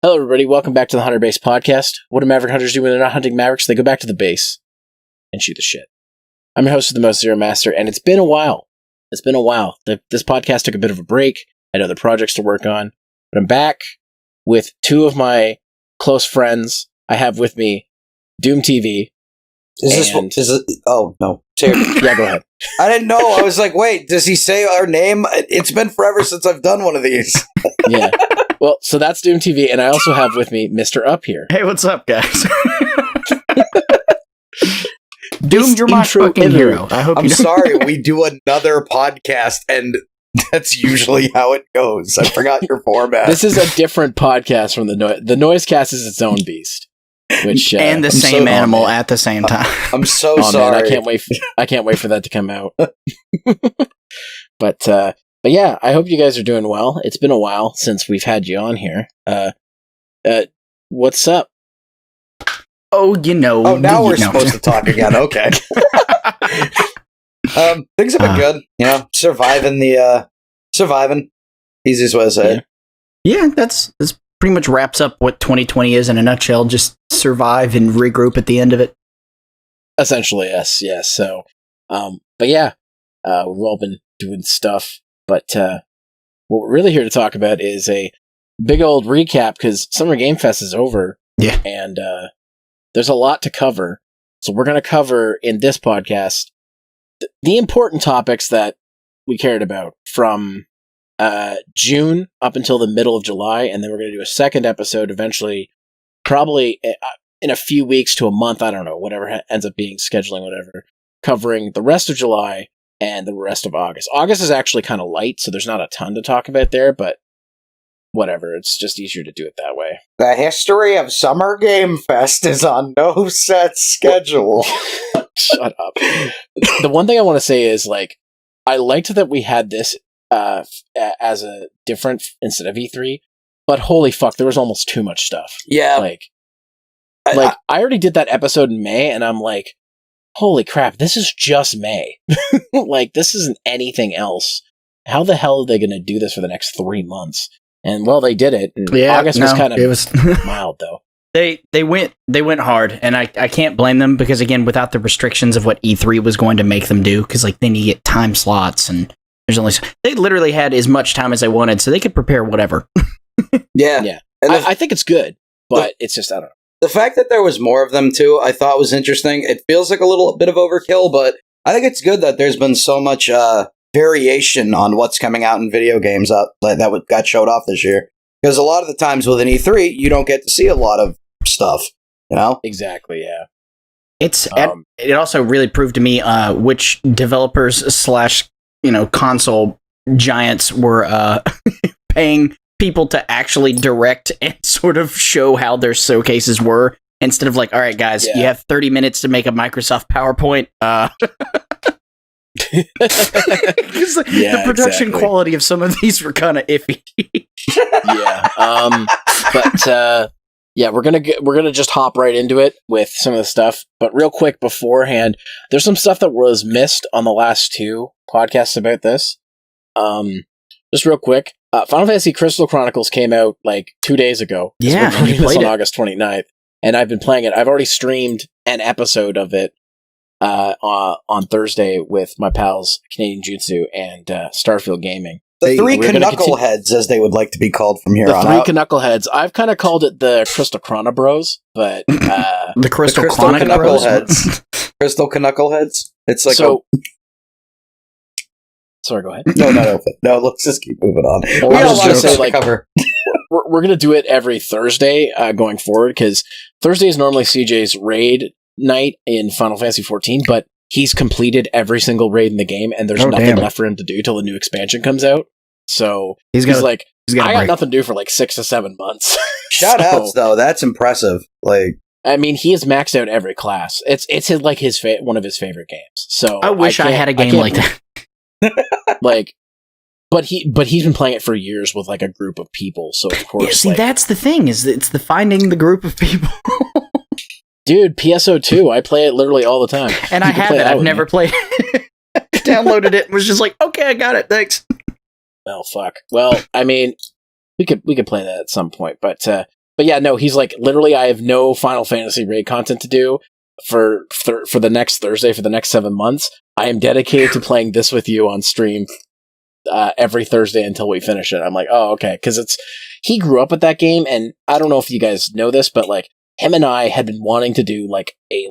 Hello, everybody. Welcome back to the Hunter Base Podcast. What do Maverick Hunters do when they're not hunting Mavericks? They go back to the base and shoot the shit. I'm your host of the most, Zeromaster, and it's been a while. This podcast took a bit of a break. I had other projects to work on, but I'm back with two of my close friends. I have with me Doom TV. Oh, no. Yeah, go ahead. I didn't know. I was like, wait, does he say our name? It's been forever since I've done one of these. Yeah. Well, so that's Doom TV, and I also have with me Mr. Up here. Hey, what's up, guys? Doom, you're my fucking hero. I'm sorry, we do another podcast, and that's usually how it goes. I forgot your format. This is a different podcast from the Noisecast is its own beast. Which and the same animal at the same time. I'm so sorry. Man, I can't wait for that to come out. But yeah, I hope you guys are doing well. It's been a while since we've had you on here. What's up? Oh, now we're supposed to talk again. Okay. Things have been good. Surviving. Easiest way to say it. Yeah, that's pretty much wraps up what 2020 is in a nutshell. Just survive and regroup at the end of it. Essentially, yes. So, but yeah, we've all been doing stuff. But what we're really here to talk about is a big old recap, because Summer Game Fest is over. Yeah. And there's a lot to cover. So we're going to cover in this podcast the important topics that we cared about from June up until the middle of July. And then we're going to do a second episode eventually, probably in a few weeks to a month. I don't know, whatever ends up being scheduling, whatever, covering the rest of July and the rest of August. August is actually kind of light, so there's not a ton to talk about there, but whatever. It's just easier to do it that way. The history of Summer Game Fest is on no set schedule. Shut up. The one thing I want to say is, I liked that we had this as a different instead of E3, but holy fuck, there was almost too much stuff. Yeah. I already did that episode in May, and I'm like, holy crap, this is just May. This isn't anything else. How the hell are they going to do this for the next 3 months? And, well, they did it. August was kind of mild, though. They went hard, and I can't blame them, because, again, without the restrictions of what E3 was going to make them do, because, then you get time slots, and there's only... They literally had as much time as they wanted, so they could prepare whatever. Yeah. And I think it's good, but it's just, I don't know. The fact that there was more of them, too, I thought was interesting. It feels like a little bit of overkill, but I think it's good that there's been so much variation on what's coming out in video games that got showed off this year. Because a lot of the times with an E3, you don't get to see a lot of stuff, Exactly, yeah. It also really proved to me which developers / console giants were paying people to actually direct and sort of show how their showcases were, instead of all right, guys, you have 30 minutes to make a Microsoft PowerPoint. The production quality of some of these were kind of iffy. Yeah. Yeah, we're gonna just hop right into it with some of the stuff. But real quick beforehand, there's some stuff that was missed on the last two podcasts about this. Just real quick, Final Fantasy Crystal Chronicles came out 2 days ago. Yeah, we're recording this on August 29th, and I've been playing it. I've already streamed an episode of it on Thursday with my pals Canadian Jutsu and Starfield Gaming. The three knuckleheads, as they would like to be called from here on out. The three knuckleheads. I've kind of called it the Crystal Chrono Bros, but the Crystal Knuckleheads. Crystal Knuckleheads. It's like Sorry, go ahead. No. Let's just keep moving on. Well, I was just going to say, cover. We're going to do it every Thursday going forward, because Thursday is normally CJ's raid night in Final Fantasy XIV, but he's completed every single raid in the game, and there's nothing left for him to do till the new expansion comes out. So he's like, I got nothing to do for 6 to 7 months. Shout outs, though. That's impressive. I mean, he has maxed out every class. It's one of his favorite games. So I wish I had a game like that. But he's been playing it for years with a group of people. So of course, that's the thing, is it's the finding the group of people. Dude, PSO2, I play it literally all the time. And I have it. I've never played it. Downloaded it and was just like, okay, I got it. Thanks. Oh, fuck. Well, I mean, we could play that at some point, but yeah, no, he's like, literally, I have no Final Fantasy raid content to do for the next Thursday for the next 7 months. I am dedicated to playing this with you on stream every Thursday until we finish it. I'm like, oh, okay, because he grew up with that game, and I don't know if you guys know this, but like, him and I had been wanting to do like a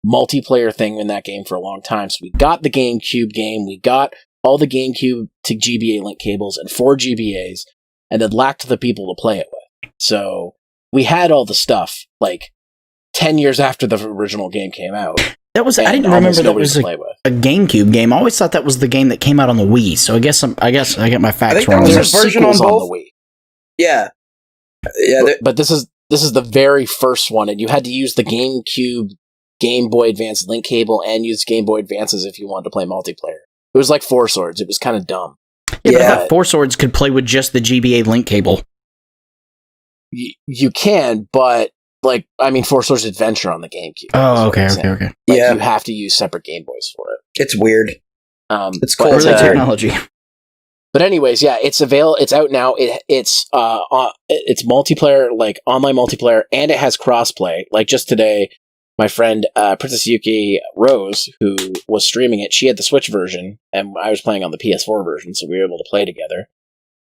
multiplayer thing in that game for a long time. So we got the GameCube game, we got all the GameCube to GBA link cables and 4 GBAs, and then lacked the people to play it with. So we had all the stuff like 10 years after the original game came out. That was I didn't remember that was a GameCube game. I always thought that was the game that came out on the Wii. So I guess I get my facts wrong. There's a version on both. The Wii. Yeah, but this is the very first one, and you had to use the GameCube Game Boy Advance link cable and use Game Boy Advances if you wanted to play multiplayer. It was like Four Swords. It was kind of dumb. Yeah, but I thought Four Swords could play with just the GBA link cable. You can, but like, I mean, Four Swords Adventure on the GameCube. Oh, okay. Like, yeah, you have to use separate Game Boys for it. It's weird. It's cool. Early technology. But anyways, yeah, it's out now. It's multiplayer, like online multiplayer, and it has crossplay. Like just today, my friend Princess Yuki Rose, who was streaming it, she had the Switch version, and I was playing on the PS4 version, so we were able to play together.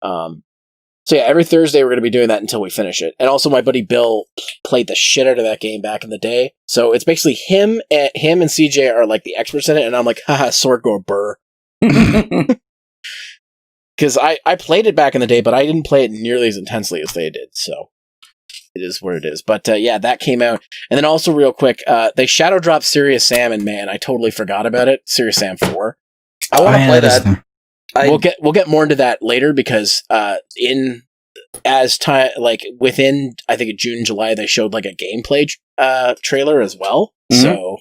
So yeah, every Thursday we're going to be doing that until we finish it. And also, my buddy Bill played the shit out of that game back in the day. So it's basically him and CJ are like the experts in it, and I'm like, haha, sword go burr. Because I played it back in the day, but I didn't play it nearly as intensely as they did, so it is what it is. But yeah, that came out. And then also, real quick, they shadow dropped Serious Sam, and man, I totally forgot about it. Serious Sam 4. I want to play that. We'll get more into that later, because within, I think, June, July, they showed like a gameplay trailer as well. Mm-hmm. So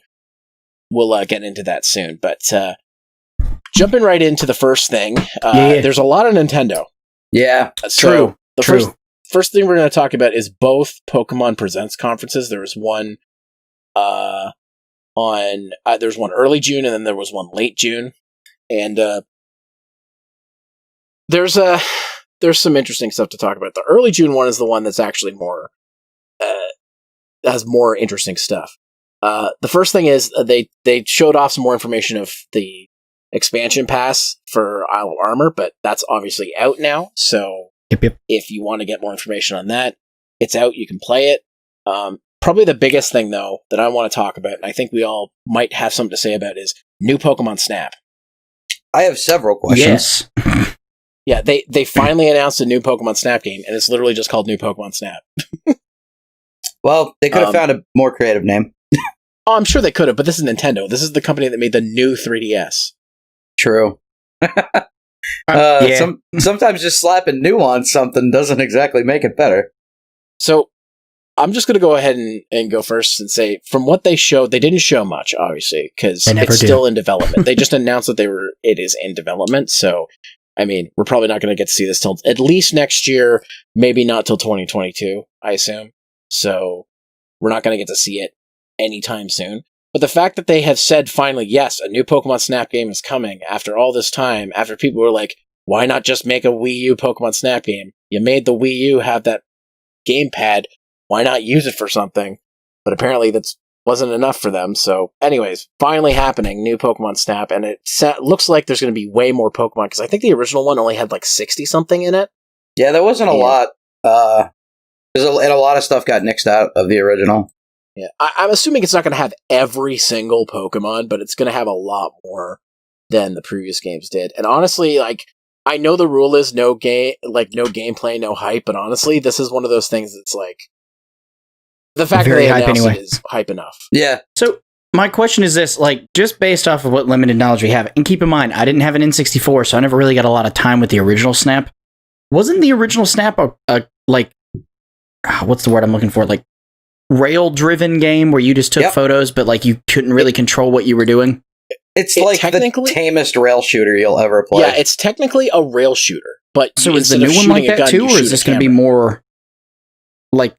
we'll get into that soon. But jumping right into the first thing, there's a lot of Nintendo. Yeah, so first thing we're going to talk about is both Pokemon Presents conferences. There was one there's one early June, and then there was one late June, and there's some interesting stuff to talk about. The early June one is the one that's actually more has more interesting stuff. The first thing is they showed off some more information of the expansion pass for Isle of Armor, but that's obviously out now. So if you want to get more information on that, it's out. You can play it. Probably the biggest thing, though, that I want to talk about, and I think we all might have something to say about, is new Pokemon Snap. I have several questions. Yes. Yeah, they finally announced a new Pokemon Snap game, and it's literally just called New Pokemon Snap. Well, they could have found a more creative name. Oh, I'm sure they could have, but this is Nintendo. This is the company that made the new 3DS. True. Sometimes just slapping new on something doesn't exactly make it better. So I'm just going to go ahead and go first and say, from what they showed, they didn't show much, obviously, because it's still in development. They just announced that it is in development. So, I mean, we're probably not going to get to see this till at least next year, maybe not till 2022, I assume. So we're not going to get to see it anytime soon. But the fact that they have said finally, yes, a new Pokemon Snap game is coming after all this time, after people were like, why not just make a Wii U Pokemon Snap game? You made the Wii U have that gamepad. Why not use it for something? But apparently that wasn't enough for them. So anyways, finally happening, new Pokemon Snap. And it looks like there's going to be way more Pokemon, because I think the original one only had like 60-something in it. Yeah, there wasn't a lot. And a lot of stuff got nixed out of the original. Yeah, I'm assuming it's not going to have every single Pokemon, but it's going to have a lot more than the previous games did. And honestly, like, I know the rule is no gameplay, no hype, but honestly, this is one of those things that's like, the fact that they announced it is hype enough. Yeah. So my question is this, like, just based off of what limited knowledge we have, and keep in mind, I didn't have an N64, so I never really got a lot of time with the original Snap. Wasn't the original Snap a what's the word I'm looking for? Like, rail-driven game where you just took photos, but like you couldn't really control what you were doing? It's like the tamest rail shooter you'll ever play. Yeah, it's technically a rail shooter, but so is the new one like that too, or is this going to be more like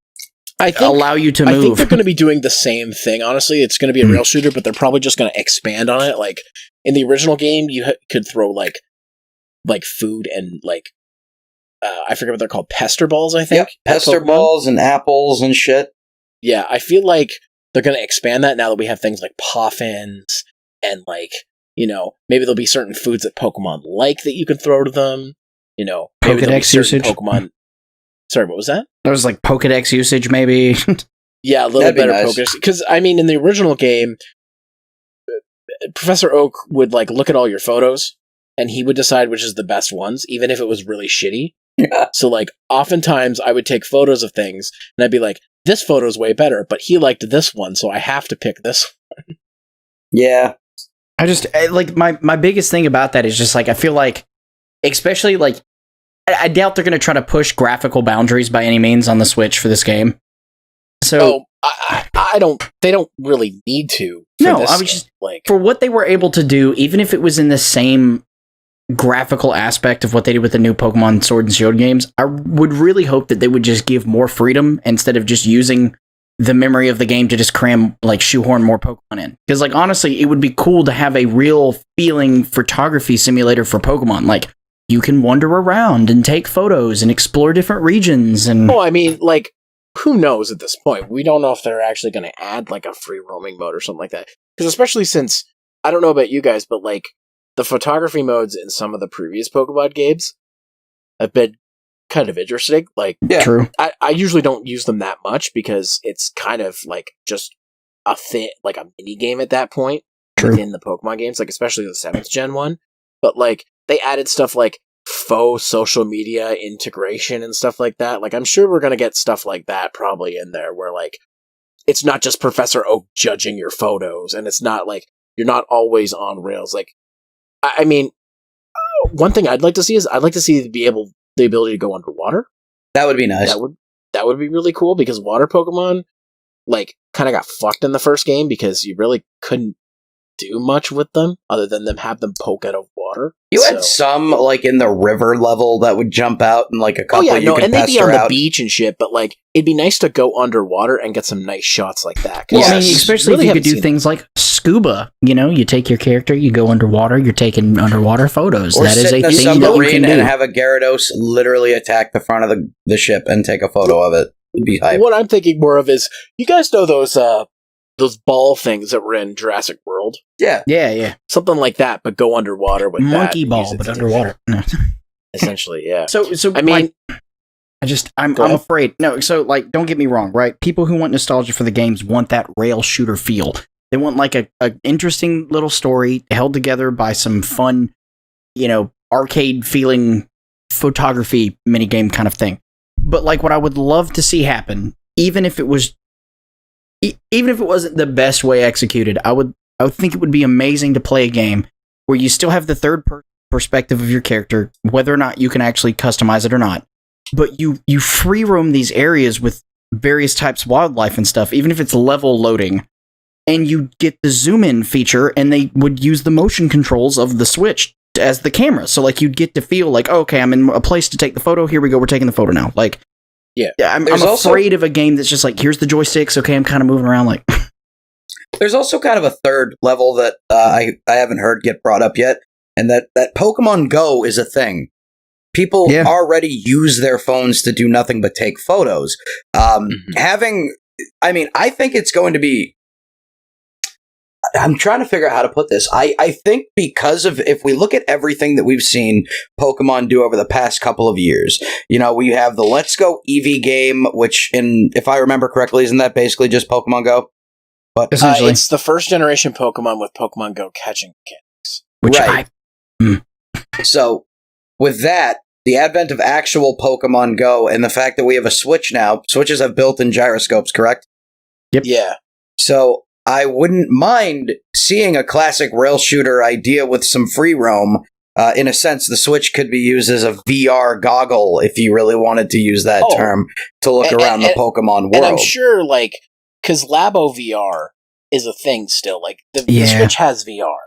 allow you to move. I think they're going to be doing the same thing, honestly. It's going to be a rail shooter, but they're probably just going to expand on it. Like, in the original game, you could throw, like food and, like, I forget what they're called, pester balls, I think? Yep, pester balls and apples and shit. Yeah, I feel like they're going to expand that now that we have things like poffins and, like, you know, maybe there'll be certain foods that Pokemon like that you can throw to them. You know, maybe Pokedex usage. Pokemon. Sorry, what was that? That was like Pokedex usage, maybe. Yeah, a little better Pokedex. Because, I mean, in the original game, Professor Oak would, like, look at all your photos, and he would decide which is the best ones, even if it was really shitty. Yeah. So, like, oftentimes I would take photos of things, and I'd be like, this photo's way better, but he liked this one, so I have to pick this one. Yeah. Like, my biggest thing about that is just, like, I feel like, especially, like, I doubt they're going to try to push graphical boundaries by any means on the Switch for this game. So, I don't. They don't really need to. No, I was just like, for what they were able to do, even if it was in the same graphical aspect of what they did with the new Pokemon Sword and Shield games, I would really hope that they would just give more freedom instead of just using the memory of the game to just cram, like, shoehorn more Pokemon in. Because, like, honestly, it would be cool to have a real feeling photography simulator for Pokemon. Like, you can wander around and take photos and explore different regions. And I mean, like, who knows at this point? We don't know if they're actually going to add, like, a free roaming mode or something like that. Because especially since, I don't know about you guys, but, like, the photography modes in some of the previous Pokemon games have been kind of interesting. Like, yeah. True. I usually don't use them that much because it's kind of, like, just a like a mini game at that point. True. Within the Pokemon games, like, especially the 7th gen one. But, like, they added stuff like faux social media integration and stuff like that. Like, I'm sure we're going to get stuff like that probably in there where, like, it's not just Professor Oak judging your photos, and it's not, like, you're not always on rails. Like, I mean, one thing I'd like to see is I'd like to see the ability to go underwater. That would be nice. That would be really cool because water Pokemon, like, kind of got fucked in the first game because you really couldn't do much with them other than have them poke out of water. You had some, like, in the river level that would jump out and, like, a couple and they'd be on the beach and shit, but, like, it'd be nice to go underwater and get some nice shots like that. Well, I mean, especially if you could do things like scuba. You know, you take your character, you go underwater, you're taking underwater photos. Or that is a thing that you can do. And have a Gyarados literally attack the front of the ship and take a photo of it. It'd be hype. What I'm thinking more of is, you guys know those ball things that were in Jurassic World? Yeah. Something like that, but go underwater with monkey ball, but underwater. No. Essentially, yeah. So I mean, like, I'm afraid. No, so, like, don't get me wrong, right? People who want nostalgia for the games want that rail shooter feel. They want, like, a interesting little story held together by some fun, you know, arcade feeling photography minigame kind of thing. But, like, what I would love to see happen, even if it wasn't the best way executed, I would think it would be amazing to play a game where you still have the third perspective of your character, whether or not you can actually customize it or not. But you free roam these areas with various types of wildlife and stuff, even if it's level loading, and you get the zoom in feature, and they would use the motion controls of the Switch as the camera. So, like, you'd get to feel like, oh, okay, I'm in a place to take the photo. Here we go. We're taking the photo now. Like, yeah, I'm afraid of a game that's just like, here's the joysticks. Okay, I'm kind of moving around. Like, there's also kind of a third level that I haven't heard get brought up yet, and that Pokemon Go is a thing. People already use their phones to do nothing but take photos. I think it's going to be. I'm trying to figure out how to put this. I think because of, if we look at everything that we've seen Pokemon do over the past couple of years, you know, we have the Let's Go Eevee game, which, if I remember correctly, isn't that basically just Pokemon Go? But essentially, it's the first generation Pokemon with Pokemon Go catching mechanics. So, with that, the advent of actual Pokemon Go and the fact that we have a Switch now, Switches have built-in gyroscopes, correct? Yep. Yeah. So, I wouldn't mind seeing a classic rail shooter idea with some free roam. In a sense, the Switch could be used as a VR goggle, if you really wanted to use that term, to look around the Pokemon world. And I'm sure, like, because Labo VR is a thing still. Like, the Switch has VR.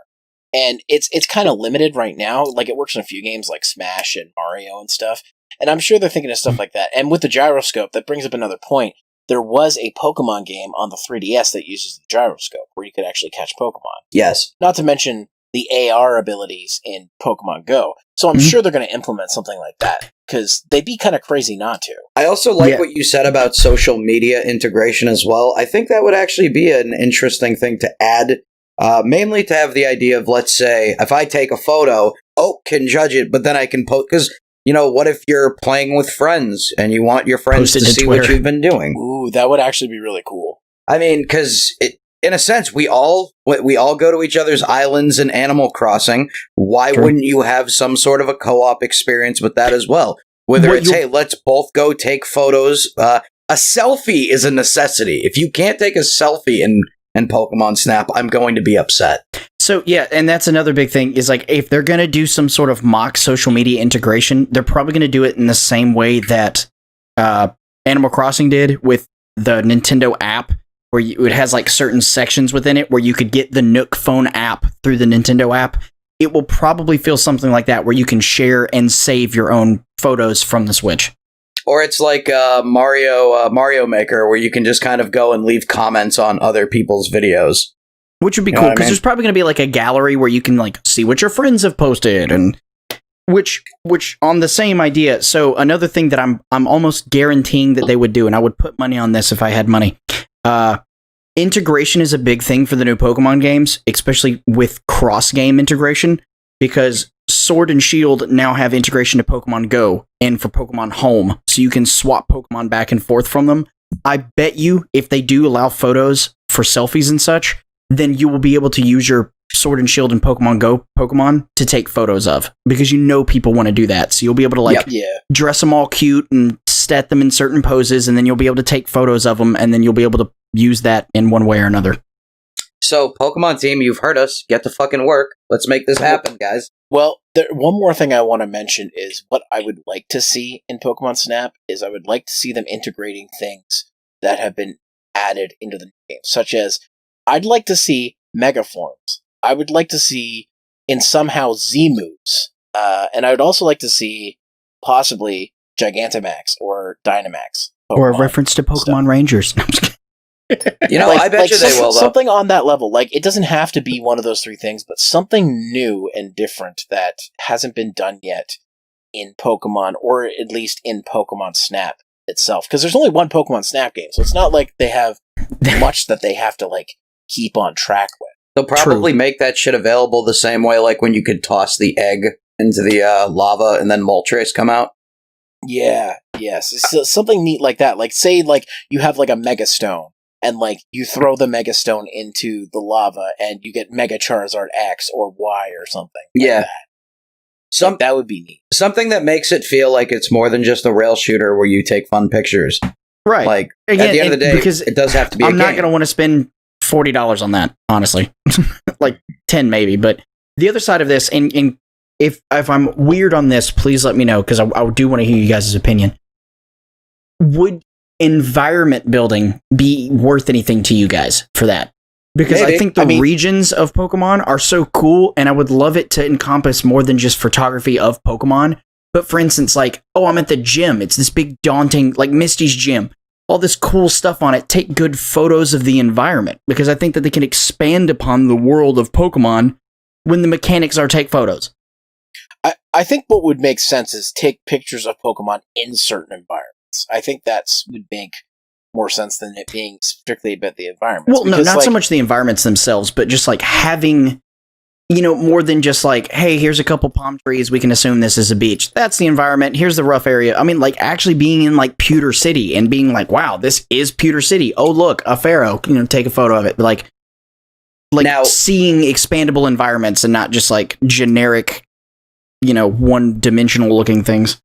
And it's kind of limited right now. Like, it works in a few games like Smash and Mario and stuff. And I'm sure they're thinking of stuff like that. And with the gyroscope, that brings up another point. there was a Pokemon game on the 3DS that uses the gyroscope, where you could actually catch Pokemon. Yes. Not to mention the AR abilities in Pokemon Go. So I'm sure they're going to implement something like that, because they'd be kind of crazy not to. I also like what you said about social media integration as well. I think that would actually be an interesting thing to add, mainly to have the idea of, let's say, if I take a photo, can judge it, but then I can post, because, what if you're playing with friends and you want your friends to see what you've been doing? Ooh, that would actually be really cool. I mean, because in a sense, we all go to each other's islands in Animal Crossing. Why wouldn't you have some sort of a co-op experience with that as well? Whether it's, hey, let's both go take photos. A selfie is a necessity. If you can't take a selfie in Pokemon Snap, I'm going to be upset. So, yeah, and that's another big thing, is like, if they're going to do some sort of mock social media integration, they're probably going to do it in the same way that Animal Crossing did with the Nintendo app, where it has like certain sections within it where you could get the Nook phone app through the Nintendo app. It will probably feel something like that, where you can share and save your own photos from the Switch. Or it's like Mario Maker, where you can just kind of go and leave comments on other people's videos. Which would be cool, because there's probably going to be like a gallery where you can like see what your friends have posted, and which on the same idea. So another thing that I'm almost guaranteeing that they would do, and I would put money on this if I had money. Integration is a big thing for the new Pokemon games, especially with cross-game integration, because Sword and Shield now have integration to Pokemon Go and for Pokemon Home, so you can swap Pokemon back and forth from them. I bet you, if they do allow photos for selfies and such, then you will be able to use your Sword and Shield and Pokemon Go Pokemon to take photos of, because people want to do that. So you'll be able to dress them all cute and set them in certain poses, and then you'll be able to take photos of them, and then you'll be able to use that in one way or another. So, Pokemon team, you've heard us. Get to fucking work. Let's make this happen, guys. Well, one more thing I want to mention is what I would like to see in Pokemon Snap is I would like to see them integrating things that have been added into the game, such as I'd like to see Megaforms. I would like to see somehow Z moves, and I would also like to see possibly Gigantamax or Dynamax Pokemon or a reference to Pokemon Rangers. I bet you they will. Something on that level. Like, it doesn't have to be one of those three things, but something new and different that hasn't been done yet in Pokemon, or at least in Pokemon Snap itself. Because there's only one Pokemon Snap game, so it's not like they have much that they have to keep on track with. They'll probably make that shit available the same way, like when you could toss the egg into the lava and then Moltres come out. Yeah, yes. It's something neat like that. Like, say, you have, a Mega Stone, and, you throw the Mega Stone into the lava, and you get Mega Charizard X or Y or something. Like that. That would be neat. Something that makes it feel like it's more than just a rail shooter where you take fun pictures. Right. Again, at the end of the day, because it does have to be I'm not going to want to spend $40 on that, honestly. 10 maybe. But the other side of this, and if I'm weird on this, please let me know, because I do want to hear you guys' opinion. Would environment building be worth anything to you guys for that? Because maybe. I think the regions of Pokemon are so cool, and I would love it to encompass more than just photography of Pokemon. But for instance, I'm at the gym. It's this big daunting, Misty's gym. All this cool stuff on it. Take good photos of the environment, because I think that they can expand upon the world of Pokemon when the mechanics are take photos. I think what would make sense is take pictures of Pokemon in certain environments. I think would make more sense than it being strictly about the environment. Well, no, not so much the environments themselves, but just having, more than just hey, here's a couple palm trees, we can assume this is a beach. That's the environment. Here's the rough area. I mean, actually being in Pewter City and being wow, this is Pewter City. Oh, look, a pharaoh. Take a photo of it. Now, seeing expandable environments and not just generic, one-dimensional looking things.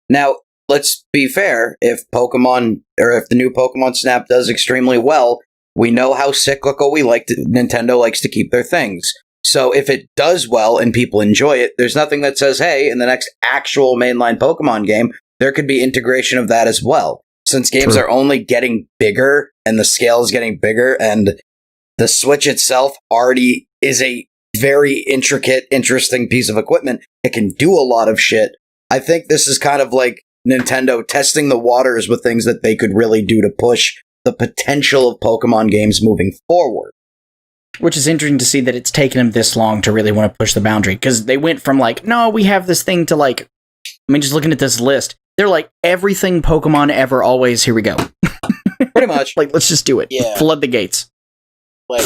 Now, let's be fair. If the new Pokemon Snap does extremely well, we know how cyclical Nintendo likes to keep their things. So if it does well and people enjoy it, there's nothing that says, hey, in the next actual mainline Pokemon game, there could be integration of that as well. Since games are only getting bigger and the scale is getting bigger, and the Switch itself already is a very intricate, interesting piece of equipment, it can do a lot of shit. I think this is kind of Nintendo testing the waters with things that they could really do to push the potential of Pokemon games moving forward. Which is interesting to see that it's taken them this long to really want to push the boundary. Because they went from like, no, we have this thing to like, I mean, just looking at this list, they're like, everything Pokemon ever, always, here we go. Pretty much. Like, let's just do it. Yeah. Flood the gates. Like,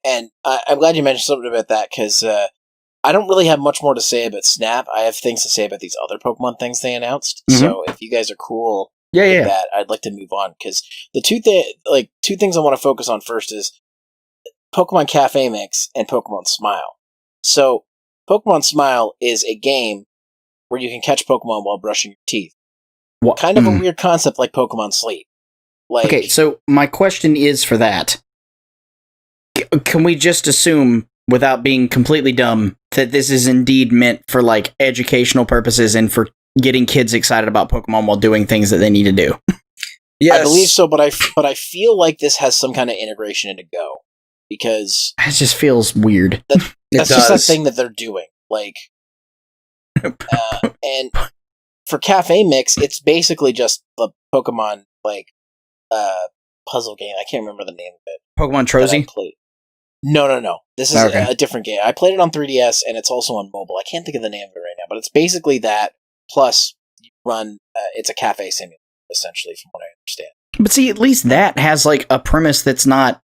and I'm glad you mentioned something about that, because I don't really have much more to say about Snap. I have things to say about these other Pokemon things they announced. Mhm. So if you guys are cool Yeah. with that, I'd like to move on, because the two things I want to focus on first is Pokemon Cafe Mix and Pokemon Smile. So Pokemon Smile is a game where you can catch Pokemon while brushing your teeth. What? Kind of a weird concept, like Pokemon Sleep. Like, Okay, so my question is for that. Can we just assume, without being completely dumb, that this is indeed meant for like educational purposes and for getting kids excited about Pokemon while doing things that they need to do? Yes. I believe so, but I feel like this has some kind of integration into Go, because It just feels weird. that's just that thing that they're doing. Like, and for Cafe Mix, it's basically just the Pokemon like puzzle game. I can't remember the name of it. Pokemon that I Trozy? played. No. This is Okay. a different game. I played it on 3DS, and it's also on mobile. I can't think of the name of it right now, but it's basically that. Plus, you run. It's a cafe simulator, essentially, from what I understand. But see, at least that has like a premise that's not,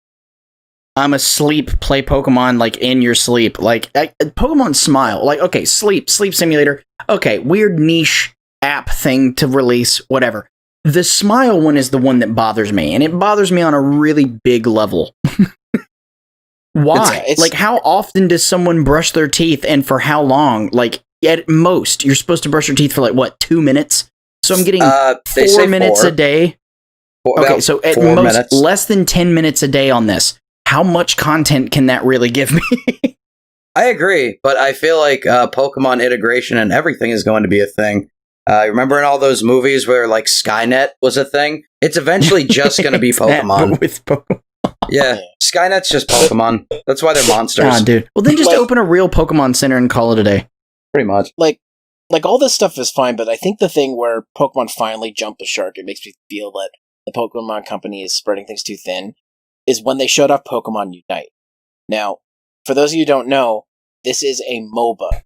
I'm asleep, play Pokemon like in your sleep. Like Pokemon Smile, like, okay, sleep simulator. Okay, weird niche app thing to release, whatever. The Smile one is the one that bothers me, and it bothers me on a really big level. Why? It's- Like, how often does someone brush their teeth, and for how long? Like, at most, you're supposed to brush your teeth for like, what, 2 minutes? So I'm getting they 4 say minutes a day. Okay, about so at 4 most, minutes. less than 10 minutes a day on this. How much content can that really give me? I agree, but I feel like Pokemon integration and everything is going to be a thing. Remember in all those movies where like Skynet was a thing? It's eventually just going to be It's that, Pokemon. but with Pokemon. Yeah, Skynet's just Pokemon. That's why they're monsters. God, dude. Well, then just Like- open a real Pokemon Center and call it a day. Pretty much. Like all this stuff is fine, but I think the thing where Pokemon finally jumped the shark, it makes me feel that the Pokemon company is spreading things too thin, is when they showed off Pokemon Unite. Now, for those of you who don't know, this is a MOBA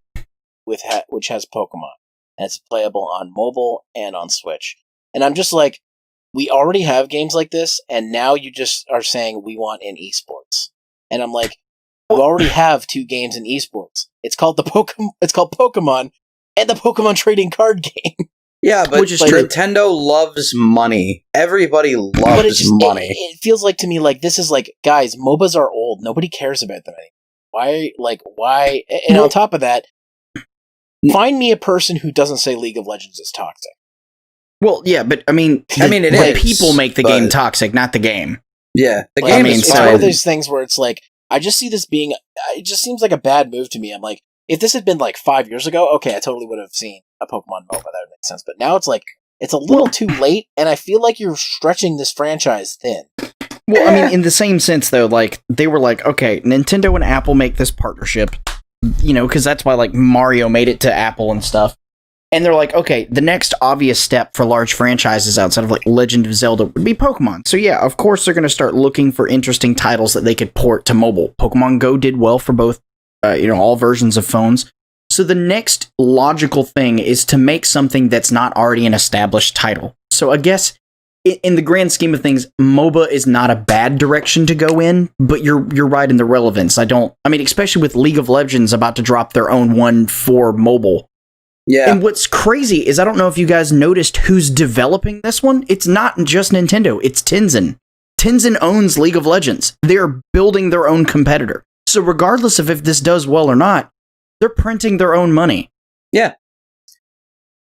which has Pokemon, and it's playable on mobile and on Switch. And I'm just like, we already have games like this, and now you just are saying we want in esports. And I'm like, we already have 2 games in esports. It's called Pokemon and the Pokemon trading card game. Yeah, but Which is true. Nintendo loves money. Everybody But loves money. It feels like to me like this is like, guys, MOBAs are old. Nobody cares about them anymore. Why? And on top of that, find me a person who doesn't say League of Legends is toxic. Well, yeah, but I mean, it the is, people make the but- game toxic, not the game. Yeah, the Like, game mean, is it's so- one fine. of those things where it's like, I just see this being, it just seems like a bad move to me. I'm like, if this had been like 5 years ago, okay, I totally would have seen a Pokemon MOBA. That would make sense. But now it's like, it's a little too late, and I feel like you're stretching this franchise thin. Well, I mean, in the same sense, though, like, they were like, okay, Nintendo and Apple make this partnership, you know, because that's why, like, Mario made it to Apple and stuff. And they're like, okay, the next obvious step for large franchises outside of, like, Legend of Zelda would be Pokemon. So, yeah, of course they're going to start looking for interesting titles that they could port to mobile. Pokemon Go did well for both, all versions of phones. So the next logical thing is to make something that's not already an established title. So I guess in the grand scheme of things, MOBA is not a bad direction to go in, but you're right in the relevance. I mean, especially with League of Legends about to drop their own one for mobile. Yeah. And what's crazy is I don't know if you guys noticed who's developing this one. It's not just Nintendo, it's Tencent. Tencent owns League of Legends. They're building their own competitor. So regardless of if this does well or not, they're printing their own money. Yeah.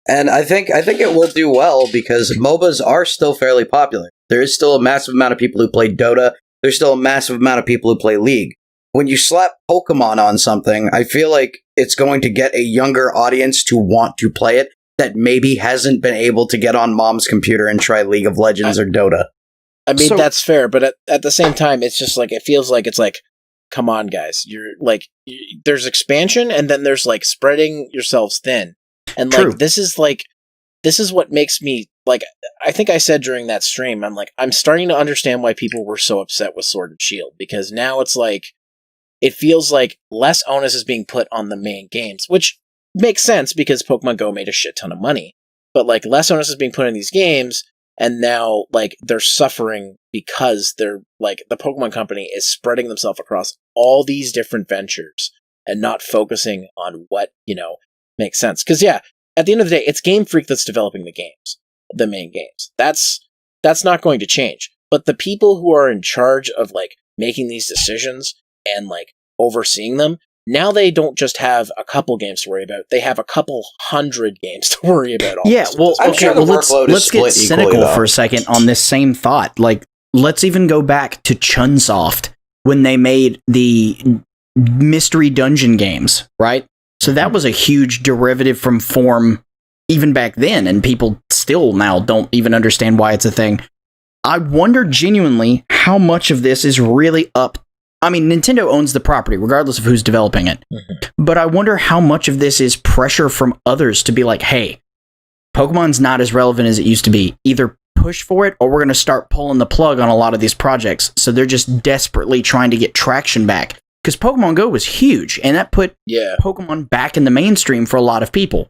And I think it will do well because MOBAs are still fairly popular. There is still a massive amount of people who play Dota. There's still a massive amount of people who play League. When you slap Pokemon on something, I feel like it's going to get a younger audience to want to play it that maybe hasn't been able to get on mom's computer and try League of Legends or Dota. I mean, So- that's fair, but at the same time, it's just like, it feels like it's like, come on, guys. You're like, there's expansion, and then there's like spreading yourselves thin. And True. like, this is what makes me like, I think I said during that stream, I'm like, I'm starting to understand why people were so upset with Sword and Shield, because now it's like, it feels like less onus is being put on the main games, which makes sense because Pokemon Go made a shit ton of money. But like, less onus is being put on these games, and now like they're suffering because they're like, the Pokemon Company is spreading themselves across all these different ventures and not focusing on what, makes sense. Because yeah, at the end of the day, it's Game Freak that's developing the main games. That's not going to change. But the people who are in charge of like making these decisions and like overseeing them, now they don't just have a couple games to worry about, they have a couple hundred games to worry about. Yeah, well, I'm sure the workload let's is get split cynical equally, though. for a second on this same thought. Like, let's even go back to Chunsoft when they made the mystery dungeon games, right? So that was a huge derivative from Form even back then, and people still now don't even understand why it's a thing. I wonder genuinely how much of this is really up. I mean, Nintendo owns the property, regardless of who's developing it. Mm-hmm. But I wonder how much of this is pressure from others to be like, hey, Pokemon's not as relevant as it used to be. Either push for it, or we're going to start pulling the plug on a lot of these projects. So they're just desperately trying to get traction back. Because Pokemon Go was huge, and that put Pokemon back in the mainstream for a lot of people.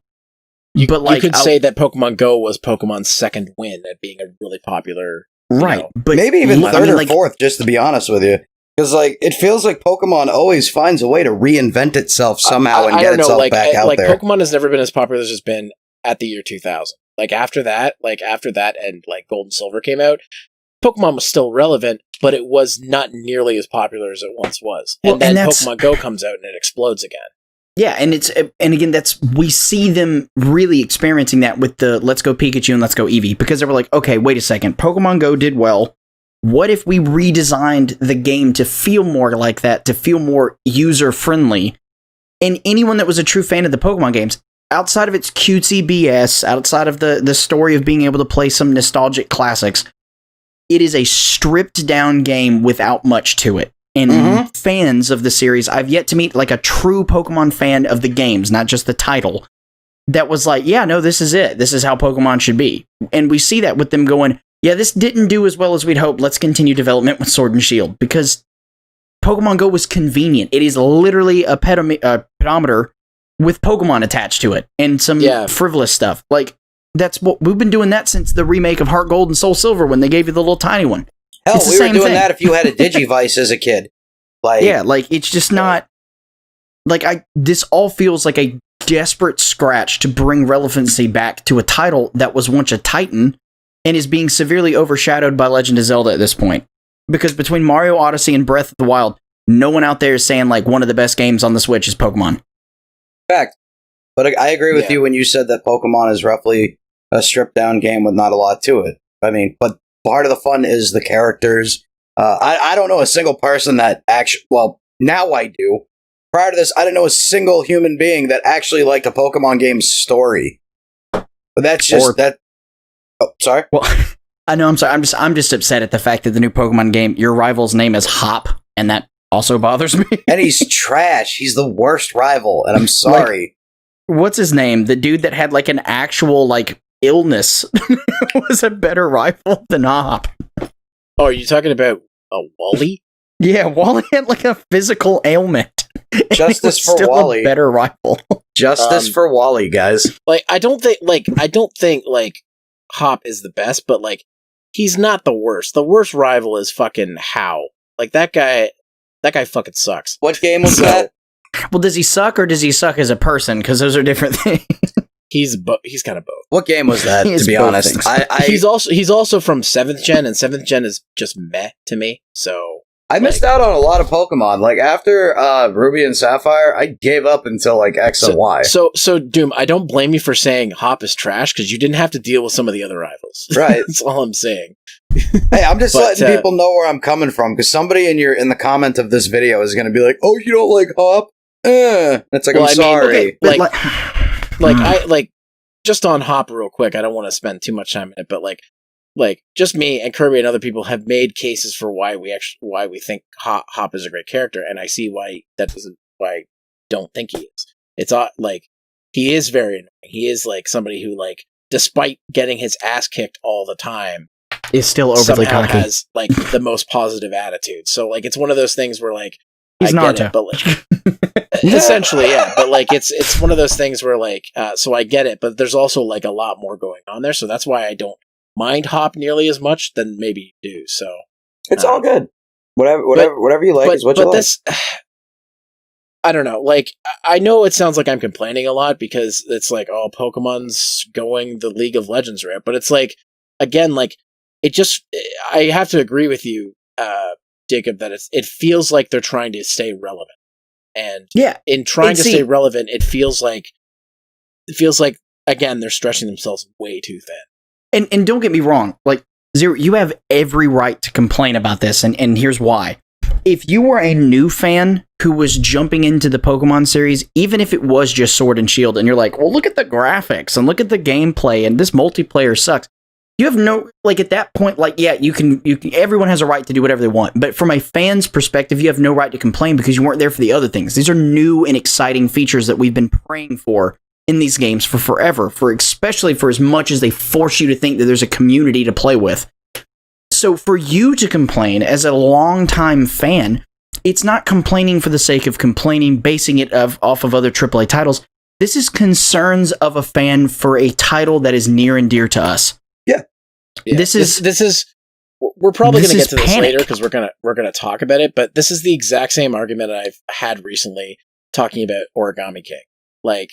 You could say that Pokemon Go was Pokemon's second win at being a really popular... Right. But maybe even third or fourth, just to be honest with you. Because like, it feels like Pokemon always finds a way to reinvent itself somehow and get itself back out there. Pokemon has never been as popular as it's been at the year 2000. Like after that and like Gold and Silver came out, Pokemon was still relevant, but it was not nearly as popular as it once was. And then Pokemon Go comes out and it explodes again. Yeah, and again, we see them really experiencing that with the Let's Go Pikachu and Let's Go Eevee, because they were like, okay, wait a second, Pokemon Go did well. What if we redesigned the game to feel more like that, to feel more user-friendly? And anyone that was a true fan of the Pokemon games, outside of its cutesy BS, outside of the story of being able to play some nostalgic classics, it is a stripped-down game without much to it. And fans of the series, I've yet to meet like a true Pokemon fan of the games, not just the title, that was like, yeah, no, this is it. This is how Pokemon should be. And we see that with them going, yeah, this didn't do as well as we'd hoped. Let's continue development with Sword and Shield, because Pokemon Go was convenient. It is literally a pedometer with Pokemon attached to it and some frivolous stuff. Like, that's what we've been doing that since the remake of Heart Gold and Soul Silver when they gave you the little tiny one. Hell, we were doing that if you had a Digivice as a kid. Like, yeah, like, it's just not... Like, this all feels like a desperate scratch to bring relevancy back to a title that was once a titan and is being severely overshadowed by Legend of Zelda at this point. Because between Mario Odyssey and Breath of the Wild, no one out there is saying, like, one of the best games on the Switch is Pokemon. Fact. But I agree with you when you said that Pokemon is roughly a stripped-down game with not a lot to it. I mean, but part of the fun is the characters. I don't know a single person that actually... Well, now I do. Prior to this, I didn't know a single human being that actually liked a Pokemon game's story. But that's just... Oh, sorry? Well, I know, I'm sorry. I'm just upset at the fact that the new Pokemon game, your rival's name is Hop, and that also bothers me. And he's trash. He's the worst rival, and I'm sorry. Like, what's his name? The dude that had, like, an actual, like, illness was a better rival than Hop. Oh, are you talking about Wally? Yeah, Wally had, like, a physical ailment. Justice for Wally. A better rival. Justice for Wally, guys. Like, I don't think Hop is the best, but like, he's not the worst. The worst rival is fucking How. Like, that guy fucking sucks. What game was that? Well, does he suck or does he suck as a person? Because those are different things. He's kind of both. What game was that? To be honest, he's also from 7th gen, and 7th gen is just meh to me. So I missed out on a lot of Pokemon. Like, after Ruby and Sapphire, I gave up until like X and Y. So Doom, I don't blame you for saying Hop is trash, because you didn't have to deal with some of the other rivals. Right. That's all I'm saying. Hey, I'm just letting people know where I'm coming from, because somebody in the comment of this video is going to be like, "Oh, you don't like Hop?" It's like, well, I'm sorry. Like, just on Hop real quick. I don't want to spend too much time in it, but like just me and Kirby and other people have made cases for why we think Hop is a great character, and I see why I don't think he is. It's like, he is very annoying. He is like somebody who, like, despite getting his ass kicked all the time, is still overly somehow cocky. has like the most positive attitude. So like it's one of those things where like He's I get Naruto. it, but like essentially, yeah. But like it's one of those things where like so I get it, but there's also like a lot more going on there. So that's why I don't mind Hop nearly as much than maybe you do. So it's all good. Whatever you like is what you like. This, I don't know. Like, I know it sounds like I'm complaining a lot because it's like, oh, Pokemon's going the League of Legends route, but it's like, again, like it just. I have to agree with you, Jacob, that it feels like they're trying to stay relevant, and in trying to stay relevant, it feels like again they're stretching themselves way too thin. And don't get me wrong, like Zero, you have every right to complain about this, and here's why. If you were a new fan who was jumping into the Pokemon series, even if it was just Sword and Shield, and you're like, well, look at the graphics and look at the gameplay, and this multiplayer sucks. You have no, like, at that point, like, yeah, you can, everyone has a right to do whatever they want. But from a fan's perspective, you have no right to complain because you weren't there for the other things. These are new and exciting features that we've been praying for in these games for forever, especially for as much as they force you to think that there's a community to play with. So for you to complain as a longtime fan, it's not complaining for the sake of complaining, basing it off of other AAA titles. This is concerns of a fan for a title that is near and dear to us. Yeah. This is we're probably going to get to this later because we're gonna talk about it, but this is the exact same argument I've had recently talking about Origami King. Like,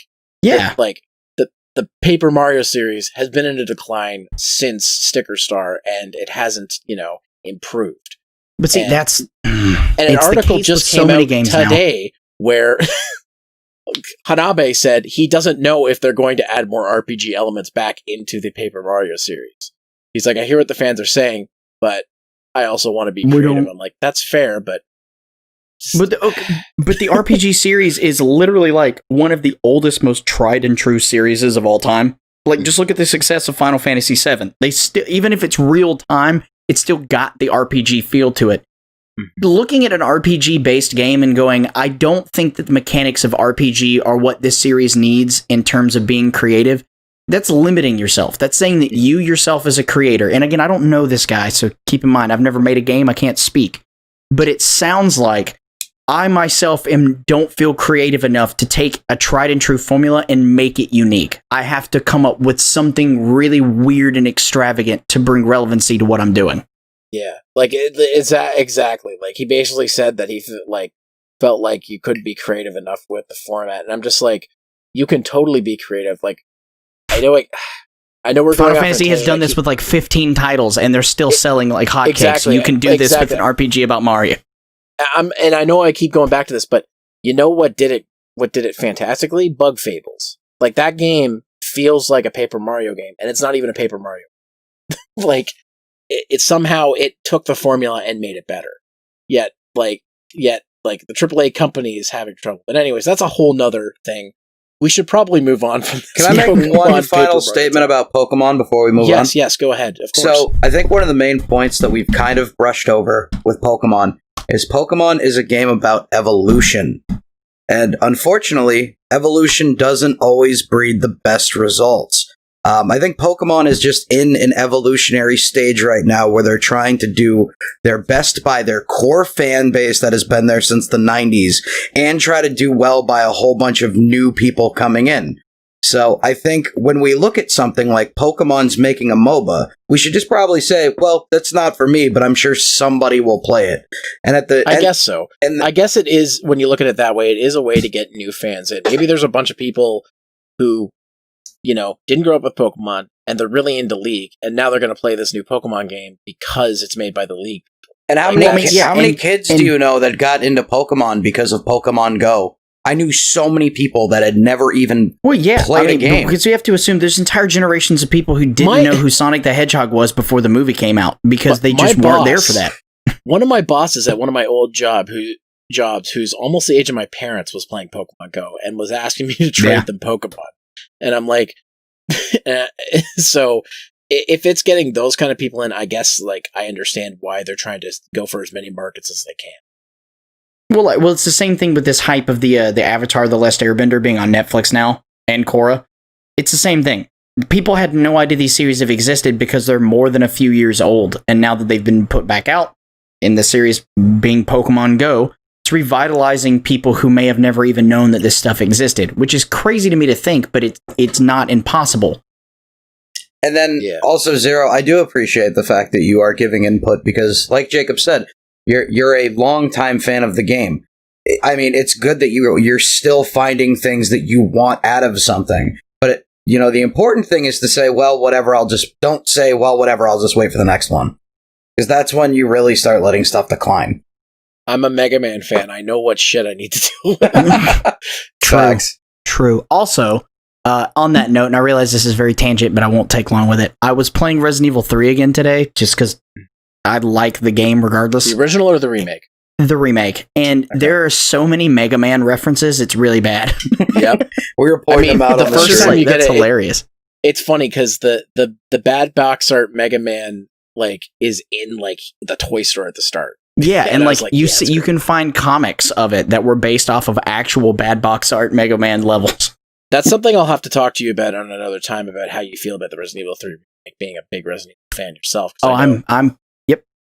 the Paper Mario series has been in a decline since Sticker Star, and it hasn't, improved. But see, that's and an article just came out today where Hanabe said he doesn't know if they're going to add more RPG elements back into the Paper Mario series. He's like, I hear what the fans are saying, but I also want to be creative. I'm like, that's fair, but the RPG series is literally like one of the oldest, most tried and true series of all time. Like, just look at the success of Final Fantasy VII. They still, even if it's real time, it still got the RPG feel to it. Looking at an RPG based game and going, I don't think that the mechanics of RPG are what this series needs in terms of being creative. That's limiting yourself. That's saying that you yourself as a creator, and again, I don't know this guy, so keep in mind, I've never made a game, I can't speak. But it sounds like I myself don't feel creative enough to take a tried and true formula and make it unique. I have to come up with something really weird and extravagant to bring relevancy to what I'm doing. Yeah, like it's exactly. Like, he basically said that he felt like you couldn't be creative enough with the format, and I'm just like, you can totally be creative. Like, I know we're Final Fantasy has done this with like 15 titles, and they're still selling like hotcakes. Exactly, you can do this with an RPG about Mario. And I know I keep going back to this, but you know what did it fantastically? Bug Fables. Like, that game feels like a Paper Mario game, and it's not even a Paper Mario. Like, it somehow took the formula and made it better. Yet the AAA company is having trouble. But anyways, that's a whole nother thing. We should probably move on from this. Can I make one final statement about Pokemon before we move on? Yes, go ahead. Of course. So, I think one of the main points that we've kind of brushed over with Pokemon is a game about evolution. And unfortunately, evolution doesn't always breed the best results. I think Pokemon is just in an evolutionary stage right now where they're trying to do their best by their core fan base that has been there since the 90s and try to do well by a whole bunch of new people coming in. So I think when we look at something like Pokemon's making a MOBA, we should just probably say, well, that's not for me, but I'm sure somebody will play it. And I guess so. And I guess it is, when you look at it that way, it is a way to get new fans in. Maybe there's a bunch of people who, didn't grow up with Pokemon, and they're really into League, and now they're going to play this new Pokemon game because it's made by the League. And how many kids do you know that got into Pokemon because of Pokemon Go? I knew so many people that had never even played a game. Because you have to assume there's entire generations of people who didn't know who Sonic the Hedgehog was before the movie came out, because they just weren't there for that. One of my bosses at one of my old jobs, who's almost the age of my parents, was playing Pokemon Go and was asking me to trade them Pokemon. And I'm like, so if it's getting those kind of people in, I guess, like, I understand why they're trying to go for as many markets as they can. Well, it's the same thing with this hype of the Avatar: The Last Airbender being on Netflix now, and Korra. It's the same thing. people had no idea these series have existed because they're more than a few years old. And now that they've been put back out in the series being Pokemon Go, it's revitalizing people who may have never even known that this stuff existed, which is crazy to me to think, but it's not impossible. And then also, Zero, I do appreciate the fact that you are giving input because, like Jacob said, you're a longtime fan of the game. I mean, it's good that you're still finding things that you want out of something. But, the important thing is to say, well, whatever, don't say, well, whatever, I'll just wait for the next one. Because that's when you really start letting stuff decline. I'm a Mega Man fan. I know what shit I need to do. True. Also, on that note, and I realize this is very tangent, but I won't take long with it. I was playing Resident Evil 3 again today, just because I like the game regardless. The original or the remake? The remake. And there are so many Mega Man references, it's really bad. Yep. We were pointing them out the on the first stream. time you get That's it, hilarious. It's funny because the bad box art Mega Man is in the toy store at the start. Yeah, and you great. can find comics of it that were based off of actual bad box art Mega Man levels. That's something I'll have to talk to you about on another time about how you feel about the Resident Evil 3 remake, being a big Resident Evil fan yourself. Oh,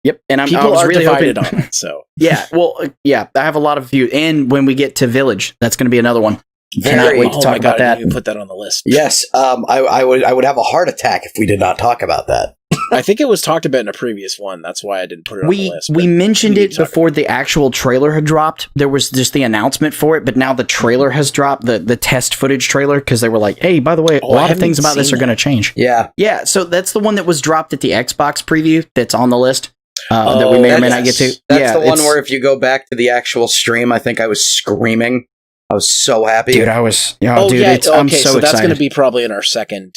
yep. And I people was are really divided hoping, on it. So I have a lot of views. And when we get to Village, that's going to be another one. Cannot wait to talk about that. You put that on the list. Yes, I would have a heart attack if we did not talk about that. I think it was talked about in a previous one. That's why I didn't put it on the list. We mentioned it before the actual trailer had dropped. There was just the announcement for it, but now the trailer has dropped, the test footage trailer, because they were like, hey, by the way, a lot of things about this are going to change. Yeah. Yeah, so that's the one that was dropped at the Xbox preview that's on the list that we may or may not get to. That's the one where if you go back to the actual stream, I think I was screaming. I was so happy. Dude, I'm so okay, excited. So that's going to be probably in our second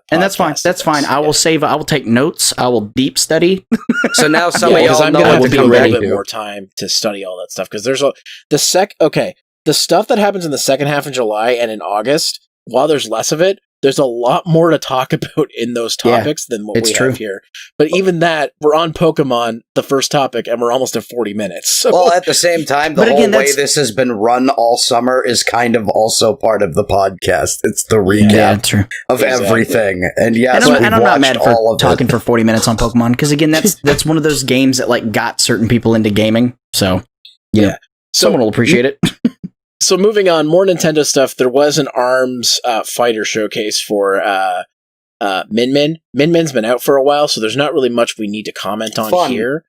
and that's fine. That's fine. I will save. I will take notes. I will deep study. So now some of y'all I'm know going to what have to to be a come little bit more time to study all that stuff because there's the stuff that happens in the second half of July and in August. While there's less of it, there's a lot more to talk about in those topics than what we have here. But even that, we're on Pokemon, the first topic, and we're almost at 40 minutes. So. Well, at the same time, the whole way this has been run all summer is kind of also part of the podcast. It's the recap of everything. And I'm not mad for talking for 40 minutes on Pokemon, because again, that's one of those games that got certain people into gaming. So, someone will appreciate it. So moving on, more Nintendo stuff. There was an ARMS fighter showcase for Min Min. Min Min's been out for a while, so there's not really much we need to comment on here.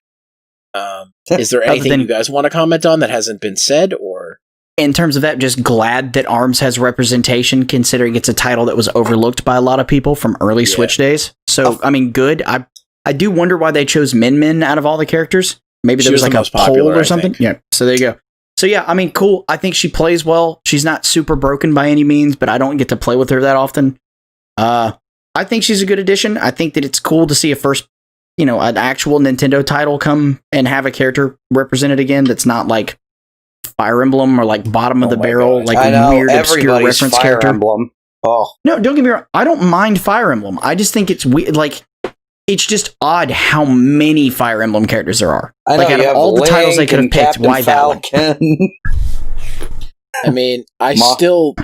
Is there anything you guys want to comment on that hasn't been said, or? In terms of that, just glad that ARMS has representation, considering it's a title that was overlooked by a lot of people from early Switch days. So, I mean, good. I do wonder why they chose Min Min out of all the characters. Maybe there was like a poll or something. Yeah, so there you go. So yeah, I mean, cool. I think she plays well. She's not super broken by any means, but I don't get to play with her that often. I think she's a good addition. I think that it's cool to see an actual Nintendo title come and have a character represented again that's not like Fire Emblem or like bottom of the barrel, like a weird obscure reference Fire character. Emblem. Oh. No, don't get me wrong. I don't mind Fire Emblem. I just think it's weird. Like, it's just odd how many Fire Emblem characters there are. I know, like, out of all the titles they could have picked, Captain why Falcon. that one? I mean, I still,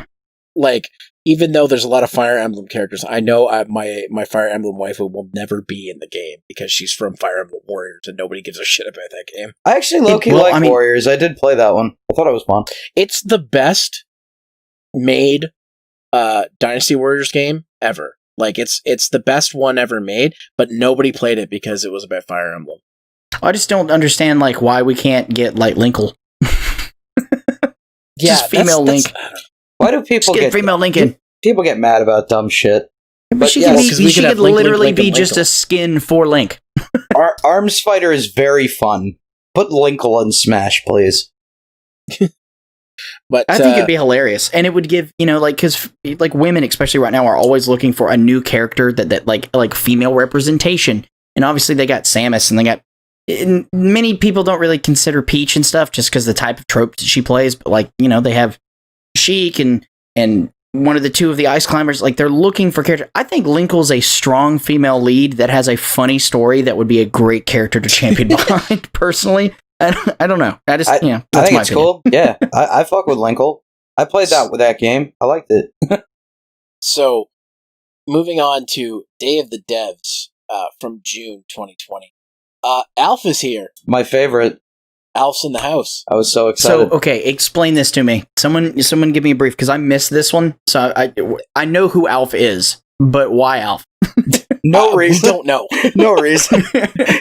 like, even though there's a lot of Fire Emblem characters, I know my Fire Emblem waifu will never be in the game because she's from Fire Emblem Warriors and nobody gives a shit about that game. I actually low-key like Warriors. I did play that one. I thought it was fun. It's the best made Dynasty Warriors game ever. Like, it's the best one ever made, but nobody played it because it was about Fire Emblem. I just don't understand, like, why we can't get, like, Linkle. Just female Link. Why do people get female Link in? People get mad about dumb shit. But she could literally be just a skin for Link. Arms Fighter is very fun. Put Linkle in Smash, please. But I think it'd be hilarious, and it would give because women, especially right now, are always looking for a new character that like female representation, and obviously they got Samus, and they got many people don't really consider Peach and stuff just because the type of trope that she plays, but they have Sheik and one of the two of the Ice Climbers. Like, they're looking for character. I think Linkle's a strong female lead that has a funny story that would be a great character to champion behind. Personally. I don't know. I think it's cool. Yeah, I fuck with Linkle. I played that game. I liked it. So, moving on to Day of the Devs from June 2020. Alf is here. My favorite. Alf's in the house. I was so excited. So, okay, explain this to me. Someone give me a brief, because I missed this one. So I know who Alf is, but why Alf? No reason. We don't know. No reason.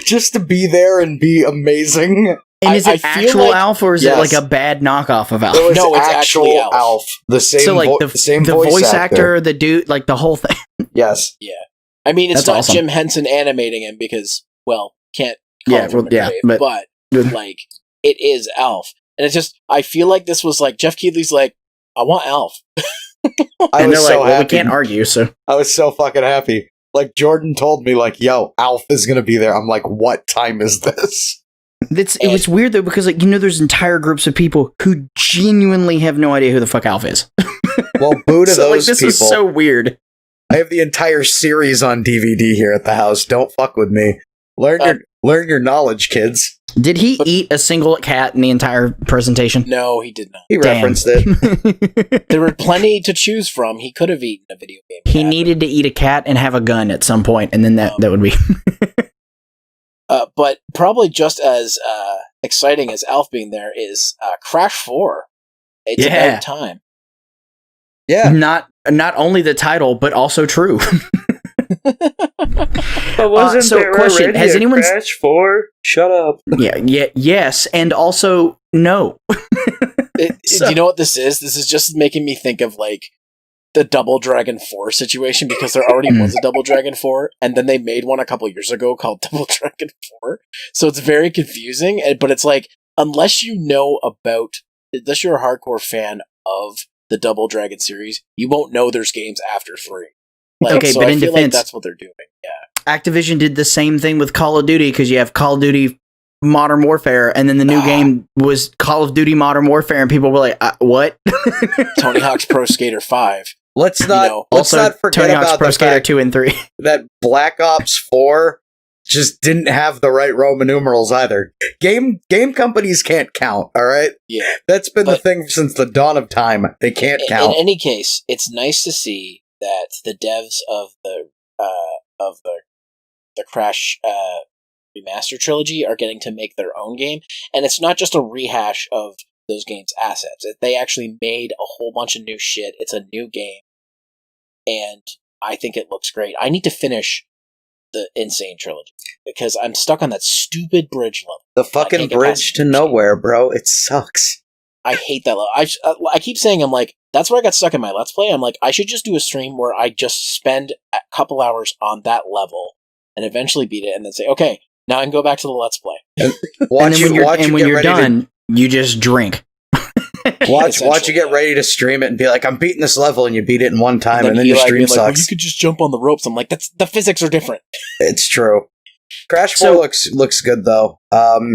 Just to be there and be amazing. And is it I feel actual like- Alf, or is Yes. it like a bad knockoff of Alf? It was No, it's actual actually Alf. The same, So like the same voice actor, the dude, like the whole thing. Yes. I mean, it's That's not awesome. Jim Henson animating him because, well, can't call Yeah, him from well, the yeah, grave, but- but like, it is Alf. And it's just, I feel like this was like, Jeff Keighley's like, I want Alf. I And was they're so like, well, we happy. can't argue, so. I was so fucking happy. Like, Jordan told me, like, yo, Alf is gonna be there. I'm like, what time is this? It was weird, though, because, like, there's entire groups of people who genuinely have no idea who the fuck Alf is. Well, boo to So, like, those this people. is so weird. I have the entire series on DVD here at the house. Don't fuck with me. Learn your knowledge, kids. Did he eat a single cat in the entire presentation? No, he did not. He Damn. referenced it. There were plenty to choose from. He could have eaten a video game. He cat. needed to eat a cat and have a gun at some point, and then that would be. But probably just as exciting as Alf being there is Crash 4. It's Yeah. about time. Yeah. Not only the title, but also true. But wasn't so there question, already has a anyone- Crash 4? Shut up. Yes, and also no. So- Do you know what this is? This is just making me think of like the Double Dragon 4 situation, because there already was a Double Dragon 4, and then they made one a couple years ago called Double Dragon 4. So it's very confusing, but it's like, unless you're a hardcore fan of the Double Dragon series, you won't know there's games after 3. Like, Okay, so but I in feel like defense- that's what they're doing. Yeah. Activision did the same thing with Call of Duty, because you have Call of Duty Modern Warfare, and then the new game was Call of Duty Modern Warfare, and people were like, what? Tony Hawk's Pro Skater 5. Let's not Also, forget Tony Hawk's about Pro the Skater fact 2 and 3. that Black Ops 4 just didn't have the right Roman numerals either. Game companies can't count, all right? Yeah. That's been the But- thing since the dawn of time. They can't In count. any case, it's nice to see that the devs of the Crash remaster trilogy are getting to make their own game, and it's not just a rehash of those games' assets. They actually made a whole bunch of new shit. It's a new game, and I think it looks great. I need to finish the Insane trilogy because I'm stuck on that stupid bridge level. The I fucking can't get bridge past to the nowhere, bro. It sucks. I hate that level. I keep saying, I'm like, that's where I got stuck in my Let's Play. I'm like, I should just do a stream where I just spend a couple hours on that level and eventually beat it, and then say, okay, now I can go back to the Let's Play. Watch you when get you're ready done, you just drink. to watch you Essentially, get yeah. ready to stream it and be like, I'm beating this level, and you beat it in one time, and then your Eli stream being like, well, you sucks. could just jump on the ropes. I'm like, the physics are different. It's true. Crash 4 So- looks good though.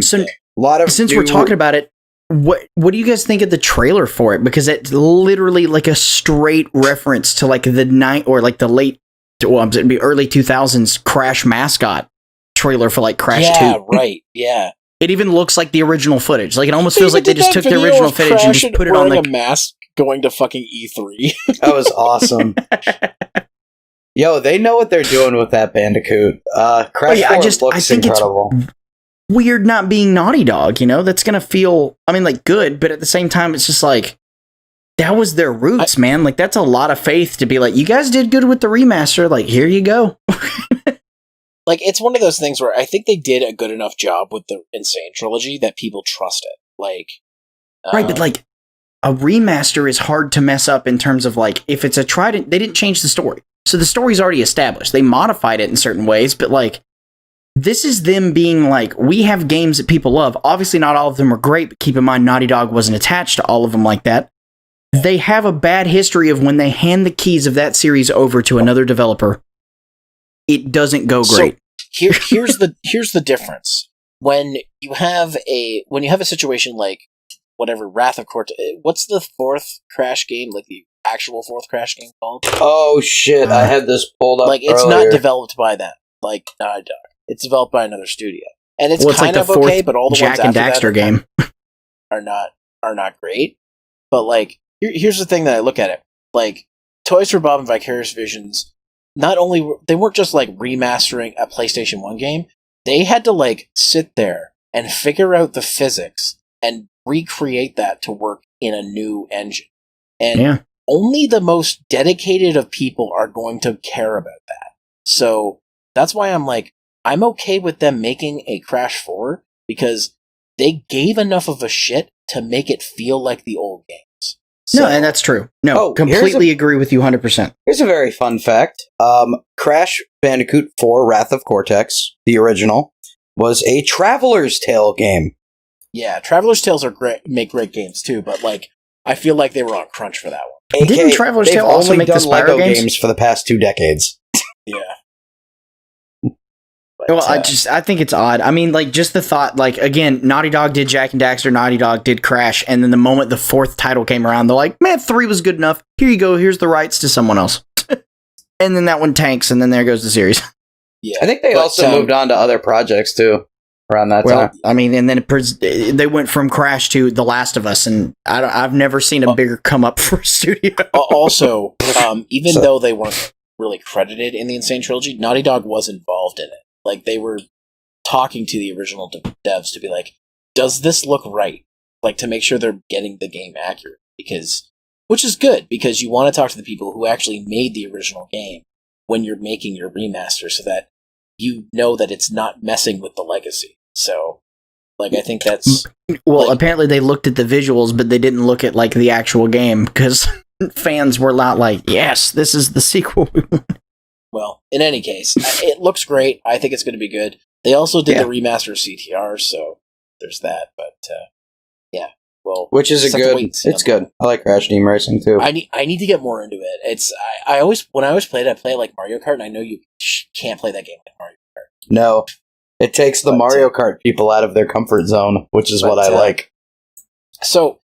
So, A lot of since we're talking about it, what do you guys think of the trailer for it? Because it's literally like a straight reference to like the early 2000s Crash mascot trailer for like Crash yeah, 2. right. Yeah. It even looks like the original footage. Like it almost They feels like they did just that took the video original of footage and Crash just put it on wearing the a mask going to fucking E3. that was awesome. Yo, they know what they're doing with that Bandicoot. Crash 4 looks incredible. it's weird not being Naughty Dog, that's gonna feel, like good, but at the same time it's just like that was their roots, man. Like that's a lot of faith to be like, you guys did good with the remaster, like here you go. Like, it's one of those things where I think they did a good enough job with the Insane trilogy that people trust it. Like, Right, but like a remaster is hard to mess up in terms of like if it's a they didn't change the story. So the story's already established. They modified it in certain ways, but like this is them being like, we have games that people love. Obviously not all of them are great, but keep in mind Naughty Dog wasn't attached to all of them like that. They have a bad history of when they hand the keys of that series over to another developer, it doesn't go great. So here's the difference. When you have a situation like whatever Wrath of Cortex, what's the fourth Crash game, like the actual fourth Crash game called? Oh shit, I had this pulled up. Like, it's earlier. not developed by them, like Naughty Dog. It's developed by another studio, and it's Well, it's kind like of the fourth okay. But all the Jack ones and after Daxter that game. are not great. But like, here's the thing that I look at it like Toys for Bob and Vicarious Visions not only they weren't just like remastering a PlayStation 1 game, they had to like sit there and figure out the physics and recreate that to work in a new engine. And only the most dedicated of people are going to care about that. So that's why I'm okay with them making a Crash 4, because they gave enough of a shit to make it feel like the old games. So, no, and that's true. No, completely agree with you 100%. Here's a very fun fact. Crash Bandicoot 4 Wrath of Cortex, the original, was a Traveler's Tale game. Yeah, Traveler's Tales make great games too, but like I feel like they were on crunch for that one. Didn't Traveler's Tale also make the Spyro Lego games for the past 2 decades? Yeah. But, well, I think it's odd. I mean, like, just the thought, like, again, Naughty Dog did Jak and Daxter, Naughty Dog did Crash, and then the moment the 4th title came around, they're like, man, 3 was good enough. Here you go. Here's the rights to someone else. And then that one tanks, and then there goes the series. Yeah, I think they also moved on to other projects, too, around that time. I mean, and then they went from Crash to The Last of Us, and I've never seen a bigger come up for a studio. Also, even though they weren't really credited in the Insane Trilogy, Naughty Dog was involved in it. Like, they were talking to the original devs to be like, does this look right? Like, to make sure they're getting the game accurate. Which is good, because you want to talk to the people who actually made the original game when you're making your remaster, so that you know that it's not messing with the legacy. So, like, I think that's... Well, like, apparently they looked at the visuals, but they didn't look at, like, the actual game, because fans were not like, yes, this is the sequel we want. Well, in any case, it looks great. I think it's going to be good. They also did the remaster of CTR, so there's that. But yeah, well, which is it's good. I like Crash Team Racing too. I need to get more into it. It's I always play it, I play it like Mario Kart, and I know you can't play that game like Mario Kart. No, it takes the Mario Kart people out of their comfort zone, which is what I like. So,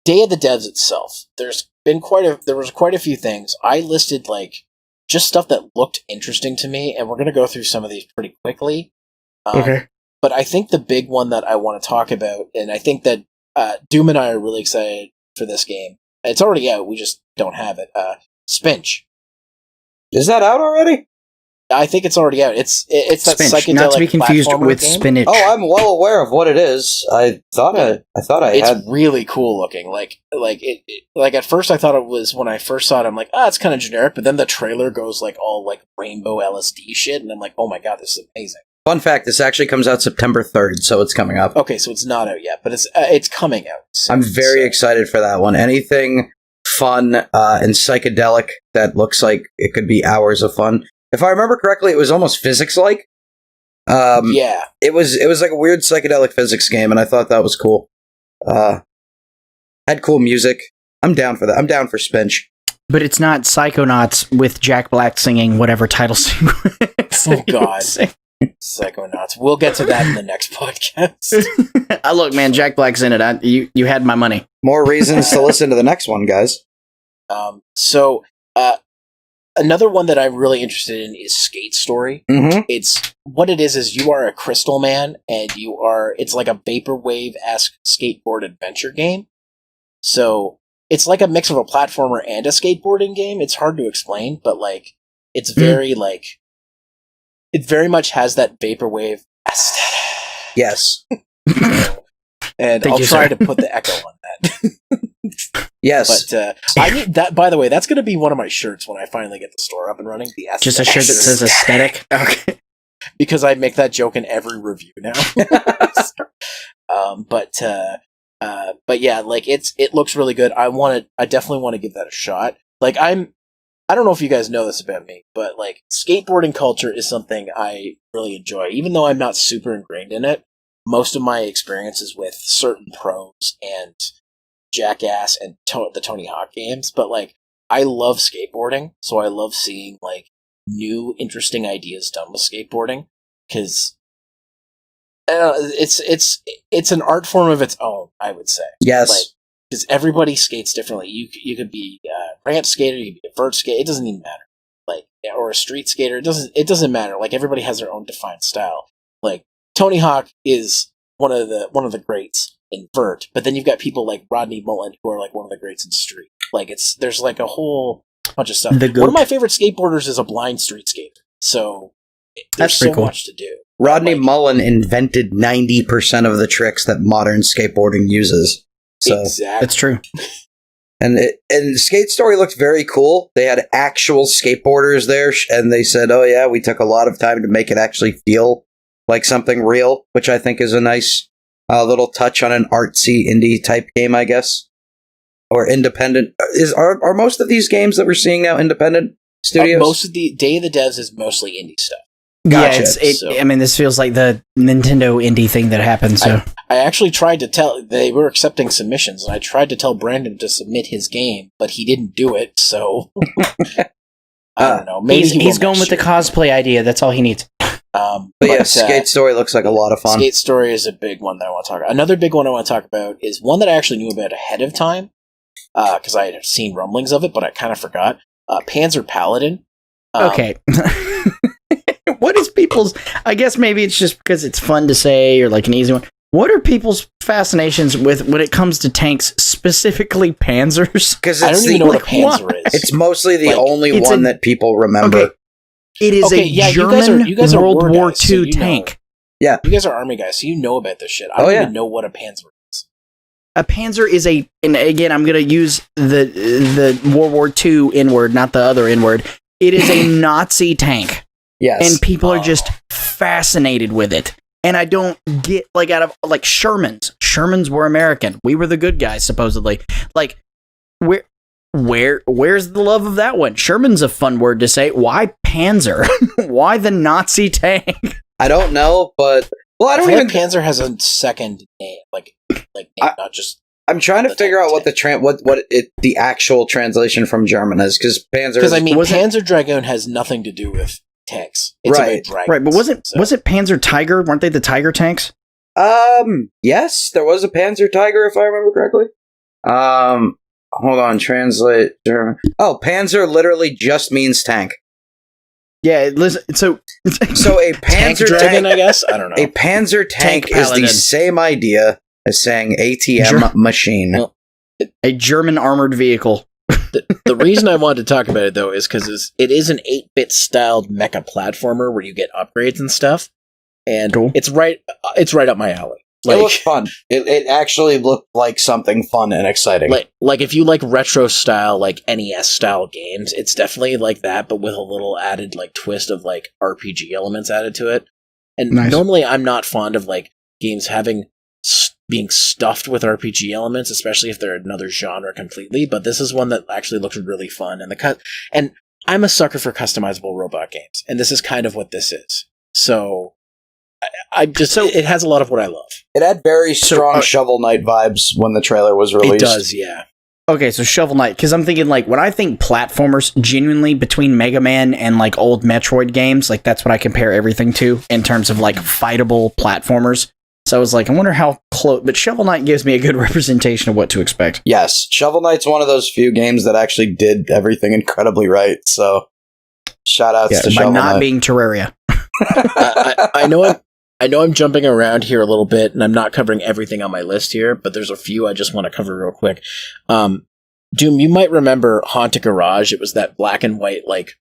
Day of the Devs itself, there was quite a few things I listed, like, just stuff that looked interesting to me, and we're going to go through some of these pretty quickly. Okay. But I think the big one that I want to talk about, and I think that Doom and I are really excited for this game. It's already out, we just don't have it. Spinch. Is that out already? I think it's already out. It's that Spinch, psychedelic not to be confused with game. spinach. Oh, I'm well aware of what it is. I thought I it's really cool looking. Like at first I thought it was, when I first saw it, I'm like, it's kind of generic, but then the trailer goes like all like rainbow LSD shit, and I'm like, oh my god, this is amazing. Fun fact, this actually comes out September 3rd, so it's coming up. Okay, so it's not out yet, but it's coming out soon. I'm very excited for that one. Anything fun and psychedelic that looks like it could be hours of fun. If I remember correctly, it was almost physics-like. Yeah. It was like a weird psychedelic physics game, and I thought that was cool. Had cool music. I'm down for that. I'm down for Spinch. But it's not Psychonauts with Jack Black singing whatever title sequence. Oh, God. Psychonauts. We'll get to that in the next podcast. Look, man, Jack Black's in it. You had my money. More reasons to listen to the next one, guys. Another one that I'm really interested in is Skate Story. Mm-hmm. It's what it is you are a crystal man, and it's like a vaporwave-esque skateboard adventure game. So it's like a mix of a platformer and a skateboarding game. It's hard to explain, but like it's very it very much has that vaporwave aesthetic. Yes. And I'll try to put the echo on that. Yes. But I need that, by the way, that's going to be one of my shirts when I finally get the store up and running. The aesthetic. Just a shirt that says aesthetic? Okay. Because I make that joke in every review now. But yeah, like it looks really good. I definitely want to give that a shot. Like I don't know if you guys know this about me, but like skateboarding culture is something I really enjoy. Even though I'm not super ingrained in it, most of my experiences with certain pros and Jackass and the Tony Hawk games, but like I love skateboarding, so I love seeing like new interesting ideas done with skateboarding, because it's an art form of its own, I would say. Yes, because everybody skates differently. You could be a ramp skater, you could be a vert skater. It doesn't even matter. Like, or a street skater. It doesn't matter. Like, everybody has their own defined style. Like Tony Hawk is one of the greats in vert, but then you've got people like Rodney Mullen who are like one of the greats in street. Like there's like a whole bunch of stuff. The One goat. of my favorite skateboarders is a blind street skater. So That's there's pretty so cool. much to do. Rodney Like, Mullen invented 90% of the tricks that modern skateboarding uses. So, exactly. That's true. and Skate Story looked very cool. They had actual skateboarders there, and they said, "Oh yeah, we took a lot of time to make it actually feel like something real," which I think is a nice little touch on an artsy indie type game, I guess, or independent. Are most of these games that we're seeing now independent studios? Most of the Day of the Devs is mostly indie stuff. Gotcha. Yeah, So- I mean, this feels like the Nintendo indie thing that happened. So I actually tried to tell, they were accepting submissions, and I tried to tell Brandon to submit his game, but he didn't do it, so I don't know. Maybe he's going with the cosplay idea. That's all he needs. But yeah, Skate Story looks like a lot of fun. Skate Story is a big one that I want to talk about. Another big one I want to talk about is one that I actually knew about ahead of time, because I had seen rumblings of it, but I kind of forgot. Panzer Paladin. Okay. What is people's... I guess maybe it's just because it's fun to say or like an easy one. What are people's fascinations with when it comes to tanks, specifically Panzers? Because I don't even know what a Panzer is. It's mostly the Like, only it's one a- that people remember. Okay. It is Okay, a yeah, German you guys are World war War guys, so II you know. tank. You guys are Army guys, so you know about this shit. I Oh, don't yeah. even know what a Panzer is. A Panzer is a... And again, I'm going to use the World War II N-word, not the other N-word. It is a Nazi tank. Yes. And people are just fascinated with it. And I don't get, like, out of, like, Shermans. Shermans were American. We were the good guys, supposedly. Like, where's the love of that one? Sherman's a fun word to say. Why Panzer? Why the Nazi tank? I don't know, but I I don't feel even. like Panzer has a second name, name, not just. I'm trying to the figure out what tank. the actual translation from German is, because Panzer. Because I mean, was it- Panzer Dragoon has nothing to do with tanks. It's Right. about dragons. Right, but was it so- Panzer Tiger? Weren't they the Tiger tanks? Yes, there was a Panzer Tiger, if I remember correctly. Hold on, translate German. Oh, Panzer literally just means tank. Yeah, listen, so So a Tank Panzer Dragon? tank, I guess I don't know. a Panzer tank is Paladin. the same idea as saying ATM machine. Well, a German armored vehicle. The reason I wanted to talk about it though is because it is an 8-bit styled mecha platformer where you get upgrades and stuff, and Cool. it's right up my alley. It looked fun. It actually looked like something fun and exciting. Like if you like retro style, like NES style games, it's definitely like that, but with a little added like twist of like RPG elements added to it. And Nice. normally I'm not fond of like games having being stuffed with RPG elements, especially if they're another genre completely. But this is one that actually looks really fun, and I'm a sucker for customizable robot games, and this is kind of what this is. So it has a lot of what I love. It had very strong Shovel Knight vibes when the trailer was released. It does, yeah. Okay, so Shovel Knight, because I'm thinking, like, when I think platformers, genuinely, between Mega Man and, like, old Metroid games, like, that's what I compare everything to in terms of, like, fightable platformers. So I was like, I wonder how close... But Shovel Knight gives me a good representation of what to expect. Yes, Shovel Knight's one of those few games that actually did everything incredibly right, so shout outs to by Shovel not Knight. being Terraria. I know I'm jumping around here a little bit, and I'm not covering everything on my list here, but there's a few I just want to cover real quick. Doom, you might remember Haunted Garage. It was that black and white, like,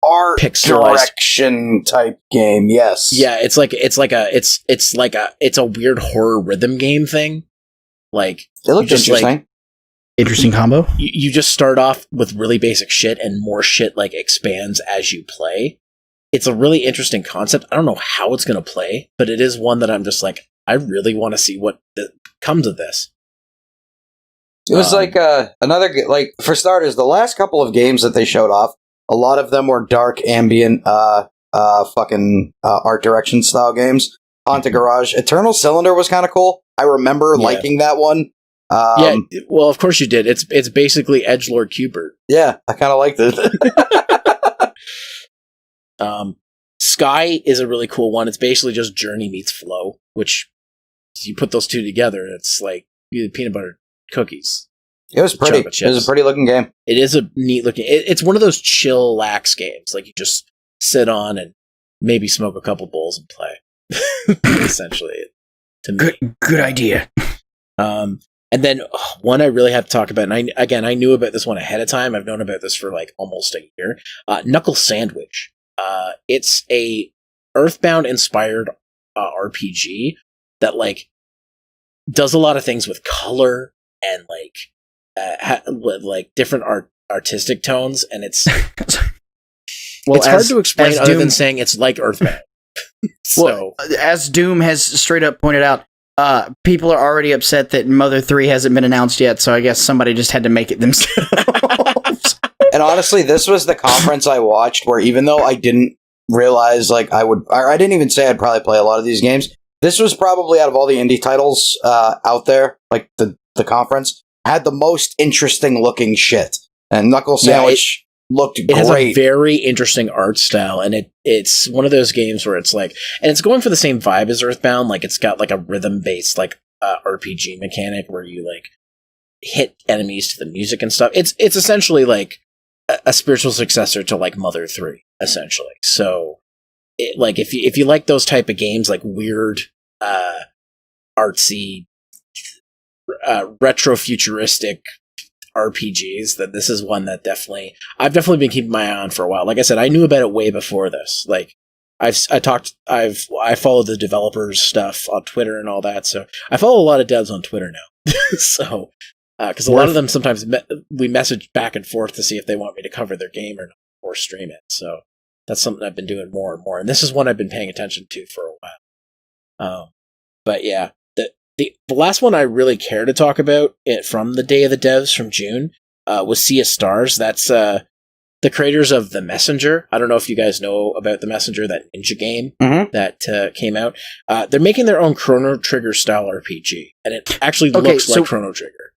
Art pixelized direction type game, yes. yeah. It's a weird horror rhythm game thing. Like, It looked you just, interesting. like, Interesting combo. you just start off with really basic shit, and more shit like expands as you play. It's a really interesting concept. I don't know how it's going to play, but it is one that I'm just like, I really want to see what comes of this. It was like another, like, for starters, the last couple of games that they showed off, a lot of them were dark, ambient, art direction style games. Haunted Garage. Eternal Cylinder was kind of cool. I remember liking that one. Yeah, well, of course you did. It's basically Edgelord Cubert. Yeah, I kind of liked it. Sky is a really cool one. It's basically just Journey meets Flow, which you put those two together, it's like peanut butter cookies. It was pretty. Chocolate It was chips. a pretty looking game. It is a neat looking. It's one of those chill, lax games. Like you just sit on and maybe smoke a couple bowls and play. Essentially, to me. Good idea. And then one I really have to talk about, and I knew about this one ahead of time. I've known about this for like almost a year. Knuckle Sandwich. It's a Earthbound inspired RPG that like does a lot of things with color and like different artistic tones, and it's it's hard to explain other than saying it's like Earthbound. So, as Doom has straight up pointed out, people are already upset that Mother 3 hasn't been announced yet, so I guess somebody just had to make it themselves. And honestly, this was the conference I watched where even though I didn't realize like I didn't even say I'd probably play a lot of these games, this was probably out of all the indie titles out there, like the conference, had the most interesting looking shit. And Knuckle Sandwich looked great. It has a very interesting art style, and it's one of those games where it's like, and it's going for the same vibe as Earthbound, like it's got like a rhythm-based like RPG mechanic where you like hit enemies to the music and stuff. It's essentially like a spiritual successor to like Mother 3, essentially. So, like if you like those type of games, like weird, artsy, retro futuristic RPGs, then this is one that I've definitely been keeping my eye on for a while. Like I said, I knew about it way before this. Like I follow the developers stuff on Twitter and all that, so I follow a lot of devs on Twitter now. So because a lot of them sometimes we message back and forth to see if they want me to cover their game or stream it. So that's something I've been doing more and more, and this is one I've been paying attention to for a while. But yeah, the last one I really care to talk about from the Day of the Devs from June was Sea of Stars. That's the creators of The Messenger. I don't know if you guys know about The Messenger, that ninja game that came out. They're making their own Chrono Trigger style RPG, and it actually looks like Chrono Trigger.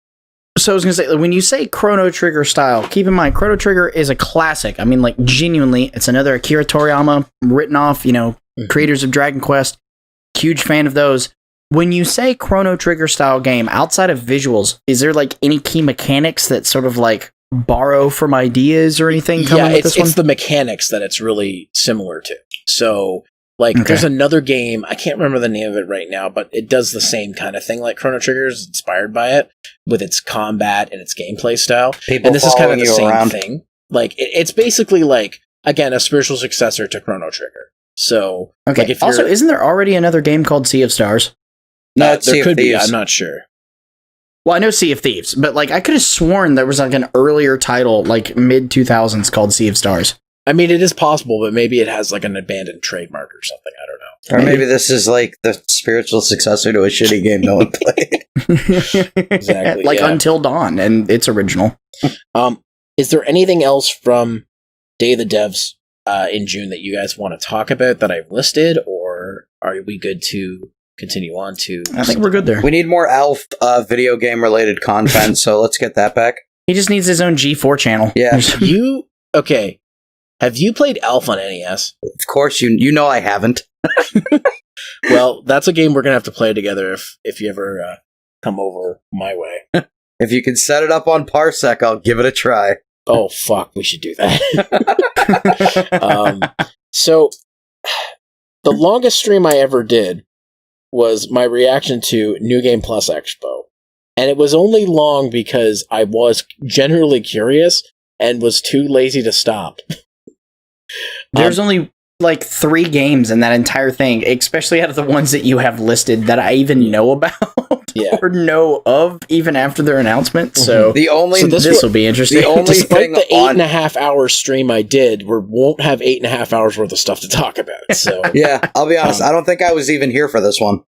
So I was going to say, when you say Chrono Trigger style, keep in mind, Chrono Trigger is a classic. I mean, like, genuinely, it's another Akira Toriyama written off, creators of Dragon Quest. Huge fan of those. When you say Chrono Trigger style game, outside of visuals, is there like any key mechanics that sort of like borrow from ideas or anything coming with this one? It's the mechanics that it's really similar to. So, like, there's another game, I can't remember the name of it right now, but it does the same kind of thing like Chrono Trigger, is inspired by it, with its combat and its gameplay style. And this is kind of the same thing. Like, it's basically like, again, a spiritual successor to Chrono Trigger. So, like, if also, isn't there already another game called Sea of Stars? No, there could be. I'm not sure. Well, I know Sea of Thieves, but like I could have sworn there was like an earlier title, like mid 2000s, called Sea of Stars. I mean, it is possible, but maybe it has like an abandoned trademark or something. I don't know. Or maybe this is like the spiritual successor to a shitty game no one played. Exactly. Like Until Dawn, and it's original. Is there anything else from Day of the Devs in June that you guys want to talk about that I've listed, or are we good to continue on to? I think we're good there. We need more Alf video game related content, so let's get that back. He just needs his own G4 channel. Yeah. Okay. Have you played Alf on NES? Of course, you know I haven't. Well, that's a game we're gonna have to play together if you ever come over my way. If you can set it up on Parsec, I'll give it a try. Oh fuck, we should do that. So the longest stream I ever did was my reaction to New Game Plus Expo. And it was only long because I was generally curious and was too lazy to stop. There's only like 3 games in that entire thing, especially out of the ones that you have listed, that I even know about or know of even after their announcement. So this will be interesting. The only Despite the 8.5 hour stream I did, we won't have 8.5 hours worth of stuff to talk about. So yeah, I'll be honest. I don't think I was even here for this one.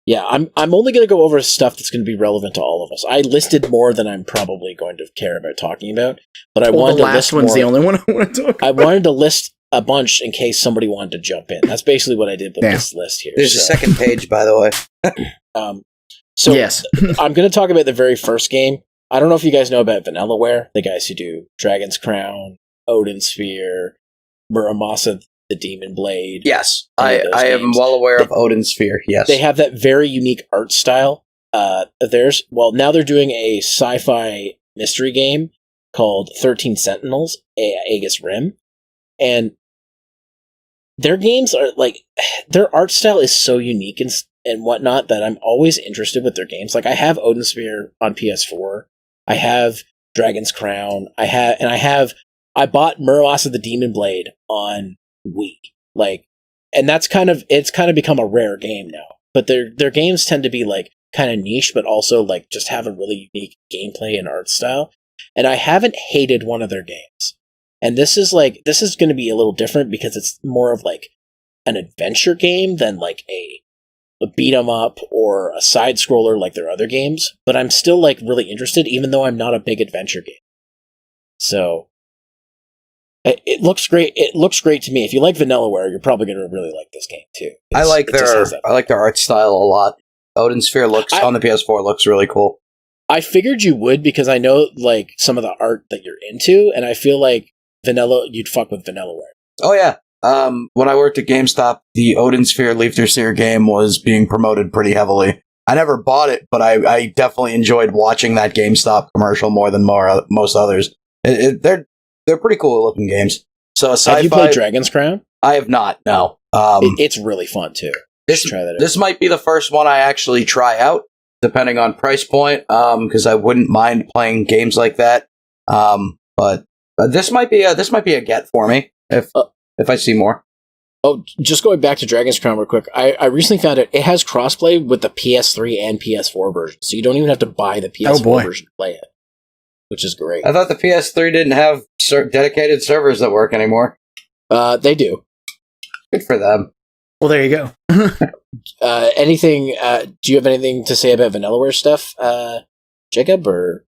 Yeah, I'm only going to go over stuff that's going to be relevant to all of us. I listed more than I'm probably going to care about talking about, but I wanted the last one's the only one I want to talk about. I wanted to list a bunch in case somebody wanted to jump in. That's basically what I did with this list here. There's a second page, by the way. So yes. I'm going to talk about the very first game. I don't know if you guys know about Vanillaware, the guys who do Dragon's Crown, Odin Sphere, Muramasa the Demon Blade. Yes, I am well aware of Odin Sphere, yes. They have that very unique art style. Now they're doing a sci-fi mystery game called 13 Sentinels, Aegis Rim. And their games are like, their art style is so unique and whatnot that I'm always interested with their games. Like I have Odin Sphere on PS4. I have Dragon's Crown. I bought Muroasa the Demon Blade on Wii. Like, and it's kind of become a rare game now. But their games tend to be like kind of niche, but also like just have a really unique gameplay and art style. And I haven't hated one of their games. And this is going to be a little different because it's more of like an adventure game than like a beat 'em up or a side scroller like their other games. But I'm still like really interested, even though I'm not a big adventure game. So it looks great. It looks great to me. If you like Vanillaware, you're probably going to really like this game too. I like their art style a lot. Odin Sphere on the PS4 looks really cool. I figured you would because I know like some of the art that you're into, and I feel like you'd fuck with Vanillaware. Oh yeah. When I worked at GameStop, the Odin Sphere Leaf Seer game was being promoted pretty heavily. I never bought it, but I definitely enjoyed watching that GameStop commercial more than most others. They're pretty cool looking games. So have you played Dragon's Crown? I have not. No. It's really fun too. Try that out. This might be the first one I actually try out, depending on price point. Because I wouldn't mind playing games like that. But this might be a get for me if I see more. Oh, just going back to Dragon's Crown real quick. I recently found it has crossplay with the PS3 and PS4 version, so you don't even have to buy the PS4 version to play it, which is great. I thought the PS3 didn't have dedicated servers that work anymore. They do. Good for them. Well, there you go. Anything? Do you have anything to say about Vanillaware stuff, Jacob? Or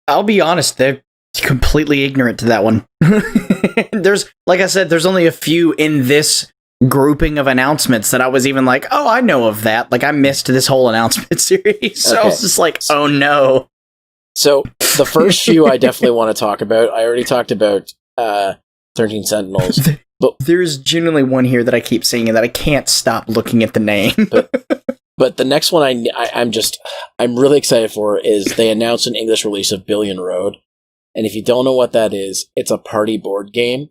I'll be honest, they're completely ignorant to that one. Like I said, there's only a few in this grouping of announcements that I was even like, oh, I know of that. Like I missed this whole announcement series, so I was just like, oh no. So the first few I definitely want to talk about. I already talked about 13 Sentinels. But there's genuinely one here that I keep seeing and that I can't stop looking at the name. but the next one I'm really excited for is they announced an English release of Billion Road. And if you don't know what that is, it's a party board game.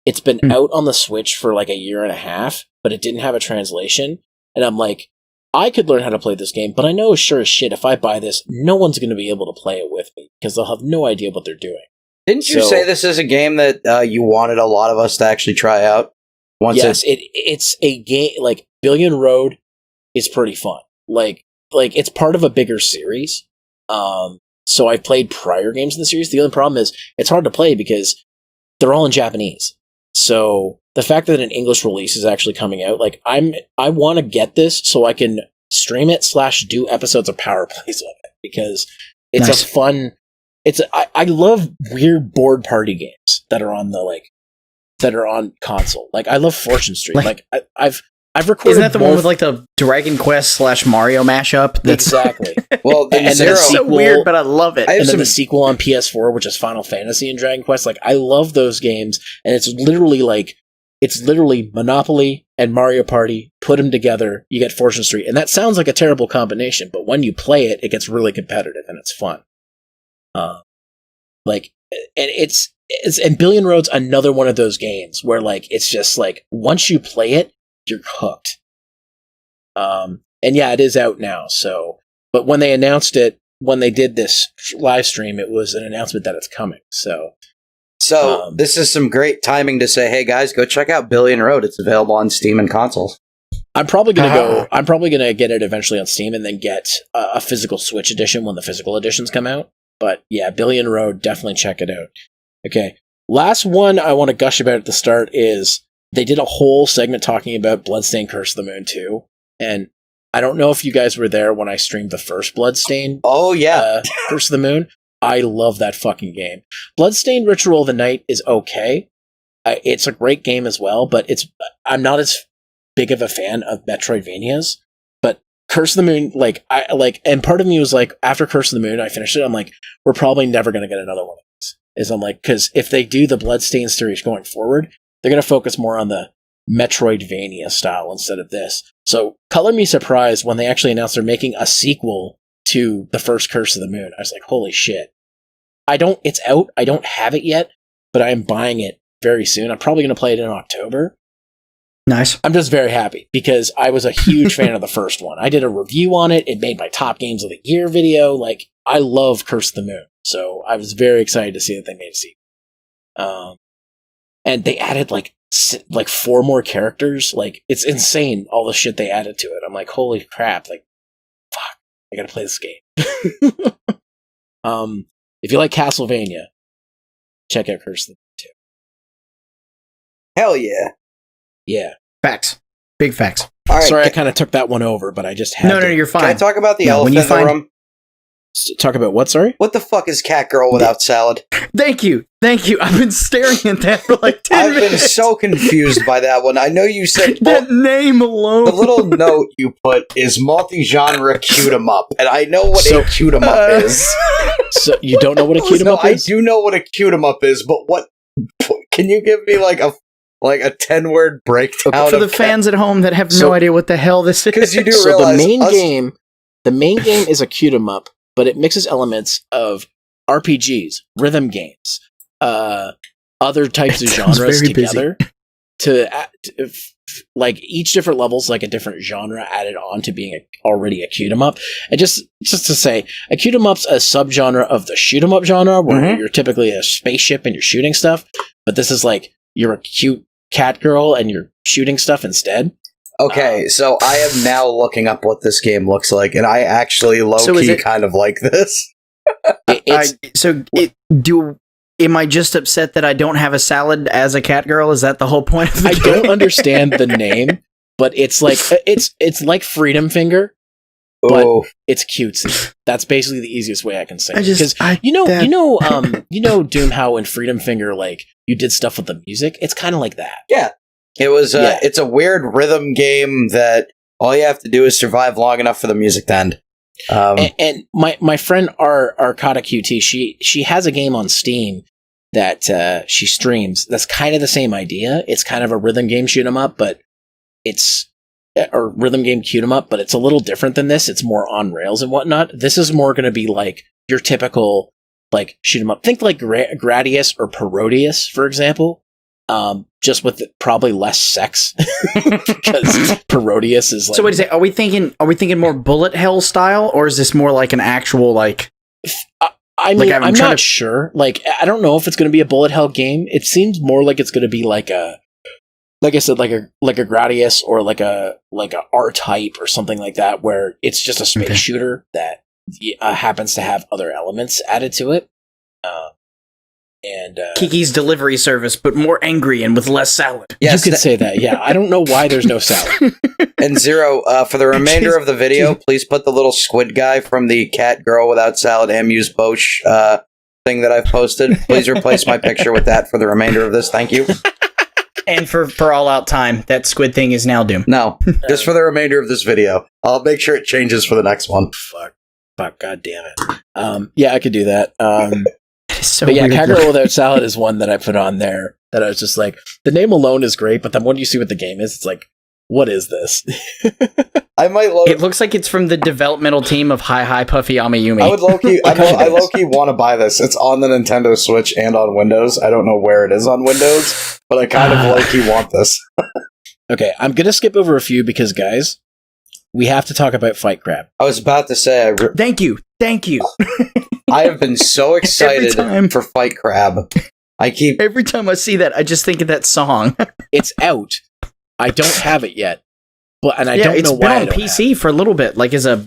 It's been out on the Switch for like a year and a half, but it didn't have a translation. And I'm like, I could learn how to play this game, but I know sure as shit if I buy this, no one's going to be able to play it with me because they'll have no idea what they're doing. Didn't you say this is a game that you wanted a lot of us to actually try out? Yes, it's a game, like, Billion Road is pretty fun. Like it's part of a bigger series. So I've played prior games in the series. The only problem is it's hard to play because they're all in Japanese. So the fact that an English release is actually coming out, like, I want to get this so I can stream it / do episodes of Power Plays of it because it's nice. a fun... I love weird board party games that are on console. Like I love Fortune Street. Like I've recorded. Isn't that the one with like the Dragon Quest / Mario mashup? Exactly. Well, it's so weird, but I love it. And then the sequel on PS4, which is Final Fantasy and Dragon Quest. Like I love those games, and it's literally Monopoly and Mario Party. Put them together, you get Fortune Street, and that sounds like a terrible combination. But when you play it, it gets really competitive and it's fun. And Billion Road's another one of those games where like it's just like once you play it, you're hooked. And yeah, it is out now. So, but when they announced it, when they did this live stream, it was an announcement that it's coming. So this is some great timing to say, hey guys, go check out Billion Road. It's available on Steam and consoles. I'm probably gonna get it eventually on Steam and then get a physical Switch edition when the physical editions come out. But yeah, Billion Road, definitely check it out. Okay, last one I want to gush about at the start is they did a whole segment talking about Bloodstained Curse of the Moon 2. And I don't know if you guys were there when I streamed the first Bloodstained Curse of the Moon. I love that fucking game. Bloodstained Ritual of the Night is okay. It's a great game as well, but I'm not as big of a fan of Metroidvanias. Curse of the Moon, and part of me was like, after Curse of the Moon, I finished it, I'm like, we're probably never going to get another one of these. I'm like, because if they do the Bloodstained series going forward, they're going to focus more on the Metroidvania style instead of this. So, color me surprised when they actually announced they're making a sequel to the first Curse of the Moon. I was like, holy shit. It's out, I don't have it yet, but I am buying it very soon. I'm probably going to play it in October. Nice. I'm just very happy because I was a huge fan of the first one. I did a review on it. It made my top games of the year video. Like, I love Curse of the Moon. So I was very excited to see that they made a sequel. And they added like 4 more characters. Like, it's insane all the shit they added to it. I'm like, holy crap. Like, fuck, I gotta play this game. If you like Castlevania, check out Curse of the Moon too. Hell yeah. Yeah. Facts. Big facts. All right. Sorry, I kind of took that one over, but I just had No, to. you're fine. Can I talk about the No, elephant in the room? Talk about what, sorry? What the fuck is cat girl without salad? Thank you. I've been staring at that for like 10 I've minutes. been so confused by that one. I know you said that name alone. the little note you put is multi-genre cute 'em up, and I know what a cute 'em up is. So you don't know what a cute 'em up I is? do know what a cute 'em up is, but what? Can you give me like a 10-word breakdown for the fans at home that have no idea what the hell this is? Because you do So realize the main game is a cute 'em up, but it mixes elements of RPGs, rhythm games, other types of genres together like each different level's like a different genre added on to being already a cute 'em up. And just to say, a cute 'em up's a subgenre of the shoot 'em up genre where you're typically a spaceship and you're shooting stuff, but this is like you're a cute cat girl and you're shooting stuff instead. Okay, so I am now looking up what this game looks like, and I actually low-key kind of like this. Am I just upset that I don't have a salad as a cat girl? Is that the whole point of the game? I don't understand the name, but it's like like Freedom Finger, but it's cutesy. That's basically the easiest way I can say it. Because you know Doom, how in Freedom Finger, like you did stuff with the music. It's kind of like that. Yeah, it was. It's a weird rhythm game that all you have to do is survive long enough for the music to end. And my friend Arcada QT, she has a game on Steam that she streams. That's kind of the same idea. It's kind of a rhythm game shoot 'em up, but it's or rhythm game cute 'em up, but it's a little different than this. It's more on rails and whatnot. This is more going to be like your typical like shoot 'em up. Think like Gradius or Parodius, for example. Just with probably less sex because Parodius is like. So wait a second, are we thinking more bullet hell style, or is this more like an actual like? I mean, I'm not sure. Like, I don't know if it's going to be a bullet hell game. It seems more like it's going to be like I said, like a Gradius or like a R-Type or something like that, where it's just a space shooter that happens to have other elements added to it. And Kiki's Delivery Service, but more angry and with less salad. Yes, you could say that. Yeah, I don't know why there's no salad. And Zero, for the remainder of the video, please put the little squid guy from the cat girl without salad amuse Bosch thing that I've posted. Please replace my picture with that for the remainder of this. Thank you. And for all out time, that squid thing is now doomed. No, just for the remainder of this video. I'll make sure it changes for the next one. Fuck, god damn it. Yeah, I could do that. So but yeah, Cat Girl Without Salad is one that I put on there that I was just like, the name alone is great, but then when you see what the game is, it's like, what is this? I might load. It looks like it's from the developmental team of Hi Puffy Amiyumi. I would low-key, I low-key want to buy this. It's on the Nintendo Switch and on Windows. I don't know where it is on Windows, but I kind of low-key want this. Okay, I'm gonna skip over a few because, guys, we have to talk about Fight Crab. I was about to say... Thank you. I have been so excited for Fight Crab. Every time I see that, I just think of that song. It's out. I don't have it yet, and I don't know why. It's been on PC for a little bit, like as a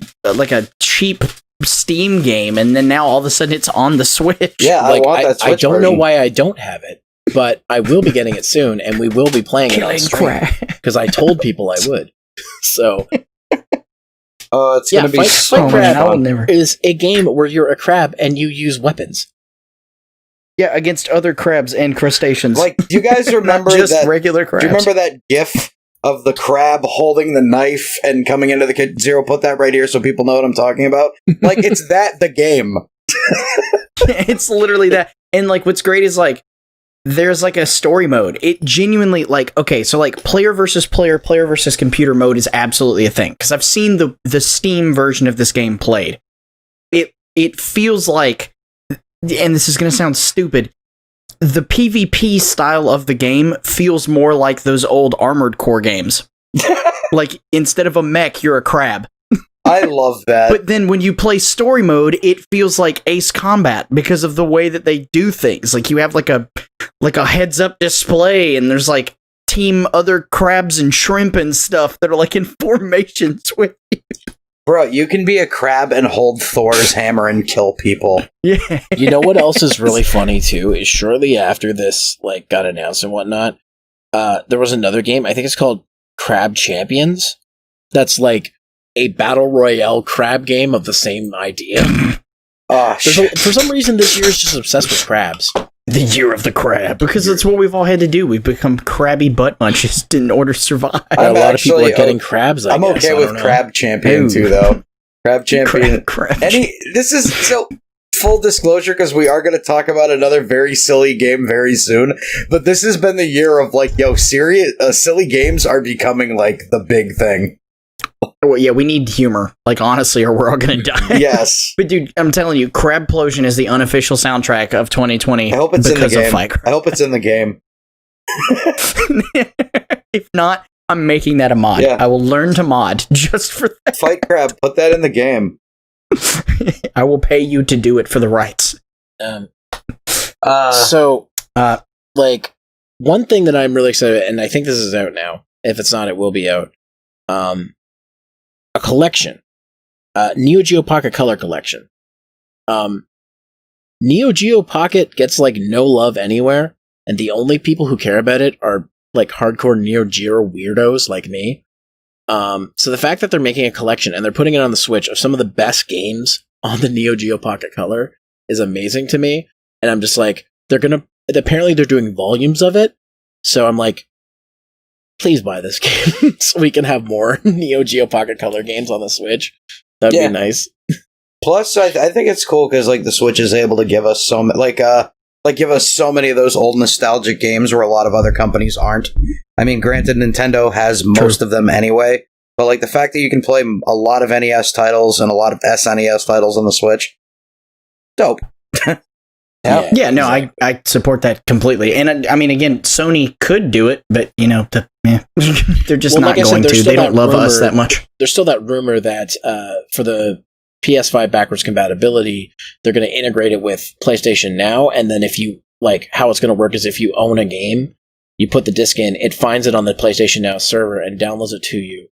cheap Steam game, and then now all of a sudden it's on the Switch. Yeah, like, I want that Switch I don't version. know why I don't have it, but I will be getting it soon, and we will be playing it on stream because I told people I would. So. It's going to be Fight Crab is a game where you're a crab and you use weapons. Yeah, against other crabs and crustaceans. Like, do you guys remember just regular crabs? Do you remember that GIF of the crab holding the knife and coming into the kid? Zero, put that right here so people know what I'm talking about. Like, it's the game. It's literally that. And like, what's great is like, there's like a story mode. It genuinely like, okay, so like player versus computer mode is absolutely a thing. Because I've seen the Steam version of this game played. It feels like, and this is going to sound stupid, the PvP style of the game feels more like those old Armored Core games. Like, instead of a mech, you're a crab. I love that. But then when you play story mode, it feels like Ace Combat because of the way that they do things. Like, you have like a heads-up display, and there's like team other crabs and shrimp and stuff that are like in formations with you. Bro, you can be a crab and hold Thor's hammer and kill people. Yeah. You know what else is really funny too? Is shortly after this like got announced and whatnot, there was another game. I think it's called Crab Champions. That's like a battle royale crab game of the same idea. For some reason, this year is just obsessed with crabs. The year of the crab. Because it's what we've all had to do. We've become crabby butt munches in order to survive. I'm a lot of people are actually getting crabs. I'm guess. okay I with don't know. Crab Champion too, though. Crab Champion. Crab. This is so full disclosure because we are going to talk about another very silly game very soon. But this has been the year of like, silly games are becoming like the big thing. Well, yeah, we need humor. Like, honestly, or we're all gonna die. Yes. But dude, I'm telling you, Crabplosion is the unofficial soundtrack of 2020. I hope it's in the because of game. Fight Crab. I hope it's in the game. If not, I'm making that a mod. Yeah. I will learn to mod just for that. Fight Crab, put that in the game. I will pay you to do it for the rights. Like, one thing that I'm really excited, and I think this is out now. If it's not, it will be out. A collection. Neo Geo Pocket Color Collection. Neo Geo Pocket gets, like, no love anywhere, and the only people who care about it are, like, hardcore Neo Geo weirdos like me. So the fact that they're making a collection, and they're putting it on the Switch, of some of the best games on the Neo Geo Pocket Color is amazing to me, and I'm just like, apparently they're doing volumes of it, so I'm like, please buy this game so we can have more Neo Geo Pocket Color games on the Switch. That'd be nice. Plus, I think it's cool because like the Switch is able to give us give us so many of those old nostalgic games where a lot of other companies aren't. I mean, granted, Nintendo has most of them anyway, but like the fact that you can play a lot of NES titles and a lot of SNES titles on the Switch, dope. Yeah, no, exactly. I support that completely. And I mean, again, Sony could do it, but you know, they're just not going to. They don't love us that much. There's still that rumor that for the PS5 backwards compatibility, they're going to integrate it with PlayStation Now, and then if you like, how it's going to work is if you own a game, you put the disc in, it finds it on the PlayStation Now server and downloads it to you.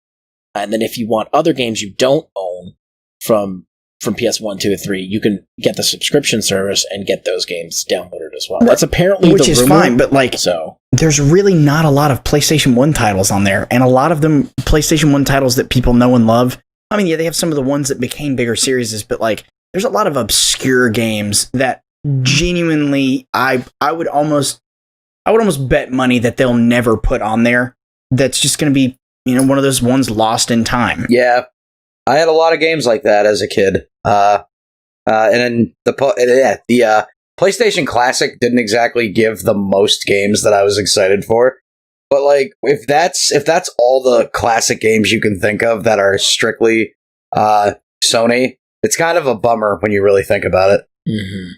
And then if you want other games you don't own from PS1, 2, or 3, you can get the subscription service and get those games downloaded as well. That's apparently which the is rumor, fine, but like, so there's really not a lot of PlayStation 1 titles on there, and a lot of them PlayStation 1 titles that people know and love. I mean, yeah, they have some of the ones that became bigger series, but like, there's a lot of obscure games that genuinely I would almost bet money that they'll never put on there. That's just going to be, you know, one of those ones lost in time. Yeah, I had a lot of games like that as a kid. And then the PlayStation Classic didn't exactly give the most games that I was excited for. But like, if that's all the classic games you can think of that are strictly Sony, it's kind of a bummer when you really think about it. Mm-hmm.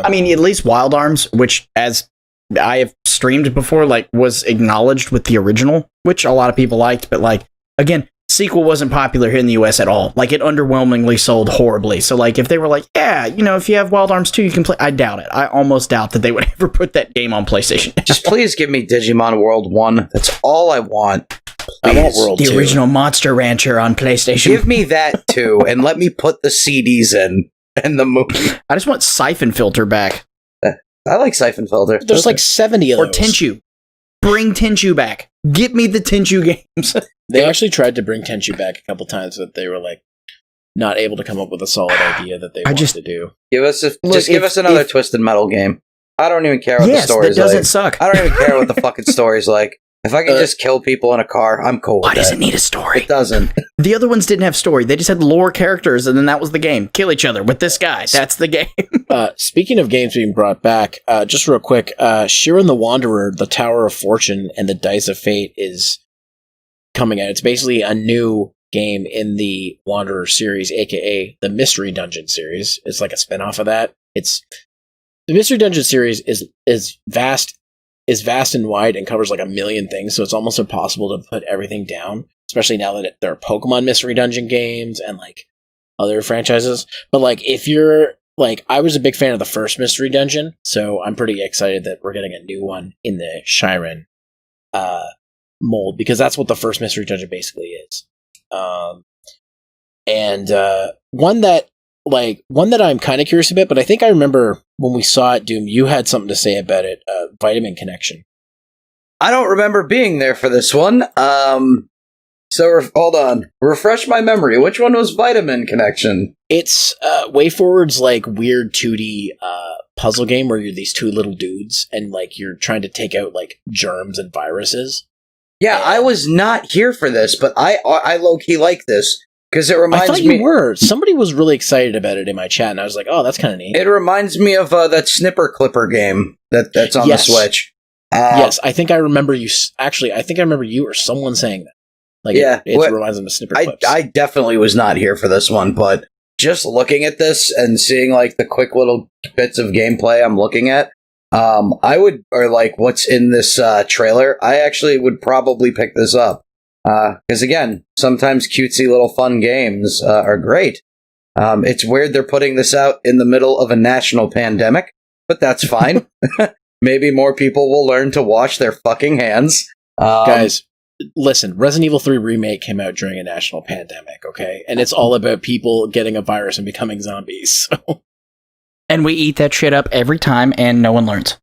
I mean, at least Wild Arms, which, as I have streamed before, like, was acknowledged with the original, which a lot of people liked, but like, again, sequel wasn't popular here in the US at all. Like, it underwhelmingly sold horribly. So like, if they were like, yeah, you know, if you have Wild Arms 2, you can play, I doubt it. I almost doubt that they would ever put that game on PlayStation. Just please give me Digimon World 1. That's all I want. I want World the 2. original Monster Rancher on PlayStation. Give me that too, and let me put the CDs in and the movie. I just want Siphon Filter back. I like Siphon Filter. There's like 70 of Or those. Tenchu. Bring Tenchu back. Get me the Tenchu games. They actually tried to bring Tenchu back a couple times, but they were like not able to come up with a solid idea that they wanted to do. Give us another Twisted Metal game. I don't even care what the story's that doesn't like. suck. I don't even care what the fucking story's like. If I can just kill people in a car, I'm cool with Why does that. it need a story? It doesn't. The other ones didn't have story. They just had lore characters, and then that was the game. Kill each other with this guy. That's the game. Speaking of games being brought back, just real quick, Shiren the Wanderer, the Tower of Fortune, and the Dice of Fate is coming out. It's basically a new game in the Wanderer series, aka the Mystery Dungeon series. It's like a spin-off of that. It's the Mystery Dungeon series is vast and wide and covers like a million things, so it's almost impossible to put everything down, especially now that there are Pokemon Mystery Dungeon games and like other franchises. But like if you're like, I was a big fan of the first Mystery Dungeon, so I'm pretty excited that we're getting a new one in the Shiren mold, because that's what the first Mystery Dungeon basically is. And one that I'm kind of curious about, but I think I remember when we saw it, Doom, you had something to say about it, Vitamin Connection. I don't remember being there for this one. Hold on. Refresh my memory. Which one was Vitamin Connection? It's WayForward's like weird 2D puzzle game where you're these two little dudes and like you're trying to take out like germs and viruses. Yeah, I was not here for this, but I low-key like this. Because it reminds me... I thought you were. Somebody was really excited about it in my chat, and I was like, oh, that's kind of neat. It reminds me of that Snipper Clipper game that's on the Switch. Yes, I think I remember you... Actually, I think I remember you or someone saying that. Like, yeah, it reminds them of Snipper Clips. I definitely was not here for this one, but just looking at this and seeing, like, the quick little bits of gameplay I'm looking at, what's in this trailer, I actually would probably pick this up. Because again, sometimes cutesy little fun games are great. It's weird they're putting this out in the middle of a national pandemic, but that's fine. Maybe more people will learn to wash their fucking hands. Guys, listen, Resident Evil 3 Remake came out during a national pandemic, okay? And it's all about people getting a virus and becoming zombies. So. And we eat that shit up every time, and no one learns.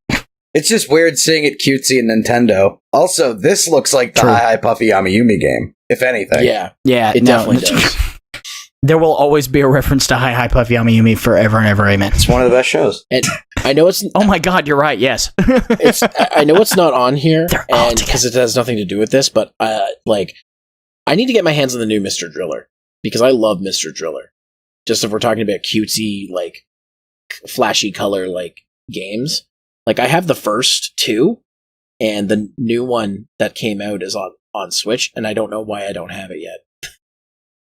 It's just weird seeing it cutesy in Nintendo. Also, this looks like the Hi Puffy Amayumi game, if anything. Yeah, it definitely does. There will always be a reference to Hi Puffy Amayumi forever and ever, amen. It's one of the best shows. And I know it's... Oh my god, you're right, yes. I know it's not on here, and because it has nothing to do with this, but I need to get my hands on the new Mr. Driller, because I love Mr. Driller. Just if we're talking about cutesy, like, flashy color, like, games. Like, I have the first two, and the new one that came out is on Switch, and I don't know why I don't have it yet.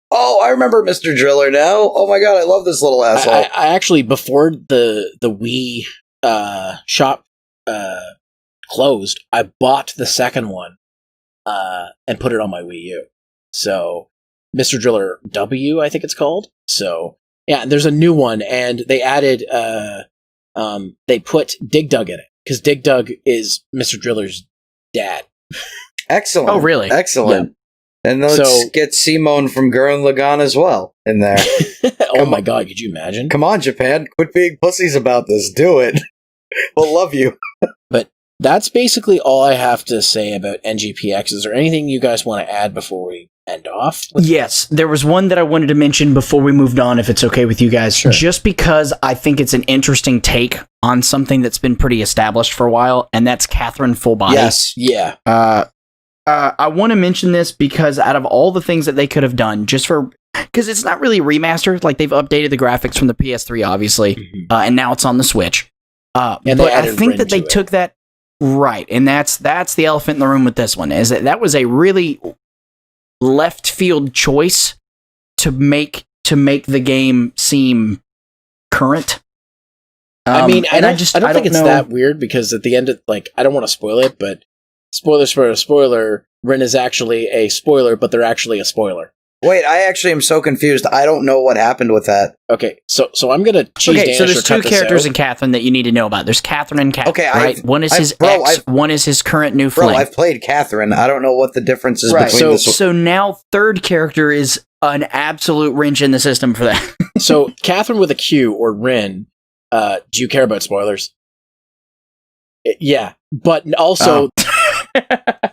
Oh, I remember Mr. Driller now. Oh my god, I love this little asshole. I actually, before the Wii shop closed, I bought the second one and put it on my Wii U. So, Mr. Driller W, I think it's called. So, yeah, there's a new one, and they added... they put Dig Dug in it, because Dig Dug is Mr. Driller's dad. Excellent. Oh, really? Excellent. Yeah. And let's get Simone from Gurren Lagann as well in there. Oh my god, could you imagine? Come on, Japan. Quit being pussies about this. Do it. We'll love you. But that's basically all I have to say about NGPX. Is there anything you guys want to add before we end off? Yes, there was one that I wanted to mention before we moved on, if it's okay with you guys. Sure. Just because I think it's an interesting take on something that's been pretty established for a while, and that's Catherine Full Body. Yes, yeah. I want to mention this because out of all the things that they could have done, because it's not really remastered, like they've updated the graphics from the PS3, obviously, and now it's on the Switch. And but I think that they took that right, and that's the elephant in the room with this one, is that was a really left field choice to make the game seem current. I mean, I don't think it's know. that weird, because at the end of, like, I don't want to spoil it, but spoiler, Rin is actually a spoiler, but they're actually a spoiler. Wait, I actually am so confused. I don't know what happened with that. Okay, so I'm gonna cheese Danish. So there's two characters in Catherine that you need to know about. There's Catherine and Catherine. Okay, right? One is his ex. One is his current new flame. Bro, I've played Catherine. I don't know what the difference is between this. So now third character is an absolute wrench in the system for that. So Catherine with a Q, or Rin. Do you care about spoilers? Yeah, but also.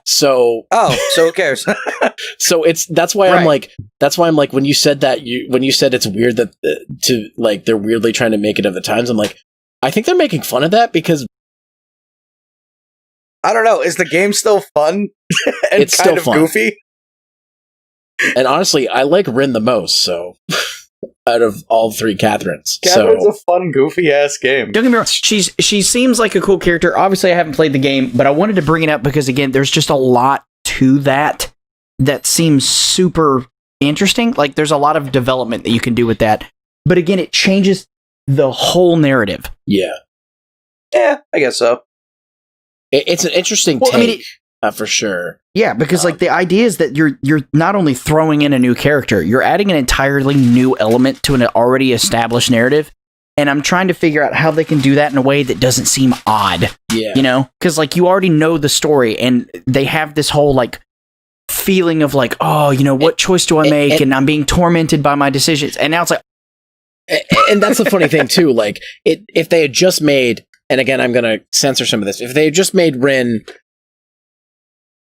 So who cares? So that's why I'm like when you said it's weird that they're weirdly trying to make it of the times, I'm like, I think they're making fun of that, because I don't know, is the game still fun? And it's kind still of fun. Goofy? And honestly, I like Rin the most, so out of all three Catherines. Catherine's a fun, goofy-ass game. Don't get me wrong, she seems like a cool character. Obviously, I haven't played the game, but I wanted to bring it up because, again, there's just a lot to that seems super interesting. Like, there's a lot of development that you can do with that. But again, it changes the whole narrative. Yeah. Yeah, I guess so. It's an interesting Well, take, for sure. Yeah, because like the idea is that you're not only throwing in a new character, you're adding an entirely new element to an already established narrative. And I'm trying to figure out how they can do that in a way that doesn't seem odd. Yeah. You know? Because like you already know the story and they have this whole like feeling of like, oh, you know, what choice do I make? And I'm being tormented by my decisions. And now it's like, and that's the funny thing too. Like, if they had just made, and again, I'm gonna censor some of this. If they had just made Rin,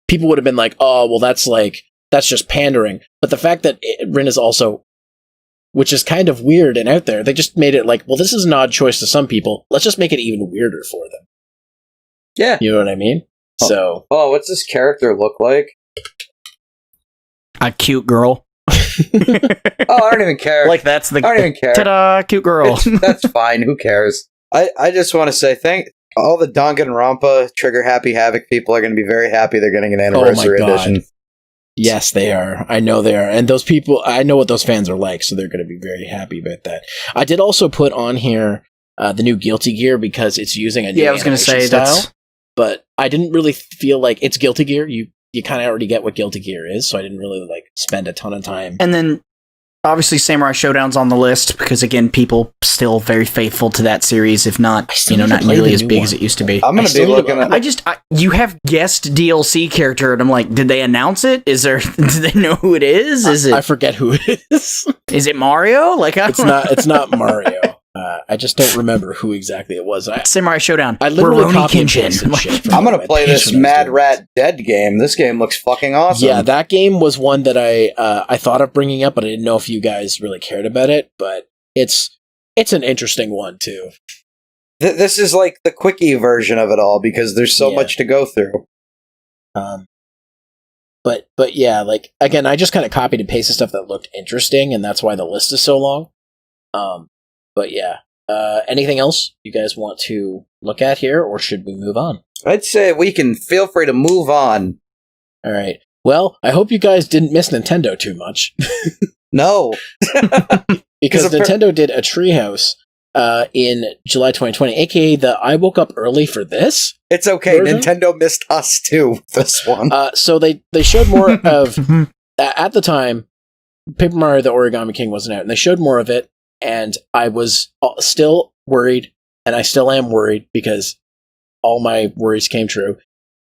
people would have been like, "Oh, well, that's just pandering." But the fact that Rin is also, which is kind of weird and out there, they just made it like, "Well, this is an odd choice to some people. Let's just make it even weirder for them." Yeah, you know what I mean. So, what's this character look like? a cute girl. I don't even care. Like that's the I don't even care. Ta-da, cute girl. That's fine. Who cares? I just want to say thank all the Danganronpa Trigger Happy Havoc people are going to be very happy they're getting an anniversary edition. Yes, they are. I know they are. And those people, I know what those fans are like, so they're going to be very happy about that. I did also put on here the new Guilty Gear because it's using a new I was going to say style, but I didn't really feel like it's Guilty Gear. You kind of already get what Guilty Gear is, so I didn't really like spend a ton of time. And then obviously Samurai Showdown's on the list because again, people still very faithful to that series, if not, not nearly as big as it used to be. I'm going to be looking at you have guest DLC character and I'm like, did they announce it? Do they know who it is? I forget who it is. Is it Mario? Like it's not Mario. I just don't remember who exactly it was. Samurai Showdown. I literally Rurouni copied and Kenshin. pasted shit. I'm going to play this Mad Rat Dead game. This game looks fucking awesome. Yeah, that game was one that I thought of bringing up, but I didn't know if you guys really cared about it. But it's an interesting one too. This is like the quickie version of it all because there's so much to go through. But yeah, like again, I just kind of copied and pasted stuff that looked interesting, and that's why the list is so long. But yeah, anything else you guys want to look at here, or should we move on? I'd say we can feel free to move on. All right. Well, I hope you guys didn't miss Nintendo too much. No. Because Nintendo did a Treehouse in July 2020, aka I woke up early for this. It's okay. version. Nintendo missed us too, this one. So they showed more of, at the time, Paper Mario the Origami King wasn't out, and they showed more of it. And I was still worried, and I still am worried because all my worries came true.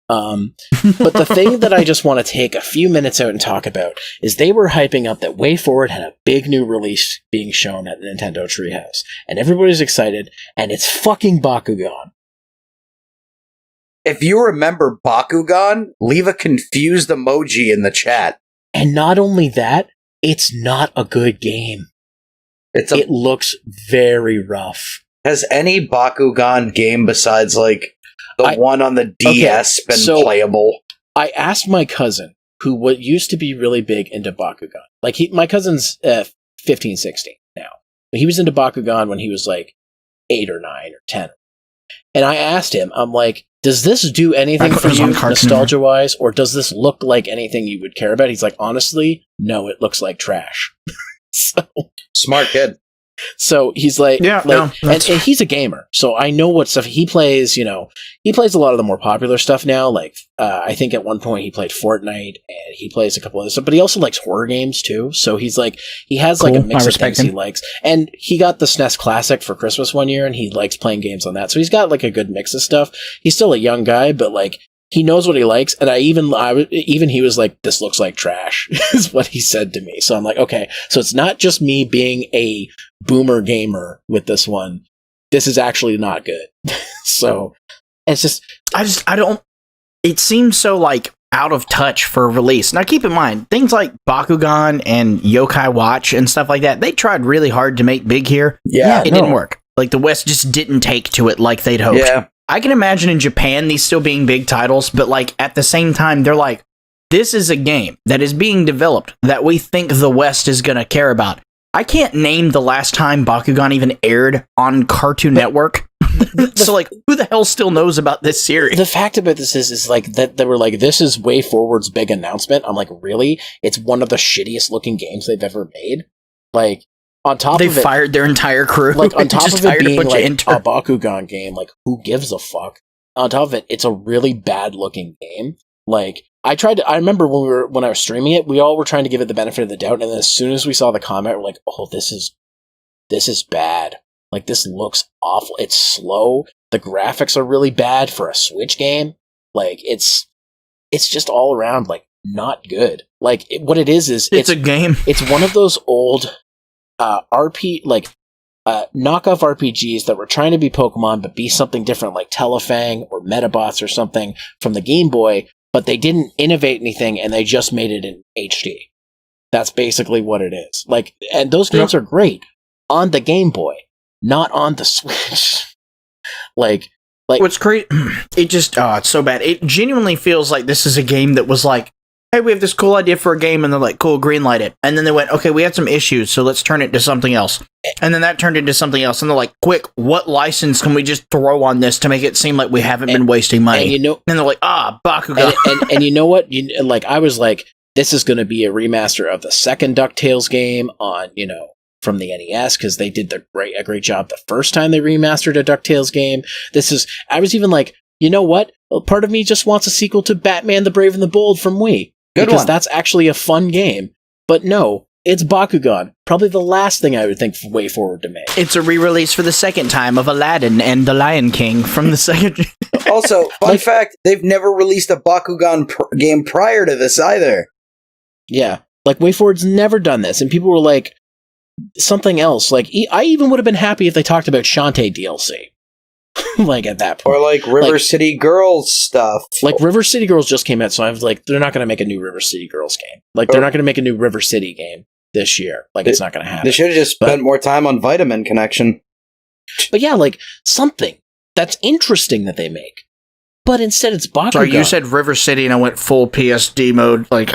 But the thing that I just want to take a few minutes out and talk about is they were hyping up that Way Forward had a big new release being shown at Nintendo Treehouse. And everybody's excited, and it's fucking Bakugan. If you remember Bakugan, leave a confused emoji in the chat. And not only that, it's not a good game. It looks very rough. Has any Bakugan game besides like the one on the DS been playable? I asked my cousin, who used to be really big into Bakugan. Like my cousin's 15, 16 now. He was into Bakugan when he was like 8 or 9 or 10. And I asked him, I'm like, does this do anything for you nostalgia-wise, or does this look like anything you would care about? He's like, honestly, no, it looks like trash. So smart kid. So he's like, and he's a gamer, so I know what stuff he plays. He plays a lot of the more popular stuff now. Like, I think at one point he played Fortnite, and he plays a couple other stuff. But he also likes horror games too. So he's like, he has like a mix of things he likes. And he got the SNES Classic for Christmas one year, and he likes playing games on that. So he's got like a good mix of stuff. He's still a young guy, but like, he knows what he likes, and even he was like, "This looks like trash," is what he said to me. So I'm like, okay, so it's not just me being a boomer gamer with this one. This is actually not good. So it's just, I don't. It seems so like out of touch for a release. Now, keep in mind things like Bakugan and Yokai Watch and stuff like that. They tried really hard to make big here. Yeah, it didn't work. Like the West just didn't take to it like they'd hoped. Yeah. I can imagine in Japan these still being big titles, but like at the same time, they're like, this is a game that is being developed that we think the West is going to care about. I can't name the last time Bakugan even aired on Cartoon Network. So like, who the hell still knows about this series? The fact about this is like that they were like, this is Way Forward's big announcement. I'm like, really? It's one of the shittiest looking games they've ever made. Like, on top They of it, fired their entire crew. like on top Just of it hired a being bunch like of interns. a Bakugan game, like who gives a fuck? On top of it, it's a really bad looking game. Like I remember when I was streaming it, we all were trying to give it the benefit of the doubt, and then as soon as we saw the comment, we're like, oh, this is bad. Like this looks awful. It's slow. The graphics are really bad for a Switch game. Like it's just all around like not good. Like what it is It's a game. It's one of those old knockoff RPGs that were trying to be Pokemon but be something different, like Telefang or Metabots or something from the Game Boy, but they didn't innovate anything and they just made it in HD. That's basically what it is. Like, and those games are great on the Game Boy, not on the Switch. like What's great, it just, it's so bad. It genuinely feels like this is a game that was like, hey, we have this cool idea for a game, and they're like, cool, greenlight it. And then they went, okay, we had some issues, so let's turn it to something else. And then that turned into something else, and they're like, quick, what license can we just throw on this to make it seem like we haven't been wasting money? And, and they're like, Bakugan. And you know what? I was like, this is going to be a remaster of the second DuckTales game on, from the NES, because they did a great job the first time they remastered a DuckTales game. I was even like, you know what? Well, part of me just wants a sequel to Batman the Brave and the Bold from Wii. Because that's actually a fun game. But no, it's Bakugan. Probably the last thing I would think Way Forward to make. It's a re-release for the second time of Aladdin and The Lion King from the second... Also, fun fact, they've never released a Bakugan game prior to this either. Yeah, like Way Forward's never done this, and people were like, something else. Like, I even would have been happy if they talked about Shantae DLC. Like, at that point. Or like River City Girls stuff. Like, River City Girls just came out, so I was like, they're not going to make a new River City Girls game. Like, they're not going to make a new River City game this year. Like, it's not going to happen. They should have just spent more time on Vitamin Connection. But yeah, like, something that's interesting that they make. But instead it's Bakugan. Sorry, you said River City and I went full PSD mode. Like,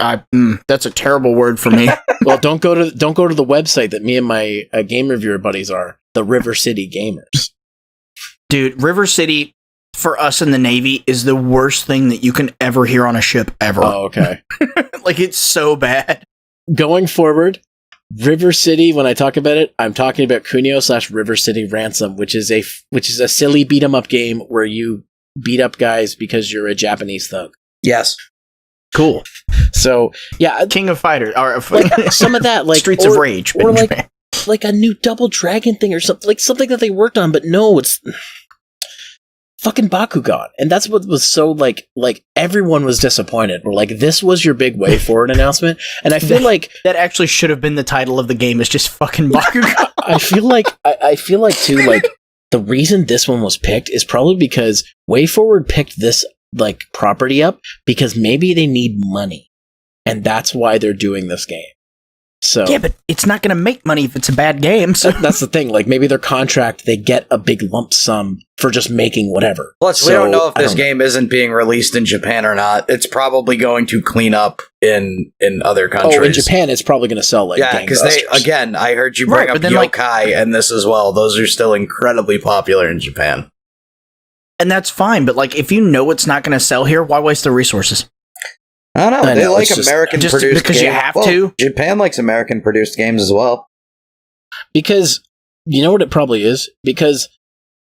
that's a terrible word for me. Well, don't go to the website that me and my game reviewer buddies are, the River City Gamers. Dude, River City, for us in the Navy, is the worst thing that you can ever hear on a ship ever. Oh, okay. Like, it's so bad. Going forward, River City, when I talk about it, I'm talking about Kunio / River City Ransom, which is a silly beat 'em up game where you beat up guys because you're a Japanese thug. Yes. Cool. So, yeah. King of Fighters. Or, like, some of that, like... Streets of Rage. Or like a new Double Dragon thing or something. Like, something that they worked on, but no, it's... fucking Bakugan. And that's what was so, like everyone was disappointed. We're like, this was your big Way Forward announcement? And I feel like... That actually should have been the title of the game, is just fucking Bakugan. I feel like, too, like, the reason this one was picked is probably because Way Forward picked this, like, property up because maybe they need money. And that's why they're doing this game. So yeah, but it's not going to make money if it's a bad game. So that's the thing. Like, maybe their contract, they get a big lump sum for just making whatever. Plus, we don't know if this game isn't being released in Japan or not. It's probably going to clean up in other countries. Oh, in Japan, it's probably going to sell like gangbusters. Because again, I heard you bring up Yokai and this as well. Those are still incredibly popular in Japan. And that's fine, but like, if you know it's not going to sell here, why waste the resources? I don't know. They like American-produced games. Because you have to? Japan likes American-produced games as well. Because, you know what it probably is? Because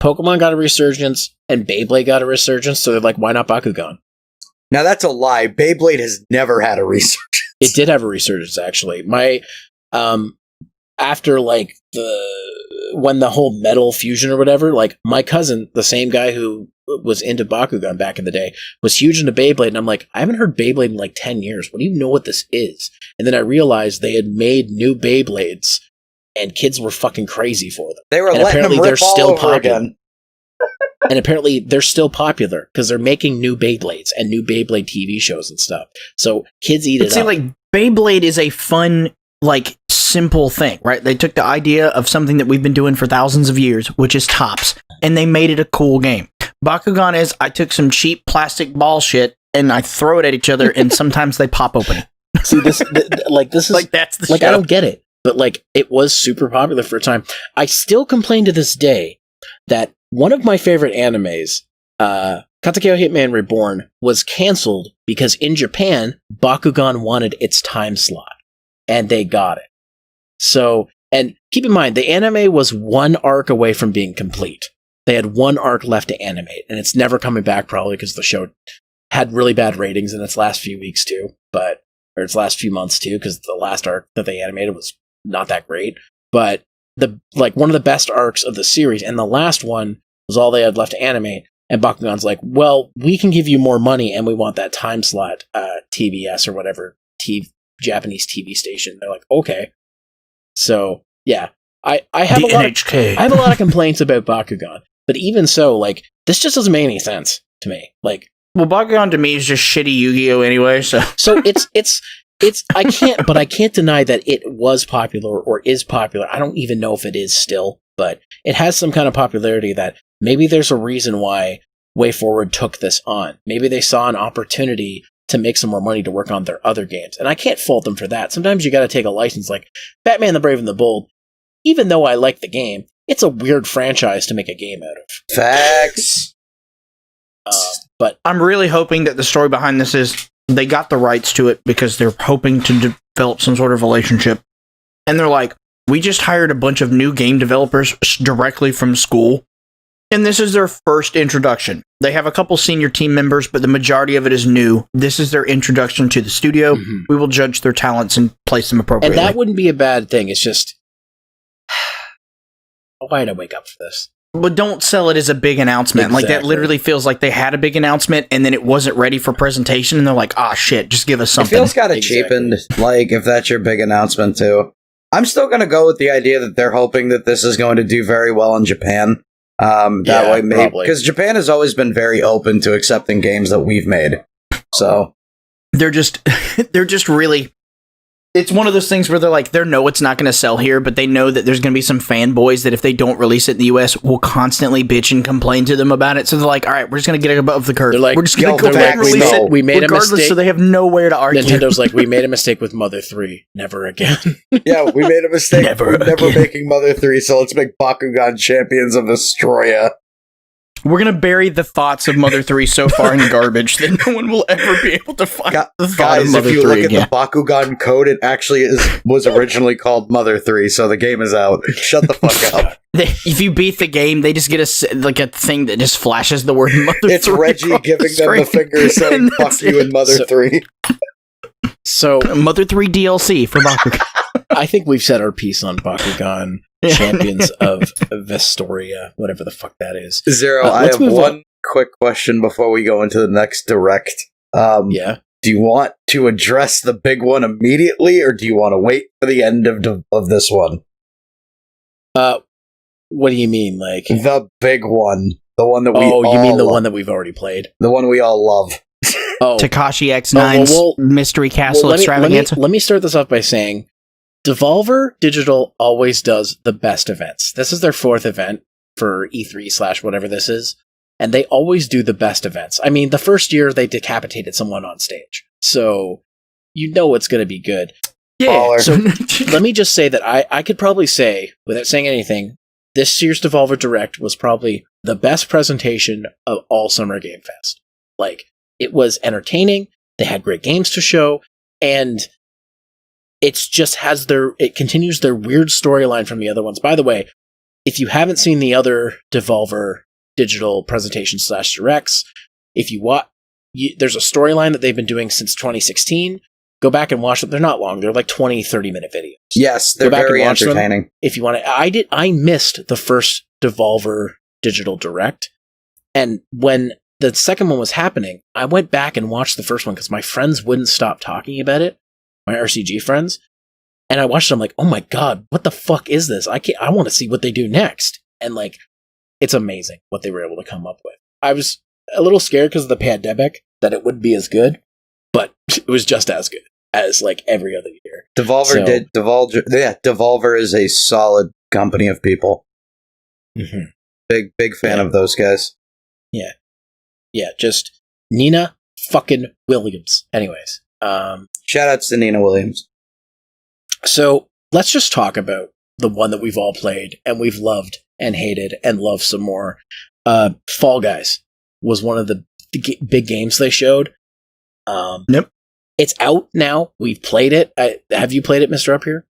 Pokemon got a resurgence, and Beyblade got a resurgence, so they're like, why not Bakugan? Now, that's a lie. Beyblade has never had a resurgence. It did have a resurgence, actually. After, like, when the whole metal fusion or whatever, like, my cousin, the same guy who was into Bakugan back in the day, was huge into Beyblade, and I'm like, I haven't heard Beyblade in like 10 years. What do you know what this is? And then I realized they had made new Beyblades, and kids were fucking crazy for them. They were letting them rip all over again. And apparently they're still popular, because they're making new Beyblades and new Beyblade TV shows and stuff. So kids eat it up. See, like, Beyblade is a fun, like, simple thing, right? They took the idea of something that we've been doing for thousands of years, which is tops, and they made it a cool game. Bakugan is, I took some cheap plastic ball shit and I throw it at each other, and sometimes they pop open. See, this is like, that's the show. I don't get it, but like, it was super popular for a time. I still complain to this day that one of my favorite animes, Katekyo Hitman Reborn, was canceled because in Japan, Bakugan wanted its time slot, and they got it. So And keep in mind, the anime was one arc away from being complete. They had one arc left to animate, and it's never coming back probably because the show had really bad ratings in its last few weeks too, or its last few months too, because the last arc that they animated was not that great. But one of the best arcs of the series, and the last one was all they had left to animate. And Bakugan's like, well, we can give you more money, and we want that time slot, TBS or whatever Japanese TV station. They're like, okay. So yeah, I have NHK. I have a lot of complaints about Bakugan, but even so, like, this just doesn't make any sense to me. Like, well, Bakugan to me is just shitty Yu-Gi-Oh anyway. So I can't deny that it was popular or is popular. I don't even know if it is still, but it has some kind of popularity that maybe there's a reason why WayForward took this on. Maybe they saw an opportunity to make some more money to work on their other games. And I can't fault them for that. Sometimes you got to take a license like Batman the Brave and the Bold. Even though I like the game, it's a weird franchise to make a game out of. Facts. But I'm really hoping that the story behind this is they got the rights to it because they're hoping to develop some sort of relationship. And they're like, we just hired a bunch of new game developers directly from school. And this is their first introduction. They have a couple senior team members, but the majority of it is new. This is their introduction to the studio. Mm-hmm. We will judge their talents and place them appropriately. And that wouldn't be a bad thing. It's just, why did I wake up for this? But don't sell it as a big announcement. Exactly. Like, that literally feels like they had a big announcement, and then it wasn't ready for presentation, and they're like, shit, just give us something. It feels kind of cheapened, like, if that's your big announcement, too. I'm still going to go with the idea that they're hoping that this is going to do very well in Japan. That way, maybe, because Japan has always been very open to accepting games that we've made. So they're just really. It's one of those things where they know it's not going to sell here, but they know that there's going to be some fanboys that if they don't release it in the US, will constantly bitch and complain to them about it. So they're like, all right, we're just going to get it above the curve. They're like, we're just going to go back and release it. We made regardless, a mistake. So they have nowhere to argue. Nintendo's like, we made a mistake with Mother 3. Never again. Yeah, we made a mistake. Never making Mother 3, so let's make Bakugan Champions of Astroya. We're going to bury the thoughts of Mother 3 so far in garbage that no one will ever be able to find the thought of Mother 3 if you look again. at the Bakugan code, it actually was originally called Mother 3, so the game is out. Shut the fuck up. If you beat the game, they just get a thing that just flashes the word Mother 3. It's Reggie giving them the finger saying, fuck you in Mother 3. So, Mother 3 DLC for Bakugan. I think we've said our piece on Bakugan Champions of Vestoria, whatever the fuck that is. Zero, I have one quick question before we go into the next direct. Yeah. Do you want to address the big one immediately, or do you want to wait for the end of this one? What do you mean, like the big one, the one that we? Oh, you mean the one that we've already played, the one we all love. Oh, Takashi X9's Mystery Castle Extravaganza. Let me start this off by saying, Devolver Digital always does the best events. This is their 4th event for E3 / whatever this is, and they always do the best events. I mean, the first year they decapitated someone on stage, so you know it's going to be good. Yeah. So let me just say that I could probably say, without saying anything, this year's Devolver Direct was probably the best presentation of all Summer Game Fest. Like, it was entertaining, they had great games to show, and it continues their weird storyline from the other ones. By the way, if you haven't seen the other Devolver Digital presentation / directs, if you watch, there's a storyline that they've been doing since 2016. Go back and watch them. They're not long. They're like 20, 30-minute videos. Yes, they're very entertaining. If you want to, I missed the first Devolver Digital Direct, and when the second one was happening, I went back and watched the first one because my friends wouldn't stop talking about it. My RCG friends, and I watched it. I'm like, oh my god, what the fuck is this? I want to see what they do next. And like, it's amazing what they were able to come up with. I was a little scared because of the pandemic that it wouldn't be as good, but it was just as good as like every other year. Devolver is a solid company of people. Mm-hmm. Big fan of those guys. Yeah, just Nina fucking Williams. Anyways. Shout outs to Nina Williams. So let's just talk about the one that we've all played and we've loved and hated and love some more. Fall Guys was one of the big games they showed. Yep. It's out now. We've played it. Have you played it, Mr. Up Here?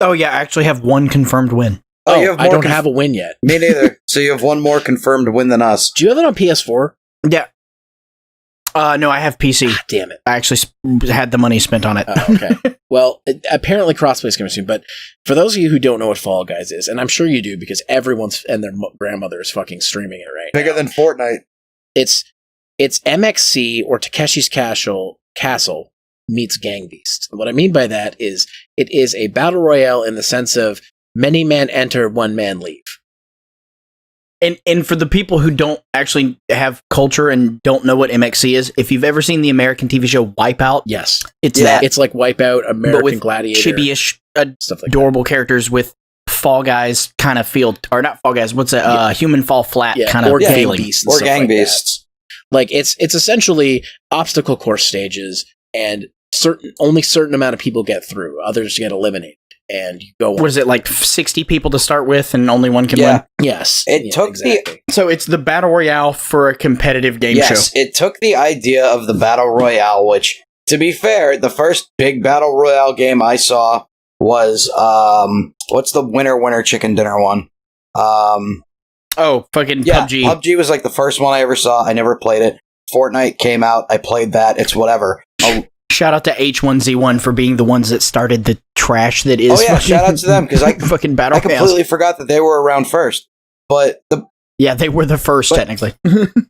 Oh yeah, I actually have one confirmed win. Oh, you have I more don't have a win yet. Me neither. So you have one more confirmed win than us. Do you have it on PS4? Yeah. No, I have PC. Ah, damn it. I actually had the money spent on it. Oh, okay. Well, apparently crossplay is coming soon, but for those of you who don't know what Fall Guys is, and I'm sure you do because everyone's and their grandmother is fucking streaming it right Bigger now. than Fortnite. It's MXC or Takeshi's Castle meets Gang Beasts. What I mean by that is it is a battle royale in the sense of many men enter, one man leave. And for the people who don't actually have culture and don't know what MXC is, if you've ever seen the American TV show Wipeout, Yes, it's Yeah. that. it's like Wipeout, American but with Gladiator, chibi-ish, stuff like adorable characters with Fall Guys kind of feel, or not Fall Guys, what's that? Human Fall Flat that. Yeah, kind of or Gang feeling. Beasts and Or stuff Gang like that. Beasts. Like it's essentially obstacle course stages, and only certain amount of people get through. Others get eliminated, and you go on. What is it, like 60 people to start with and only one can Yeah. win? Yes, It took exactly. So it's the Battle Royale for a competitive game Yes, show. it took the idea of the Battle Royale, which, to be fair, the first big Battle Royale game I saw was, what's the winner chicken dinner one? Oh, fucking Yeah, PUBG. PUBG was like the first one I ever saw. I never played it. Fortnite came out. I played that. It's whatever. Shout out to H1Z1 for being the ones that started the trash that is. Oh yeah, shout out to them because I fucking Battle I completely forgot that they were around first. But Yeah, they were the first, But- technically.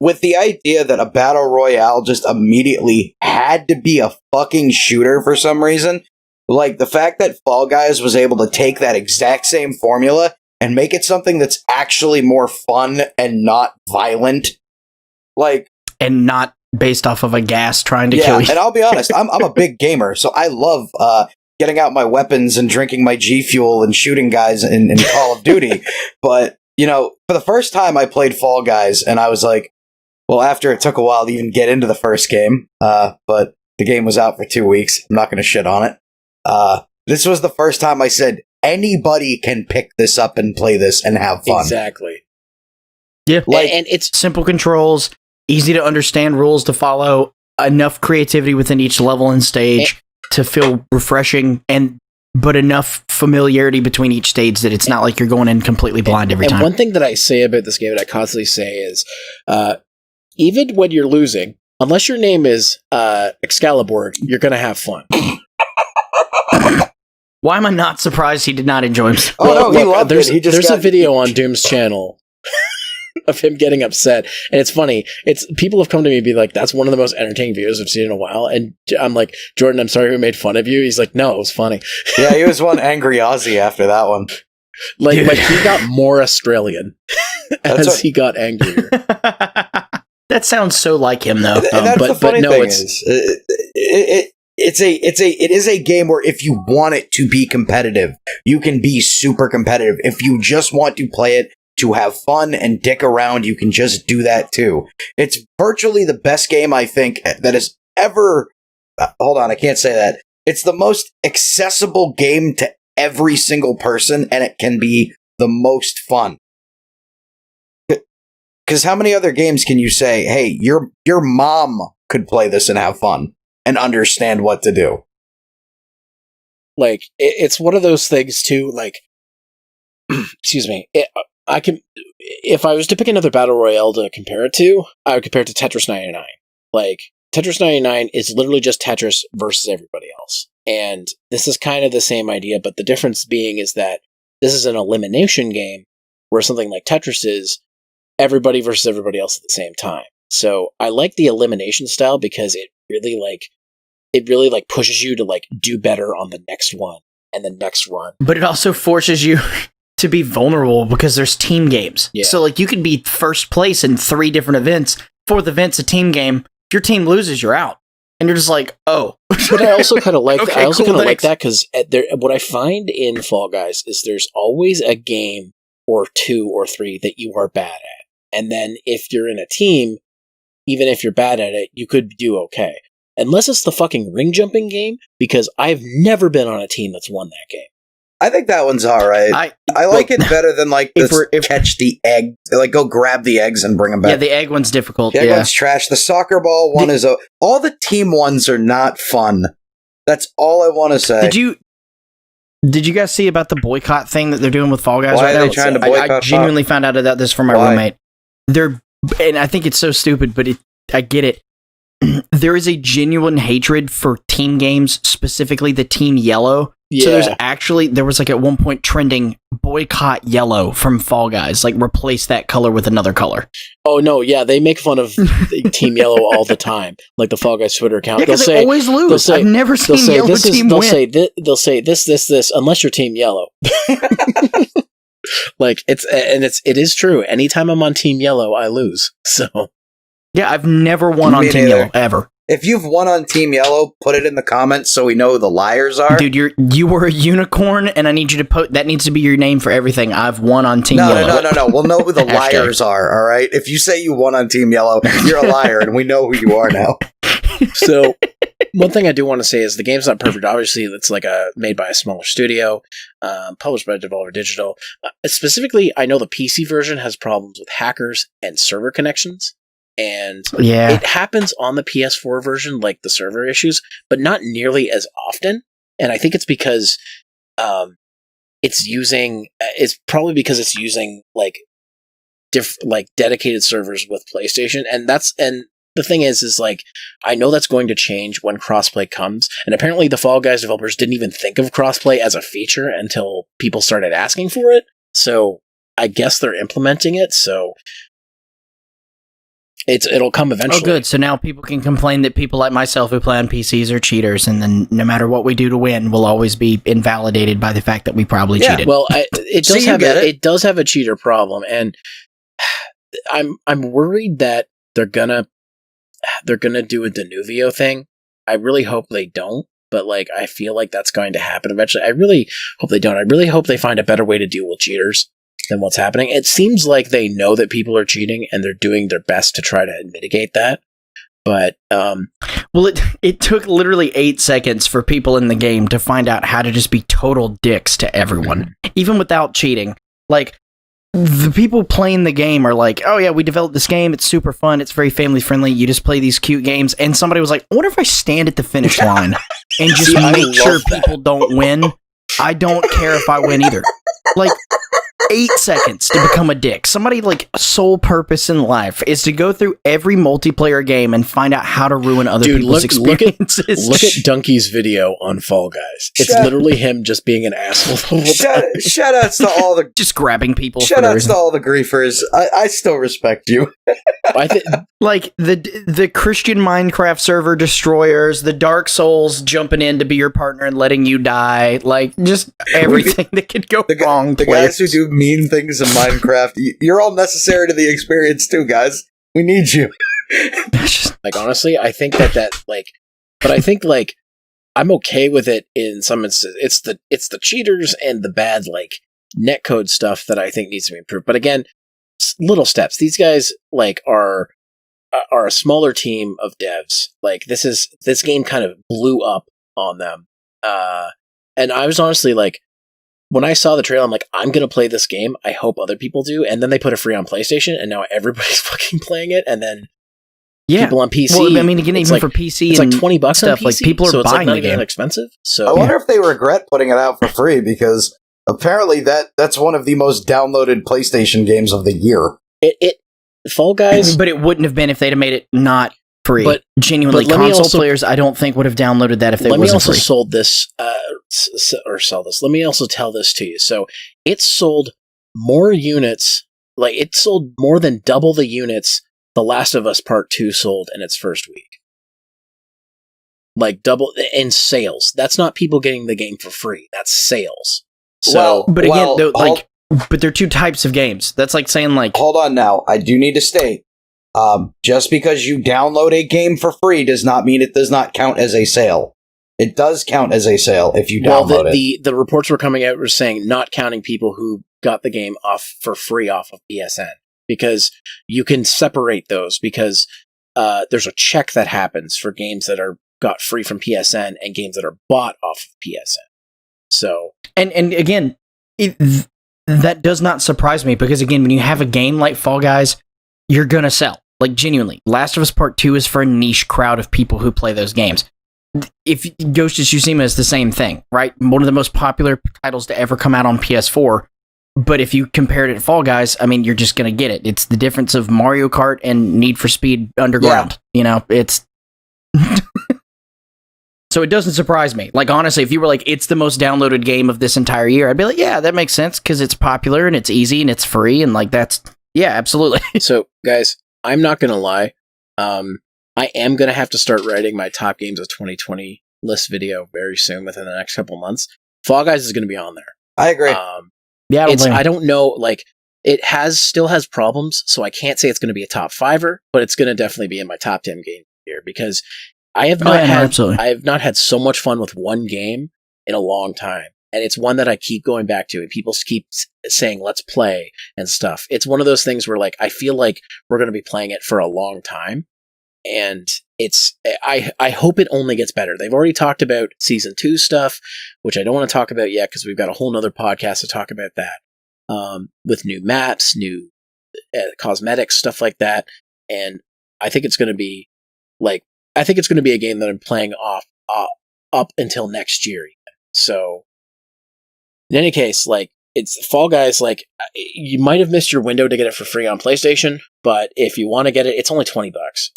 with the idea that a battle royale just immediately had to be a fucking shooter for some reason, like the fact that Fall Guys was able to take that exact same formula and make it something that's actually more fun and not violent, like. And not based off of a gas trying to Yeah, kill you. and I'll be honest, I'm a big gamer, so I love getting out my weapons and drinking my G Fuel and shooting guys in Call of Duty. But, you know, for the first time I played Fall Guys, and I was like, well, after it took a while to even get into the first game, but the game was out for 2 weeks. I'm not going to shit on it. This was the first time I said, anybody can pick this up and play this and have fun. Exactly. Yeah. Like, and it's Simple controls, easy to understand rules to follow, enough creativity within each level and stage to feel refreshing, but enough familiarity between each stage that it's not like you're going in completely blind every and time. one thing that I say about this game that I constantly say is, even when you're losing, unless your name is Excalibur, you're going to have fun. Why am I not surprised he did not enjoy himself? oh no, he Look, loved there's it. He just there's a got- video on Doom's channel of him getting upset, and it's funny. It's people have come to me and be like, "That's one of the most entertaining videos I've seen in a while." And I'm like, "Jordan, I'm sorry we made fun of you." He's like, "No, it was funny." Yeah, he was one angry Aussie after that one. Like Dude. he got more Australian That's as what- he got angrier. That sounds so like him, though. And that's but- the funny but no, thing it's- is, it is a game where if you want it to be competitive, you can be super competitive. If you just want to play it to have fun and dick around, you can just do that too. It's virtually the best game I think that has ever. Hold on, I can't say that. It's the most accessible game to every single person, and it can be the most fun. Because how many other games can you say, hey, your mom could play this and have fun and understand what to do? Like it's one of those things too. Like, excuse me. I can, if I was to pick another battle royale to compare it to, I would compare it to Tetris 99. Like Tetris 99 is literally just Tetris versus everybody else, and this is kind of the same idea, but the difference being is that this is an elimination game, where something like Tetris is everybody versus everybody else at the same time. So I like the elimination style because it really pushes you to like do better on the next one and the next one. But it also forces you to be vulnerable because there's team games. Yeah. So like you could be first place in 3 different events. 4th event's a team game. If your team loses, you're out. And you're just like, oh. But I also kind of like Okay, I also cool, kind of like thanks. that because what I find in Fall Guys is there's always a game or 2 or 3 that you are bad at, and then if you're in a team, even if you're bad at it, you could do okay. Unless it's the fucking ring jumping game, because I've never been on a team that's won that game. I think that one's all right. I like it better than like if this we're- catch the egg, like go grab the eggs and bring them back. Yeah, the egg one's difficult. The egg Yeah. one's trash. The soccer ball one is all the team ones are not fun. That's all I want to say. Did you guys see about the boycott thing that they're doing with Fall Guys Why right are now? they trying to I boycott genuinely found out about this from my Why? roommate. And I think it's so stupid, but I get it. There is a genuine hatred for team games, specifically the Team Yellow. Yeah. So there was like at one point trending boycott yellow from Fall Guys, like replace that color with another color. Oh no, yeah, they make fun of Team Yellow all the time, like the Fall Guys Twitter account. Yeah, because they always lose. I've never seen Yellow team win. They'll say this, unless you're Team Yellow. Like it is true. Anytime I'm on Team Yellow, I lose. So yeah, I've never won on Team Yellow ever. If you've won on Team Yellow, put it in the comments so we know who the liars are. Dude, you were a unicorn, and I need you to put that needs to be your name for everything. I've won on Team Yellow. No. We'll know who the liars are, all right? If you say you won on Team Yellow, you're a liar, and we know who you are now. So, one thing I do want to say is the game's not perfect. Obviously, it's like made by a smaller studio, published by Devolver Digital. Specifically, I know the PC version has problems with hackers and server connections. And it happens on the PS4 version, like the server issues, but not nearly as often. And I think it's because it's probably because it's using like dedicated servers with PlayStation. And the thing is like, I know that's going to change when crossplay comes. And apparently the Fall Guys developers didn't even think of crossplay as a feature until people started asking for it. So I guess they're implementing it. So it'll come eventually. Oh, good. So now people can complain that people like myself who play on PCs are cheaters, and then no matter what we do to win, we'll always be invalidated by the fact that we probably cheated. Well, it does have a cheater problem, and I'm worried that they're gonna do a Danuvio thing. I really hope they don't, but like I feel like that's going to happen eventually. I really hope they don't. I really hope they find a better way to deal with cheaters than what's happening. It seems like they know that people are cheating and they're doing their best to try to mitigate that. But well, it took literally 8 seconds for people in the game to find out how to just be total dicks to everyone, even without cheating. Like the people playing the game are like, "Oh yeah, we developed this game. It's super fun. It's very family friendly. You just play these cute games." And somebody was like, "I wonder if I stand at the finish line and just make sure people don't win. I don't care if I win either." Like 8 seconds to become a dick. Somebody like sole purpose in life is to go through every multiplayer game and find out how to ruin other people's experiences. Look at Donkey's video on Fall Guys. It's literally him just being an asshole. Shout outs to all the just grabbing people. Shout outs to all the griefers. I still respect you. Like the Christian Minecraft server destroyers, the Dark Souls jumping in to be your partner and letting you die, like just everything that could go wrong. The guys who do mean things in Minecraft, you're all necessary to the experience too, guys. We need you. Like honestly, I think but I think like I'm okay with it in some instances. It's the cheaters and the bad like netcode stuff that I think needs to be improved. But again, little steps. These guys like are a smaller team of devs. Like this game kind of blew up on them. And I was honestly like, when I saw the trailer, I'm like, I'm going to play this game. I hope other people do. And then they put it free on PlayStation, and now everybody's fucking playing it. And then people on PC. Well, I mean, again, even for PC, it's like $20 stuff. On PC, like people are so it's buying like the game. Expensive. So I wonder if they regret putting it out for free because apparently that's one of the most downloaded PlayStation games of the year. It Fall Guys, but it wouldn't have been if they'd have made it not free. But genuinely, console players, I don't think would have downloaded that if they wasn't free. Let me also sold this or sell this. Let me also tell this to you. So it sold more units. Like it sold more than double the units The Last of Us Part 2 sold in its first week. Like double in sales. That's not people getting the game for free. That's sales. So, but there are two types of games. That's like saying like, hold on now. I do need to state, just because you download a game for free does not mean it does not count as a sale. It does count as a sale if you download it. The reports were coming out were saying not counting people who got the game off for free off of PSN, because you can separate those because there's a check that happens for games that are got free from PSN and games that are bought off of PSN. So and again, that does not surprise me because again, when you have a game like Fall Guys, you're gonna sell. Like genuinely, Last of Us Part 2 is for a niche crowd of people who play those games. if Ghost of Tsushima is the same thing, right? One of the most popular titles to ever come out on PS4. But if you compared it to Fall Guys, I mean, you're just going to get it. It's the difference of Mario Kart and Need for Speed Underground. You know, it's... So it doesn't surprise me. Like, honestly, if you were like, it's the most downloaded game of this entire year, I'd be like, yeah, that makes sense because it's popular and it's easy and it's free and like that's... Yeah, absolutely. So, guys, I'm not going to lie. I am going to have to start writing my top games of 2020 list video very soon within the next couple months. Fall Guys is going to be on there. I agree. Yeah, I don't know, like, it still has problems, so I can't say it's going to be a top fiver, but it's going to definitely be in my top 10 game here because I have not had so much fun with one game in a long time. And it's one that I keep going back to, and people keep saying, let's play and stuff. It's one of those things where, like, I feel like we're going to be playing it for a long time. And I hope it only gets better. They've already talked about Season 2 stuff, which I don't want to talk about yet because we've got a whole nother podcast to talk about that. With new maps, new cosmetics, stuff like that. And I think it's going to be, a game that I'm playing up until next year. Even. So, in any case, like, it's Fall Guys, like, you might have missed your window to get it for free on PlayStation, but if you want to get it, it's only $20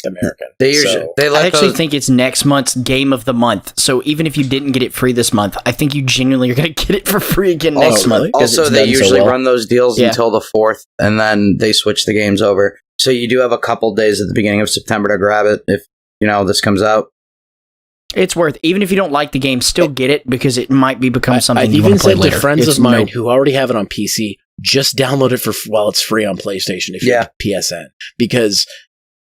American. I actually think it's next month's game of the month. So even if you didn't get it free this month, I think you genuinely are going to get it for free again next month. Also, they usually run those deals until the 4th, and then they switch the games over. So you do have a couple days at the beginning of September to grab it if, this comes out. It's worth, even if you don't like the game, still get it because it might become something you want to play later. I've even said to friends of mine who already have it on PC, just download it while it's free on PlayStation if you have PSN. Because,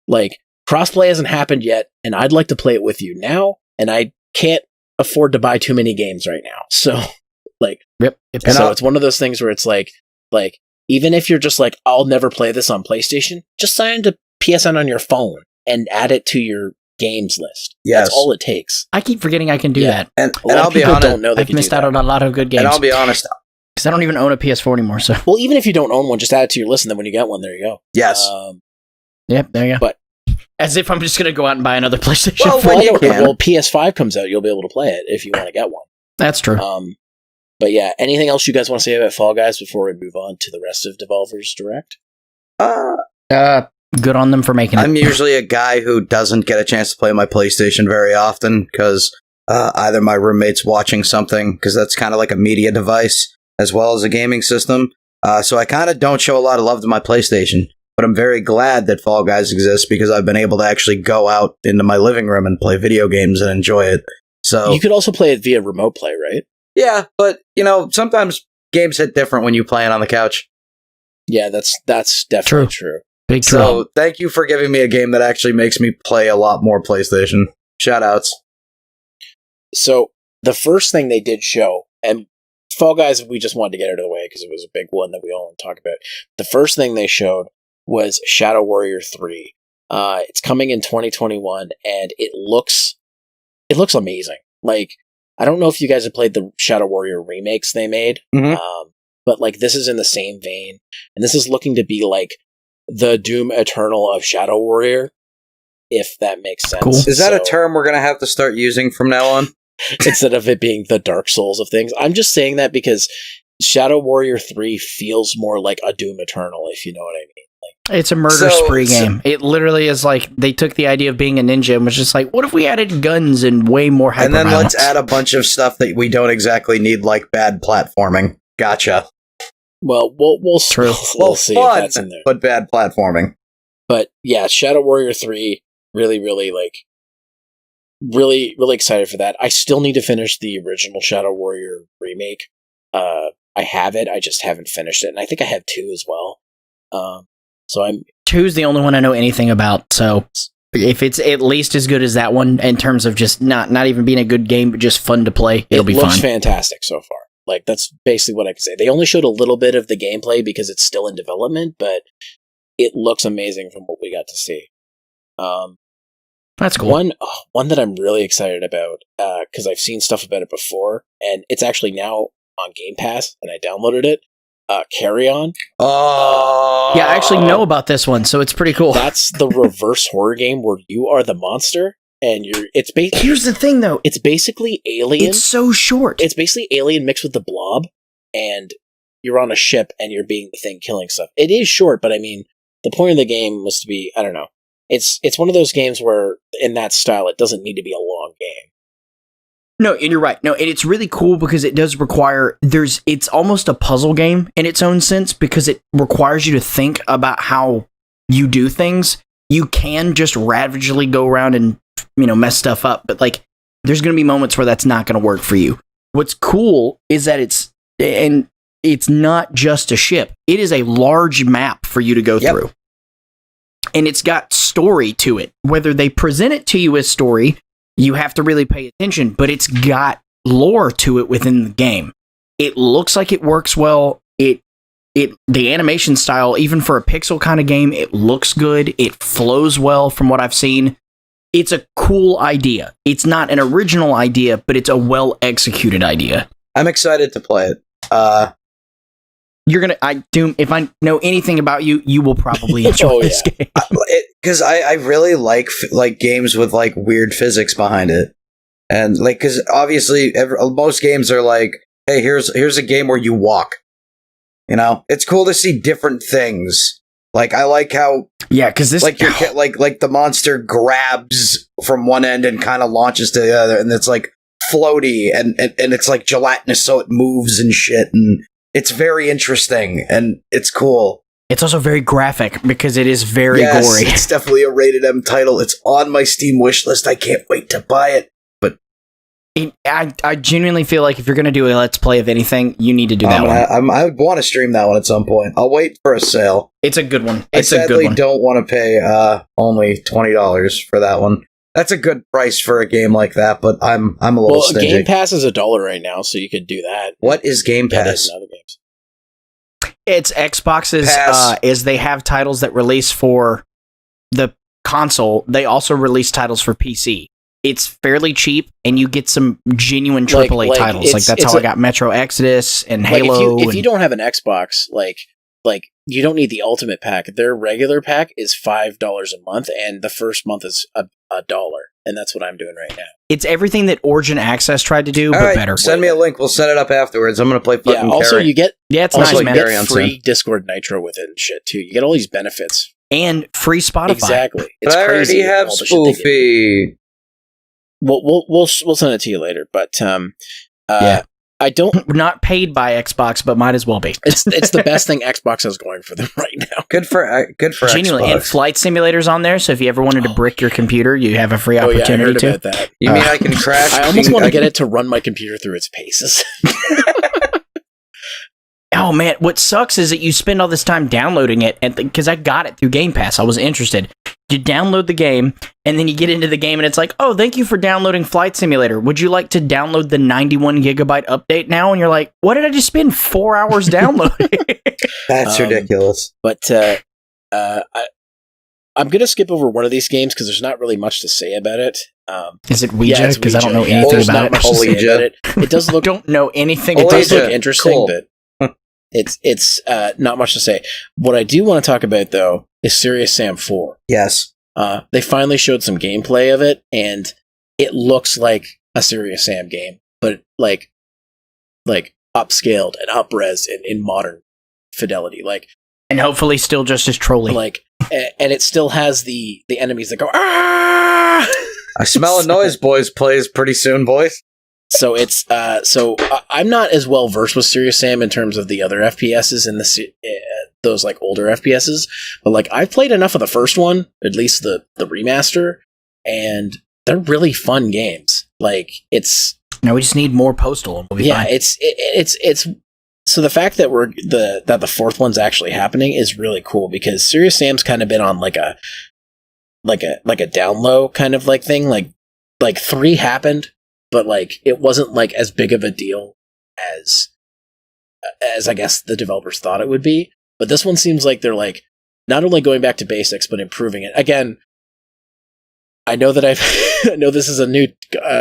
like, crossplay hasn't happened yet, and I'd like to play it with you now, and I can't afford to buy too many games right now. So, like, it's one of those things where it's like, even if you're just like, I'll never play this on PlayStation, just sign into PSN on your phone and add it to your games list. Yes. That's all it takes. I keep forgetting I can do that. And I'll be honest, don't know I've missed out on a lot of good games. And I'll be honest, because I don't even own a PS4 anymore. So, well, even if you don't own one, just add it to your list, and then when you get one, there you go. Yes. Yep, there you go. But as if I'm just going to go out and buy another PlayStation 4. Well, PS5 comes out, you'll be able to play it if you want to get one. That's true. But yeah, anything else you guys want to say about Fall Guys before we move on to the rest of Devolver's Direct? Good on them for making it. I'm usually a guy who doesn't get a chance to play my PlayStation very often because either my roommate's watching something, because that's kind of like a media device as well as a gaming system. So I kind of don't show a lot of love to my PlayStation, but I'm very glad that Fall Guys exists because I've been able to actually go out into my living room and play video games and enjoy it. So you could also play it via remote play, right? Yeah, but sometimes games hit different when you play it on the couch. Yeah, that's definitely true. Big so thank you for giving me a game that actually makes me play a lot more PlayStation. Shoutouts. So the first thing they did show, and Fall Guys, we just wanted to get it out of the way because it was a big one that we all want to talk about. The first thing they showed was Shadow Warrior 3. It's coming in 2021, and it looks amazing. Like, I don't know if you guys have played the Shadow Warrior remakes they made, but like this is in the same vein, and this is looking to be like the Doom Eternal of Shadow Warrior, if that makes sense. Cool. Is that a term we're going to have to start using from now on? Instead of it being the Dark Souls of things. I'm just saying that because Shadow Warrior 3 feels more like a Doom Eternal, if you know what I mean. Like, it's a murder spree game. It literally is like, they took the idea of being a ninja and was just like, what if we added guns and way more hyper And then violence? let's add a bunch of stuff that we don't exactly need, like bad platforming. Gotcha. Well, we'll see if that's in there. But bad platforming. But yeah, Shadow Warrior 3, really, really excited for that. I still need to finish the original Shadow Warrior remake. I have it, I just haven't finished it, and I think I have 2 as well. So 2's the only one I know anything about, so if it's at least as good as that one in terms of just not even being a good game, but just fun to play, it'll be fun. It looks fantastic so far. Like, that's basically what I can say. They only showed a little bit of the gameplay because it's still in development, but it looks amazing from what we got to see. That's cool. One that I'm really excited about, because I've seen stuff about it before, and it's actually now on Game Pass, and I downloaded it. Carry On. Oh, yeah, I actually know about this one, so it's pretty cool. That's the reverse horror game where you are the monster, and Here's the thing, though. it's basically Alien. It's so short. It's basically Alien mixed with the Blob, and you're on a ship and you're being the thing killing stuff. It is short, but I mean, the point of the game was to be, I don't know. It's one of those games where, in that style, it doesn't need to be a long game. No, and you're right. No, and it's really cool because it does require, it's almost a puzzle game in its own sense because it requires you to think about how you do things. You can just ravagely go around and, mess stuff up, but like, there's going to be moments where that's not going to work for you. What's cool is that it's not just a ship. It is a large map for you to go through. And it's got story to it. Whether they present it to you as story, you have to really pay attention, but it's got lore to it within the game. It looks like it works well. The animation style, even for a pixel kind of game, it looks good. It flows well from what I've seen. It's a cool idea. It's not an original idea, but it's a well-executed idea. I'm excited to play it. Doom, if I know anything about you, you will probably enjoy this game. Because I really like games with like weird physics behind it, and like because obviously most games are like, hey, here's a game where you walk. It's cool to see different things. Like I like how because this like like the monster grabs from one end and kind of launches to the other, and it's like floaty and it's like gelatinous, so it moves and shit, and it's very interesting and it's cool. It's also very graphic because it is very gory. It's definitely a rated M title. It's on my Steam wishlist. I can't wait to buy it. But I genuinely feel like if you're going to do a Let's Play of anything, you need to do that one. I want to stream that one at some point. I'll wait for a sale. It's a good one. I sadly don't want to pay only $20 for that one. That's a good price for a game like that, but I'm a little stingy. Game Pass is $1 right now, so you could do that. What is Game Pass? Other games. It's Xbox's, as they have titles that release for the console, they also release titles for PC. It's fairly cheap, and you get some genuine AAA titles. Like that's how I got Metro Exodus and Halo. If you don't have an Xbox, like you don't need the Ultimate Pack. Their regular pack is $5 a month, and the first month is $1, and that's what I'm doing right now. It's everything that Origin Access tried to do, but better. Send me a link. We'll set it up afterwards. I'm going to play fucking also Carry. you get it's also nice, you man. get free Discord Nitro with it and shit too. You get all these benefits and free Spotify. Exactly. It's I already have Spoofy. We'll send it to you later, but I don't. We're not paid by Xbox, but might as well be. It's the best thing Xbox has going for them right now. Good for genuinely. Xbox. And flight simulators on there, so if you ever wanted to brick your computer, you have a free opportunity I heard to. About that. You mean I can crash? I almost want to get it to run my computer through its paces. Oh man, what sucks is that you spend all this time downloading it, and because I got it through Game Pass, I was interested. You download the game, and then you get into the game, and it's like, oh, thank you for downloading Flight Simulator. Would you like to download the 91 gigabyte update now? And you're like, what did I just spend 4 hours downloading? That's ridiculous. But I'm going to skip over one of these games because there's not really much to say about it. Is it Ouija? Because I don't know anything about it. Much to say about it. It does look. Don't know anything. It does look interesting, but it's not much to say. What I do want to talk about though is Serious Sam 4. Yes. They finally showed some gameplay of it, and it looks like a Serious Sam game, but like upscaled and up-res in modern fidelity, and hopefully still just as trolly. And it still has the enemies that go ah. I smell a noise, boys. Plays pretty soon, boys. So it's I'm not as well versed with Serious Sam in terms of the other FPSs in those older FPSs, but I've played enough of the first one, at least the remaster, and they're really fun games. It's no, we just need more Postal. And we'll be fine. It's so the fact that that the fourth one's actually happening is really cool because Serious Sam's kind of been on like a down low kind of thing. Like 3 happened. But it wasn't as big of a deal as I guess the developers thought it would be. But this one seems like they're not only going back to basics but improving it. Again, I know that I know this is a new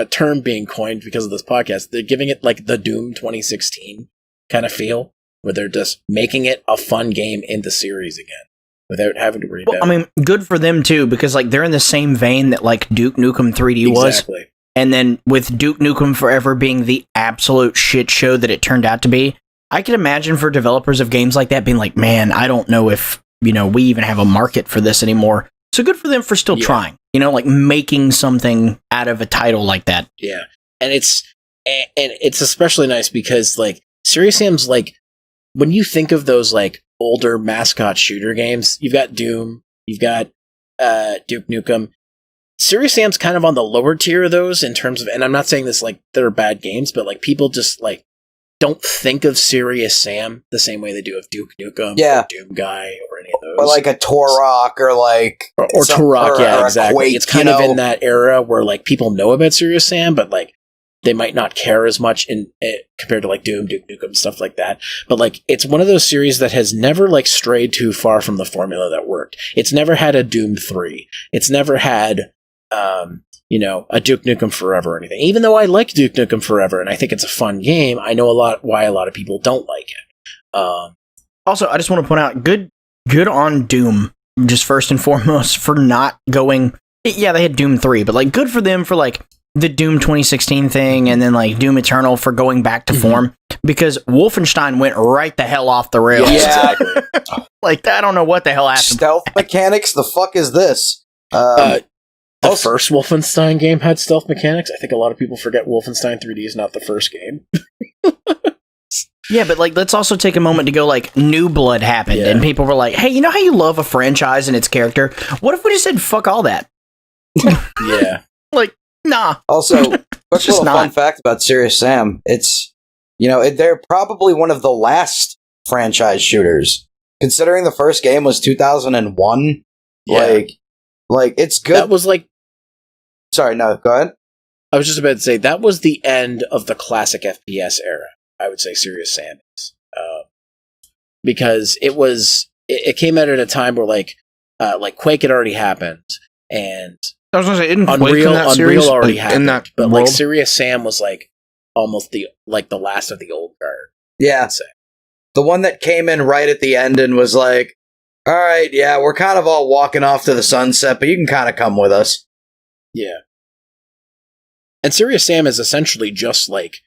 term being coined because of this podcast. They're giving it the Doom 2016 kind of feel, where they're just making it a fun game in the series again. without having to worry Well, about. I mean, good for them too, because like they're in the same vein that like Duke Nukem 3D was, exactly. and then with Duke Nukem Forever being the absolute shit show that it turned out to be, I can imagine for developers of games like that being like, man, I don't know if we even have a market for this anymore. So good for them for still trying, like making something out of a title like that. Yeah, and it's especially nice because like Serious Sam's like when you think of those like older mascot shooter games, you've got Doom, you've got Duke Nukem. Serious Sam's kind of on the lower tier of those in terms of, and I'm not saying this like they're bad games, but like people just like don't think of Serious Sam the same way they do of Duke Nukem or Doom Guy or any of those. Or like a Turok or like... Or Turok, yeah, exactly. Quake, it's kind of in that era where like people know about Serious Sam, but like they might not care as much in compared to like Doom, Duke Nukem, stuff like that. But like it's one of those series that has never like strayed too far from the formula that worked. It's never had a Doom 3. It's never had a Duke Nukem Forever or anything. Even though I like Duke Nukem Forever and I think it's a fun game, I know why a lot of people don't like it. Also, I just want to point out, good on Doom, just first and foremost, for not going... Yeah, they had Doom 3, but like good for them for like the Doom 2016 thing and then like Doom Eternal for going back to form, because Wolfenstein went right the hell off the rails. Yeah. Like, I don't know what the hell happened. Stealth mechanics? The fuck is this? The first Wolfenstein game had stealth mechanics. I think a lot of people forget Wolfenstein 3D is not the first game. Yeah, but like, let's also take a moment to go like, New Blood happened, and people were like, hey, you know how you love a franchise and its character? What if we just said fuck all that? Yeah. Like, nah. Also, quick little fun fact about Serious Sam. It's, they're probably one of the last franchise shooters. Considering the first game was 2001, like, it's good. That was like... Sorry, no, go ahead. I was just about to say, that was the end of the classic FPS era, I would say Serious Sam is. Because it came out at a time where, like Quake had already happened, and I was going to say, didn't Unreal already like, happened, in that but world? like Serious Sam was like almost the last of the old guard. Yeah. I'd say. The one that came in right at the end and was like, all right, yeah, we're kind of all walking off to the sunset, but you can kind of come with us. Yeah. And Serious Sam is essentially just like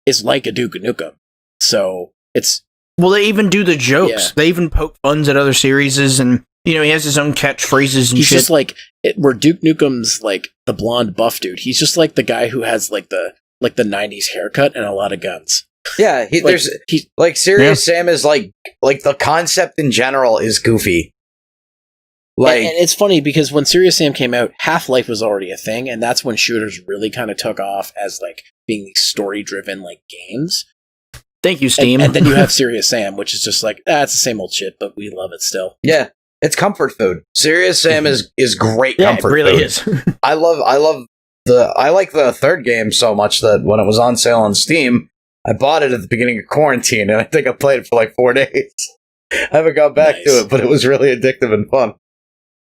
a Duke Nukem. So it's... Well, they even do the jokes. Yeah. They even poke funs at other series, and, he has his own catchphrases and he's shit. Just like... where Duke Nukem's like the blonde buff dude. He's just like the guy who has like the 90s haircut and a lot of guns. Yeah, Serious Sam is like the concept in general is goofy. Like, and it's funny because when Serious Sam came out, Half-Life was already a thing, and that's when shooters really kind of took off as like being these story-driven like games. Thank you, Steam. And then you have Serious Sam, which is just like, it's the same old shit, but we love it still. Yeah, it's comfort food. Serious Sam is great comfort food. It really is. I like the third game so much that when it was on sale on Steam, I bought it at the beginning of quarantine, and I think I played it for like 4 days. I haven't got back to it, but it was really addictive and fun.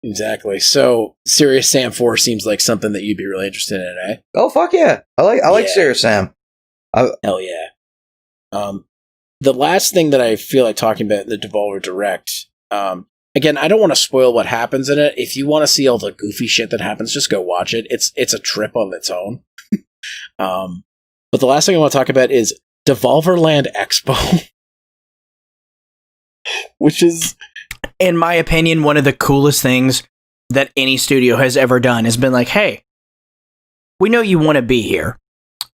Exactly. So, Serious Sam 4 seems like something that you'd be really interested in, eh? Oh, fuck yeah. I like Serious Sam. Hell yeah. The last thing that I feel like talking about, the Devolver Direct, again, I don't want to spoil what happens in it. If you want to see all the goofy shit that happens, just go watch it. It's a trip on its own. But the last thing I want to talk about is Devolver Land Expo, which is, in my opinion, one of the coolest things that any studio has ever done has been like, hey, we know you want to be here.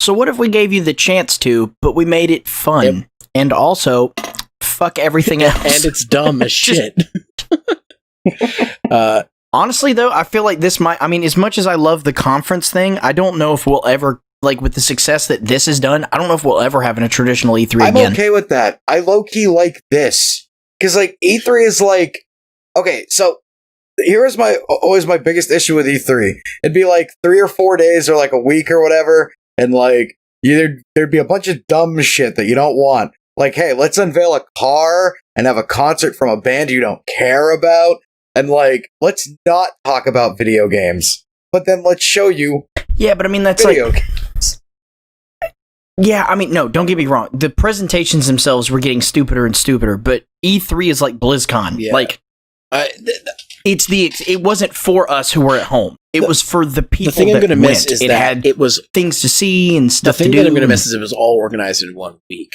So what if we gave you the chance to, but we made it fun and also fuck everything else? And it's dumb as shit. Honestly, though, I feel like this might, as much as I love the conference thing, I don't know if we'll ever, like with the success that this has done, I don't know if we'll ever have a traditional E3 again. I'm okay with that. I low-key like this. Because, like, E3 is like... Okay, so here's always my biggest issue with E3. It'd be like 3 or 4 days or like a week or whatever, and like, there'd be a bunch of dumb shit that you don't want. Like, hey, let's unveil a car and have a concert from a band you don't care about, and like, let's not talk about video games. But then let's show you... Yeah, but that's video like... games. Yeah, no, don't get me wrong. The presentations themselves were getting stupider and stupider, but E3 is like BlizzCon. Yeah. Like, It wasn't for us who were at home. It was for the people. The thing I'm going to miss is it that had it was things to see and stuff to do. The thing that I'm going to miss is it was all organized in 1 week.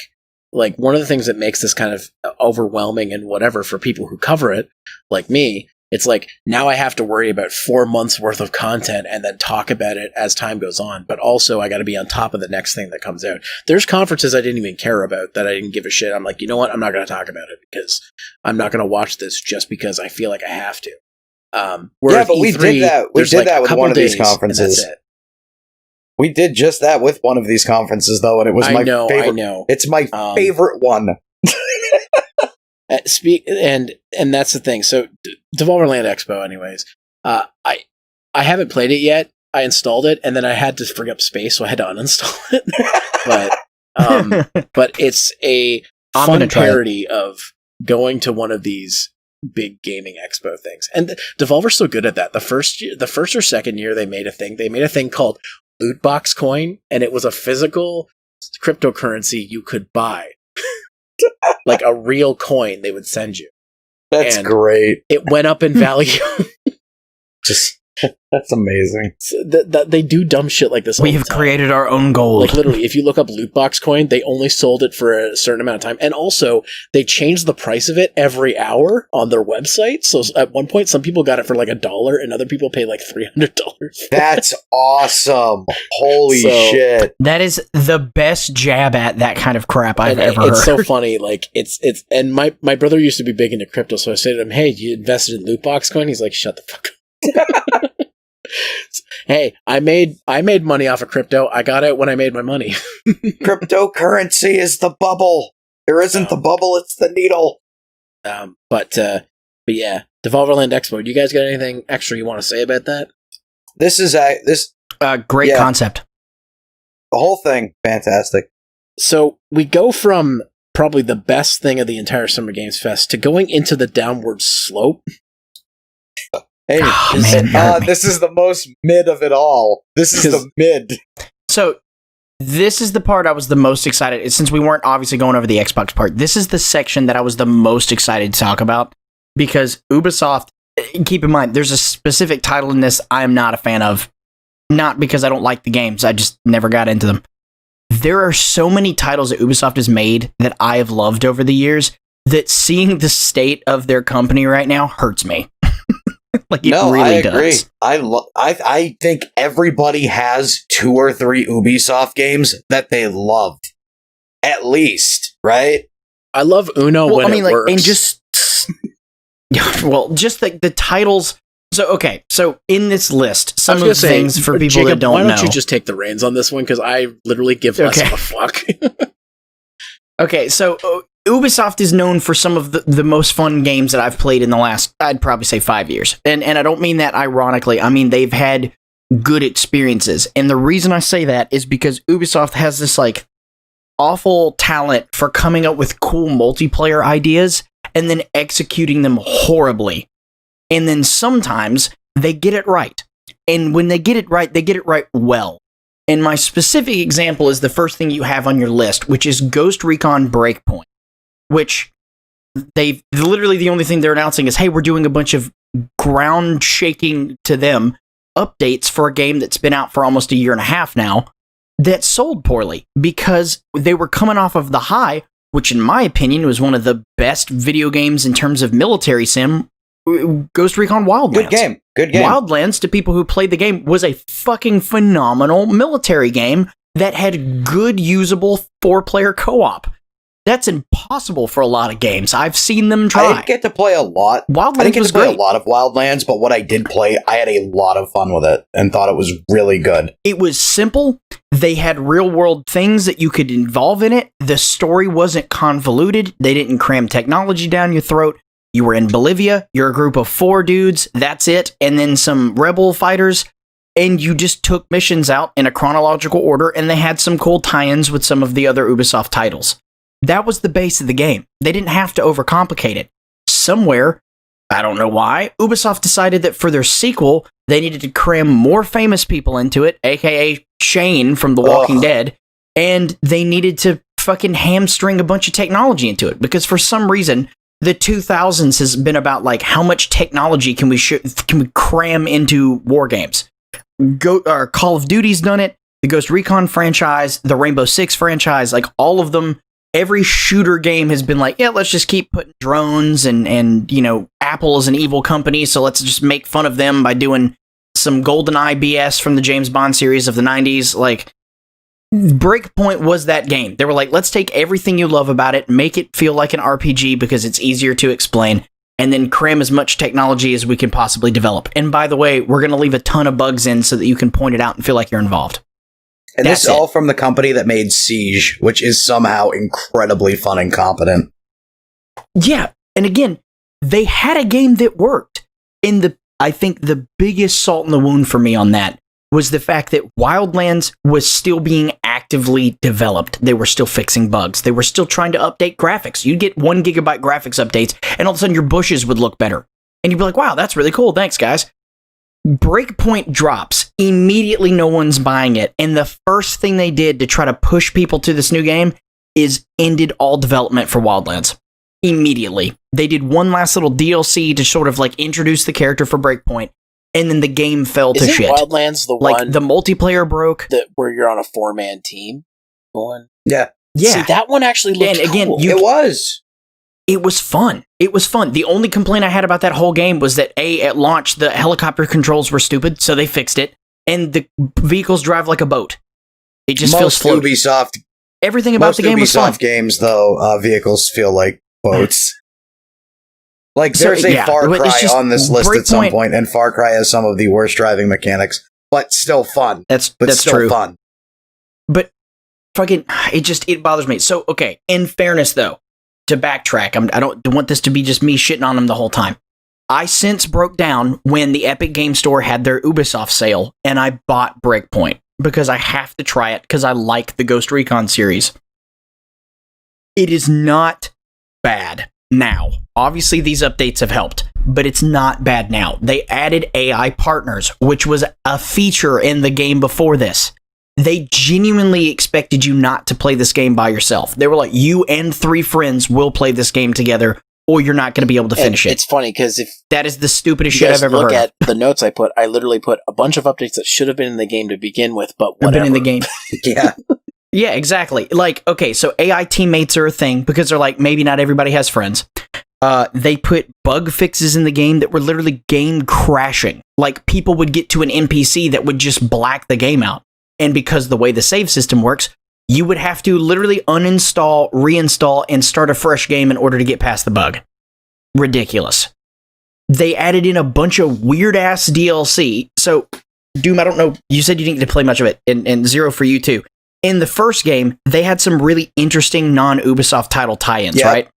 Like, one of the things that makes this kind of overwhelming and whatever for people who cover it, like me, it's like, now I have to worry about 4 months worth of content and then talk about it as time goes on. But also, I got to be on top of the next thing that comes out. There's conferences I didn't even care about that I didn't give a shit. I'm like, you know what? I'm not going to talk about it because I'm not going to watch this just because I feel like I have to. Yeah, but E3, we did that. We did that with one of these conferences. We did just that with one of these conferences, though, and it was my favorite. I know. It's my favorite one. And that's the thing. So, Devolver Land Expo, anyways. I haven't played it yet. I installed it, and then I had to free up space, so I had to uninstall it. But it's a fun parody of going to one of these big gaming expo things. And Devolver's so good at that. The first or second year they made a thing called Loot Box Coin, and it was a physical cryptocurrency you could buy. Like a real coin they would send you. That's great. It went up in value. That's amazing. They do dumb shit like this all the time. We have created our own gold. Like, literally, if you look up Loot Box Coin, they only sold it for a certain amount of time. And also, they changed the price of it every hour on their website. So at one point, some people got it for like $1, and other people paid like $300. That's awesome. Holy shit. That is the best jab at that kind of crap I've ever heard. It's so funny. Like, and my brother used to be big into crypto, so I said to him, hey, you invested in Loot Box Coin? He's like, shut the fuck up. Hey, I made money off of crypto. I got it when I made my money. Cryptocurrency is the bubble. There isn't the bubble, it's the needle. But yeah, Devolver Land Expo. Do you guys got anything extra you want to say about that? This is great concept. The whole thing, fantastic. So we go from probably the best thing of the entire Summer Games Fest to going into the downward slope. Hey, this is the most mid of it all. This is the mid. So, this is the part I was the most excited, since we weren't obviously going over the Xbox part. This is the section that I was the most excited to talk about, because Ubisoft, keep in mind, there's a specific title in this I am not a fan of. Not because I don't like the games, I just never got into them. There are so many titles that Ubisoft has made that I have loved over the years, that seeing the state of their company right now hurts me. Like, it really I agree. does. I think everybody has 2 or 3 Ubisoft games that they love, at least, right? I love Uno when it works. And just just the titles. So in this list, some of the things for people Jacob, that don't know. Why don't you just take the reins on this one, because I literally give less of a fuck. Okay, so Ubisoft is known for some of the most fun games that I've played in the last, I'd probably say 5 years. And I don't mean that ironically. I mean, they've had good experiences. And the reason I say that is because Ubisoft has this, like, awful talent for coming up with cool multiplayer ideas and then executing them horribly. And then sometimes they get it right. And when they get it right well. And my specific example is the first thing you have on your list, which is Ghost Recon Breakpoint. Which literally the only thing they're announcing is, hey, we're doing a bunch of ground shaking to them updates for a game that's been out for almost a year and a half now, that sold poorly because they were coming off of the high, which in my opinion was one of the best video games in terms of military sim, Ghost Recon Wildlands. Good game. Wildlands, to people who played the game, was a fucking phenomenal military game that had good usable 4-player co-op. That's impossible for a lot of games. I've seen them try. I didn't get to play a lot. Wildlands was great. A lot of Wildlands, but what I did play, I had a lot of fun with it and thought it was really good. It was simple. They had real-world things that you could involve in it. The story wasn't convoluted. They didn't cram technology down your throat. You were in Bolivia. You're a group of 4 dudes. That's it. And then some rebel fighters. And you just took missions out in a chronological order, and they had some cool tie-ins with some of the other Ubisoft titles. That was the base of the game. They didn't have to overcomplicate it. Somewhere, I don't know why, Ubisoft decided that for their sequel, they needed to cram more famous people into it, aka Shane from The Walking Dead, and they needed to fucking hamstring a bunch of technology into it, because for some reason, the 2000s has been about like how much technology can we cram into war games. Call of Duty's done it, the Ghost Recon franchise, the Rainbow Six franchise, like all of them. Every shooter game has been like, yeah, let's just keep putting drones and you know, Apple is an evil company, so let's just make fun of them by doing some GoldenEye BS from the James Bond series of the 90s. Like, Breakpoint was that game. They were like, let's take everything you love about it, make it feel like an RPG because it's easier to explain, and then cram as much technology as we can possibly develop. And by the way, we're going to leave a ton of bugs in so that you can point it out and feel like you're involved. And this is all from the company that made Siege, which is somehow incredibly fun and competent. Yeah, and again, they had a game that worked. And I think the biggest salt in the wound for me on that was the fact that Wildlands was still being actively developed. They were still fixing bugs. They were still trying to update graphics. You'd get 1 gigabyte graphics updates, and all of a sudden your bushes would look better. And you'd be like, wow, that's really cool. Thanks, guys. Breakpoint drops. Immediately no one's buying it. And the first thing they did to try to push people to this new game is ended all development for Wildlands. Immediately. They did one last little DLC to sort of like introduce the character for Breakpoint, and then the game fell to shit. Wildlands the like one the multiplayer broke? where you're on a 4-man team going? Yeah. Yeah. See, that one actually looked And again, cool. you- It was. It was fun. It was fun. The only complaint I had about that whole game was that at launch, the helicopter controls were stupid, so they fixed it. And the vehicles drive like a boat. It just feels Most floaty. Ubisoft Everything about the game was fun. Ubisoft games, though, vehicles feel like boats. Like, So, there's a yeah, Far but it's Cry just on this list at some Breakpoint- point, and Far Cry has some of the worst driving mechanics, but still fun. That's Still true. fun. But fucking, it bothers me. So, okay, in fairness, though, to backtrack, I don't want this to be just me shitting on them the whole time. I since broke down when the Epic Game Store had their Ubisoft sale, and I bought Breakpoint because I have to try it because I like the Ghost Recon series. It is not bad now. Obviously, these updates have helped, but it's not bad now. They added AI partners, which was a feature in the game before this. They genuinely expected you not to play this game by yourself. They were like, you and 3 friends will play this game together, or you're not going to be able to finish it. It's funny because if That is the stupidest you shit guys I've ever look heard. at the notes I put, I literally put a bunch of updates that should have been in the game to begin with, but I've whatever. been in the game. Yeah. Yeah, exactly. Like, okay, so AI teammates are a thing because they're like, maybe not everybody has friends. They put bug fixes in the game that were literally game crashing. Like, people would get to an NPC that would just black the game out. And because the way the save system works, you would have to literally uninstall, reinstall, and start a fresh game in order to get past the bug. Ridiculous. They added in a bunch of weird-ass DLC. So, Doom, I don't know, you said you didn't get to play much of it, and Zero for you too. In the first game, they had some really interesting non-Ubisoft title tie-ins, Yeah. right?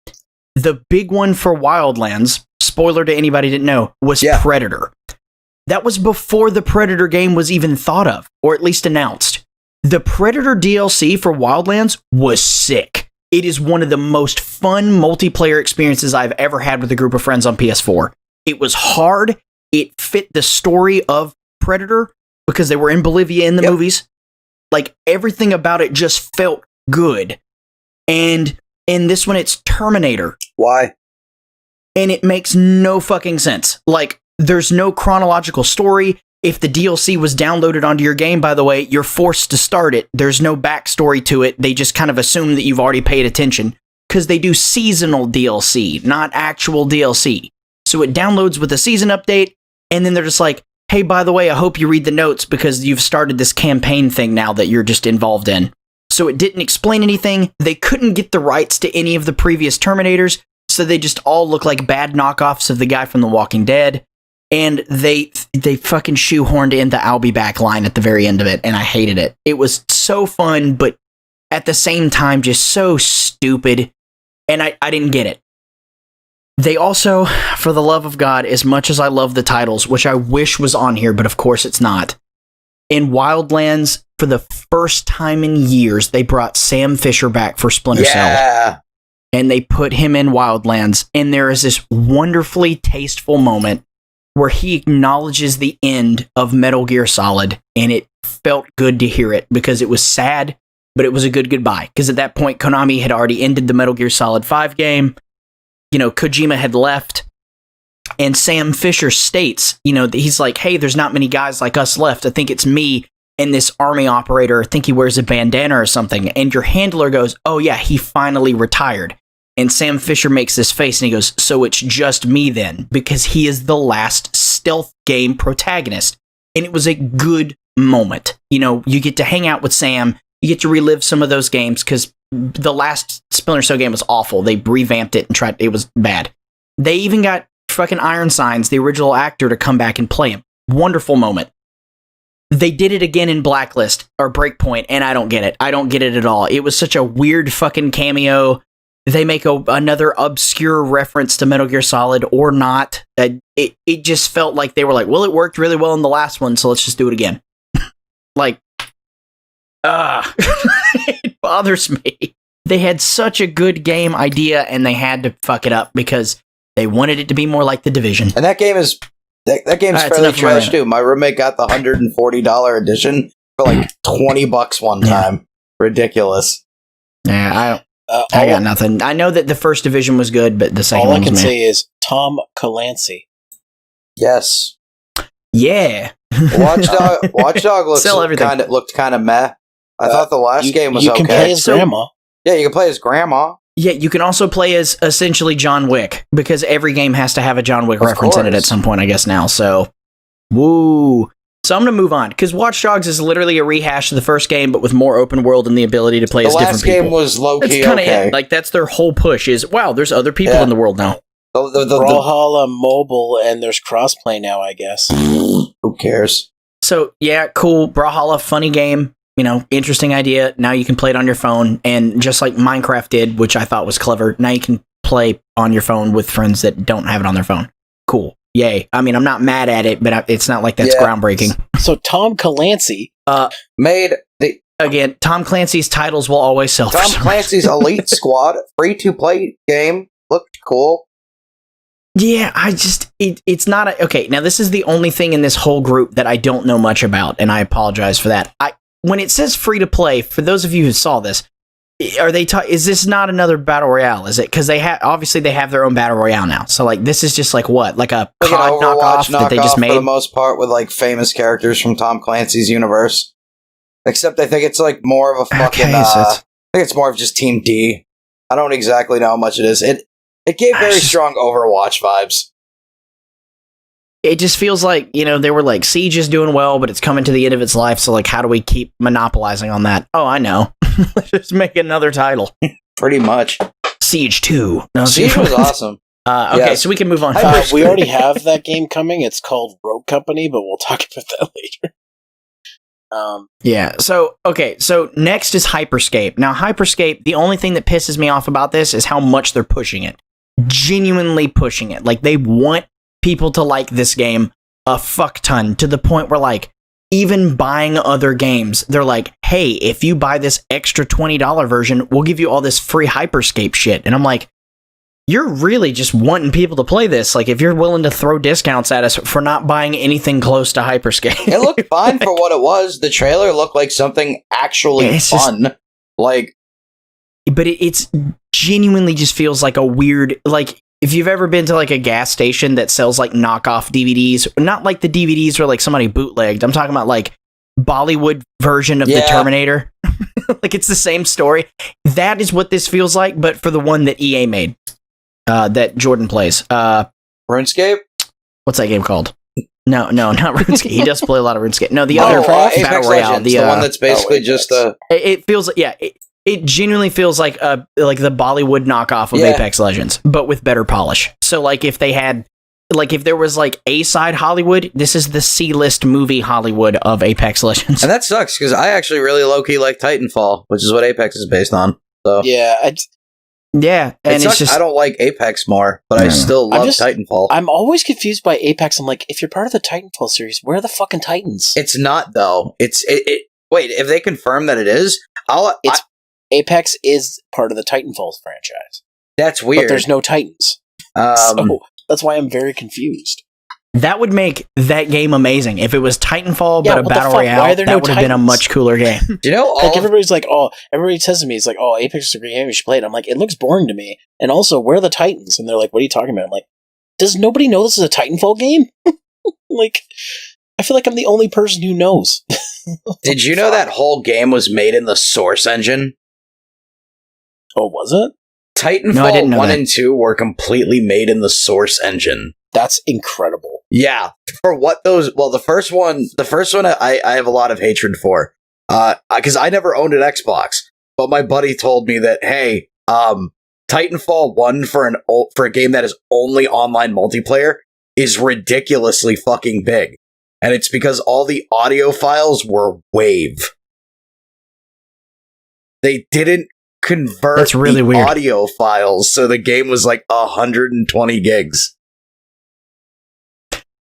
The big one for Wildlands, spoiler to anybody who didn't know, was Predator. That was before the Predator game was even thought of, or at least announced. The Predator DLC for Wildlands was sick. It is one of the most fun multiplayer experiences I've ever had with a group of friends on PS4. It was hard. It fit the story of Predator because they were in Bolivia in the movies. Like, everything about it just felt good. And in this one, it's Terminator. Why? And it makes no fucking sense. Like, there's no chronological story. If the DLC was downloaded onto your game, by the way, you're forced to start it. There's no backstory to it. They just kind of assume that you've already paid attention. Because they do seasonal DLC, not actual DLC. So it downloads with a season update, and then they're just like, hey, by the way, I hope you read the notes because you've started this campaign thing now that you're just involved in. So it didn't explain anything. They couldn't get the rights to any of the previous Terminators, so they just all look like bad knockoffs of the guy from The Walking Dead. And they fucking shoehorned in the I'll be back line at the very end of it, and I hated it. It was so fun, but at the same time, just so stupid, and I didn't get it. They also, for the love of God, as much as I love the titles, which I wish was on here, but of course it's not, in Wildlands, for the first time in years, they brought Sam Fisher back for Splinter Cell. And they put him in Wildlands, and there is this wonderfully tasteful moment where he acknowledges the end of Metal Gear Solid, and it felt good to hear it, because it was sad, but it was a good goodbye. Because at that point, Konami had already ended the Metal Gear Solid 5 game, Kojima had left. And Sam Fisher states, he's like, hey, there's not many guys like us left. I think it's me and this army operator. I think he wears a bandana or something. And your handler goes, oh, yeah, he finally retired. And Sam Fisher makes this face and he goes, so it's just me then, because he is the last stealth game protagonist. And it was a good moment. You get to hang out with Sam. You get to relive some of those games because the last Splinter Cell game was awful. They revamped it and it was bad. They even got fucking Iron Signs, the original actor, to come back and play him. Wonderful moment. They did it again in Blacklist or Breakpoint, and I don't get it. I don't get it at all. It was such a weird fucking cameo. They make another obscure reference to Metal Gear Solid or not. It just felt like they were like, well, it worked really well in the last one, so let's just do it again. It bothers me. They had such a good game idea, and they had to fuck it up because they wanted it to be more like The Division. And that game is fairly trash too. My roommate got the $140 edition for like $20 one time. Ridiculous. Yeah, I got nothing. I know that the first Division was good, but the second one was all I can say is Tom Clancy. Yes. Yeah. Watchdog looked kind of meh. I thought the last game was okay. You can play as grandma. Yeah, you can play as grandma. Yeah, you can also play as essentially John Wick, because every game has to have a John Wick reference in it at some point, I guess, now. So, woo. So I'm going to move on, because Watch Dogs is literally a rehash of the first game, but with more open world and the ability to play as different people. The last game was low-key okay. It. That's their whole push is, wow, there's other people in the world now. The Brawlhalla mobile, and there's crossplay now, I guess. Who cares? So, yeah, cool. Brawlhalla, funny game. Interesting idea. Now you can play it on your phone, and just like Minecraft did, which I thought was clever, now you can play on your phone with friends that don't have it on their phone. Cool. Yay. I mean, I'm not mad at it, but it's not like that's groundbreaking. So Tom Clancy made the... Again, Tom Clancy's titles will always sell. Tom Clancy's Elite Squad, free-to-play game, looked cool. Yeah, it's not okay, now this is the only thing in this whole group that I don't know much about, and I apologize for that. When it says free to play, for those of you who saw this, is this not another battle royale? Is it? Because obviously they have their own battle royale now. So this is just like what? Like a COD knockoff that they just made? For the most part, with famous characters from Tom Clancy's universe. Except I think it's more of a fucking I think it's more of just Team D. I don't exactly know how much it is. It gave very strong Overwatch vibes. It just feels like, they were like, Siege is doing well, but it's coming to the end of its life, so how do we keep monopolizing on that? Oh, I know. Let's just make another title. Pretty much. Siege 2. No, Siege was awesome. Okay, so we can move on. We already have that game coming. It's called Rogue Company, but we'll talk about that later. Yeah, so next is Hyperscape. Now, Hyperscape, the only thing that pisses me off about this is how much they're pushing it. Genuinely pushing it. They want people to like this game a fuck ton, to the point where even buying other games, they're like, hey, if you buy this extra $20 version, we'll give you all this free Hyperscape shit. And I'm like, you're really just wanting people to play this. If you're willing to throw discounts at us for not buying anything close to Hyperscape. It looked fine for what it was. The trailer looked like something actually fun. But it's genuinely just feels like a weird, if you've ever been to a gas station that sells knockoff DVDs, not the DVDs where somebody bootlegged. I'm talking about Bollywood version of the Terminator. It's the same story. That is what this feels like, but for the one that EA made, that Jordan plays. RuneScape? What's that game called? No, not RuneScape. He does play a lot of RuneScape. No, the other Battle Royale. The one that's basically just a... It feels it genuinely feels like the Bollywood knockoff of Apex Legends, but with better polish. So if they had, if there was A-side Hollywood, this is the C-list movie Hollywood of Apex Legends. And that sucks, because I actually really low-key like Titanfall, which is what Apex is based on. So yeah, and it's just, I don't like Apex more, but I still love Titanfall. I'm always confused by Apex. I'm like, if you're part of the Titanfall series, where are the fucking Titans? It's not, though. Wait, if they confirm that it is, Apex is part of the Titanfall franchise. That's weird. But there's no Titans. So that's why I'm very confused. That would make that game amazing. If it was Titanfall, Yeah, but a what the battle fuck? Why royale, are there that no would have been a Titans? much cooler game. You know, Like everybody's like, oh, everybody says to me, it's like, oh, Apex is a great game, you should play it. I'm like, it looks boring to me. And also, where are the Titans? And they're like, what are you talking about? I'm like, does nobody know this is a Titanfall game? Like, I feel like I'm the only person who knows. did you know that whole game was made in the Source engine? Oh, was it? No, I Titanfall didn't know 1 that. and 2 were completely made in the Source engine. That's incredible. Yeah, for what those... Well, the first one I have a lot of hatred for. Because I never owned an Xbox. But my buddy told me that, hey, Titanfall 1 for a game that is only online multiplayer is ridiculously fucking big. And it's because all the audio files were WAV. They didn't convert That's really the weird. audio files, so the game was like 120 gigs.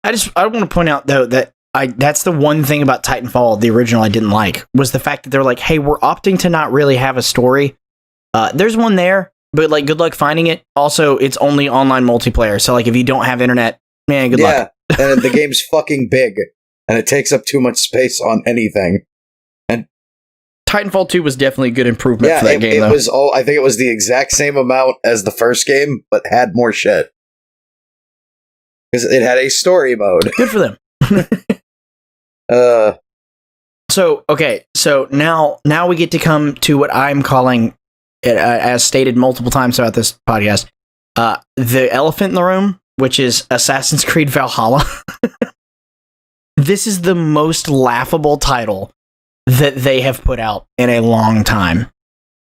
I want to point out though that that's the one thing about Titanfall, the original, I didn't like, was the fact that they're like, hey, we're opting to not really have a story. There's one there, but like, good luck finding it. Also, it's only online multiplayer, so like, if you don't have internet, man, good luck. And the game's fucking big, and it takes up too much space on anything. Titanfall 2 was definitely a good improvement for that game, it though. was. I think it was the exact same amount as the first game, but had more shit because it had a story mode. Good for them. So now we get to come to what I'm calling, as stated multiple times throughout this podcast, the elephant in the room, which is Assassin's Creed Valhalla. This is the most laughable title that they have put out in a long time.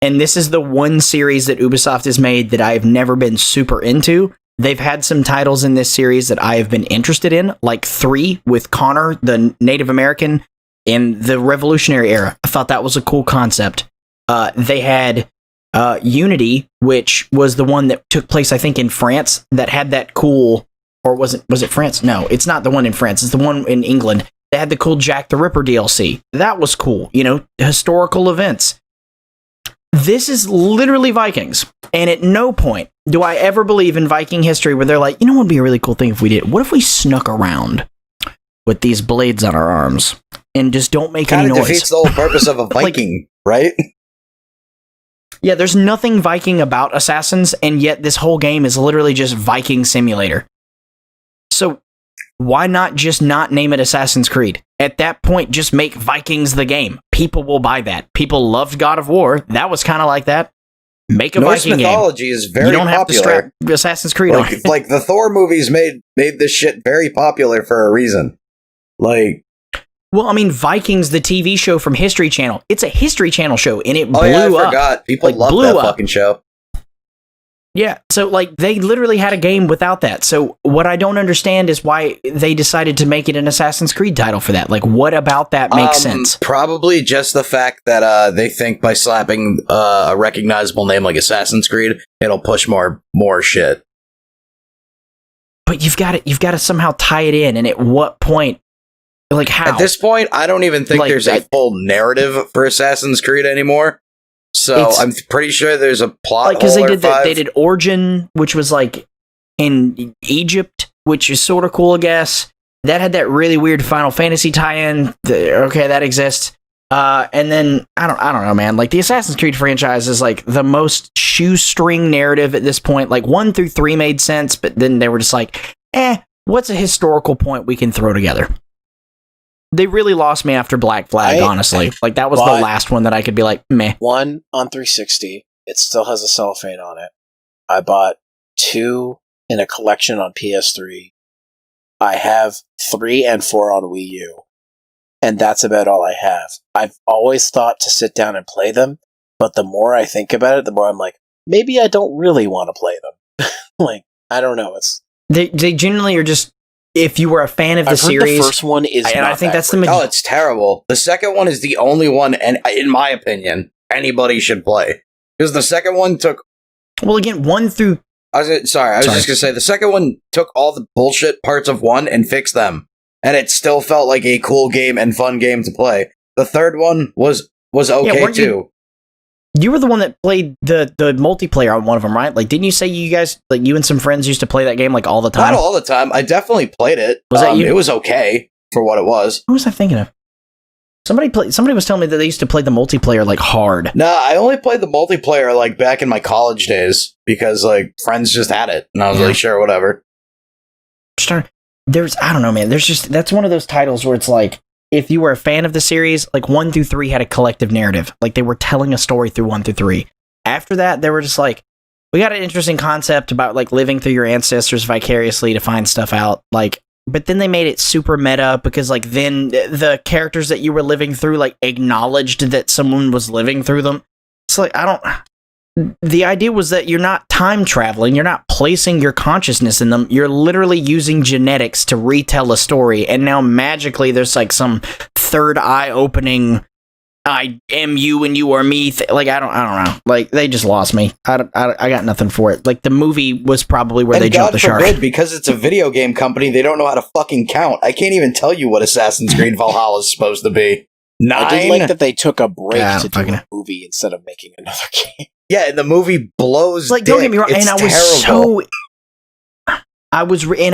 And this is the one series that Ubisoft has made that I have never been super into. They've had some titles in this series that I have been interested in, like 3 with Connor, the Native American, in the Revolutionary era. I thought that was a cool concept. They had Unity, which was the one that took place, I think, in France, that had that cool... Or was it France? No, it's not the one in France. It's the one in England. They had the cool Jack the Ripper DLC. That was cool. You know, historical events. This is literally Vikings. And at no point do I ever believe in Viking history where they're like, you know what would be a really cool thing if we did? What if we snuck around with these blades on our arms and just don't make any Kind of noise? defeats the whole purpose of a Viking, right? Yeah, there's nothing Viking about Assassins, and yet this whole game is literally just Viking Simulator. So why not just not name it Assassin's Creed? At that point, just make Vikings the game. People will buy that. People loved God of War. That was kind of like that. Make a Norse Viking mythology game. is very You don't have to popular. strap Assassin's Creed on. Like the Thor movies made this shit very popular for a reason. Like, Well, I mean, Vikings, the TV show from History Channel. It's a History Channel show, and it blew oh yeah, I up. forgot. People Like, love blew that up. fucking show. Yeah, so like they literally had a game without that. So what I don't understand is why they decided to make it an Assassin's Creed title for that. Like, what about that makes sense? Probably just the fact that they think by slapping a recognizable name like Assassin's Creed, it'll push more shit. But you've got to somehow tie it in. And at what point? Like, how? At this point, I don't even think Like, there's a full narrative for Assassin's Creed anymore. So I'm pretty sure there's a plot because hole they did Origin, which was like in Egypt, which is sort of cool, I guess. That had that really weird Final Fantasy tie-in. Okay, that exists. And then I don't know, man. Like the Assassin's Creed franchise is like the most shoestring narrative at this point. Like 1 through 3 made sense, but then they were just like, what's a historical point we can throw together? They really lost me after Black Flag, honestly. Like, that was the last one that I could be like, meh. 1 on 360. It still has a cellophane on it. I bought 2 in a collection on PS3. I have 3 and 4 on Wii U. And that's about all I have. I've always thought to sit down and play them, but the more I think about it, the more I'm like, maybe I don't really want to play them. Like, I don't know. They generally are just... If you were a fan of the I've heard series, the first one is and not I think that that's great. the it's terrible. The second one is the only one, and in my opinion, anybody should play. Because the second one took... Well, again, 1 through... I was just going to say, the second one took all the bullshit parts of 1 and fixed them. And it still felt like a cool game and fun game to play. The third one was okay, too. You were the one that played the multiplayer on one of them, right? Like, didn't you say you guys, like, you and some friends used to play that game, like, all the time? Not all the time. I definitely played it. Was that you? It was okay for what it was. Who was I thinking of? Somebody was telling me that they used to play the multiplayer, like, hard. No, I only played the multiplayer, like, back in my college days, because, like, friends just had it, and I was like, sure, whatever. I don't know, man. That's one of those titles where it's like, if you were a fan of the series, like 1 through 3 had a collective narrative. Like they were telling a story through 1 through 3. After that, they were just like, we got an interesting concept about like living through your ancestors vicariously to find stuff out. Like, but then they made it super meta because like then the characters that you were living through like acknowledged that someone was living through them. It's like, the idea was that you're not time traveling, you're not placing your consciousness in them, you're literally using genetics to retell a story, and now magically there's like some third eye opening, I am you and you are me, like I don't know, like they just lost me. I got nothing for it. Like the movie was probably where they jumped the shark. Because it's a video game company, they don't know how to fucking count. I can't even tell you what Assassin's Creed Valhalla is supposed to be. 9? I did like that they took a break to do fucking a movie instead of making another game. Yeah, and the movie blows. Like, don't get me wrong, and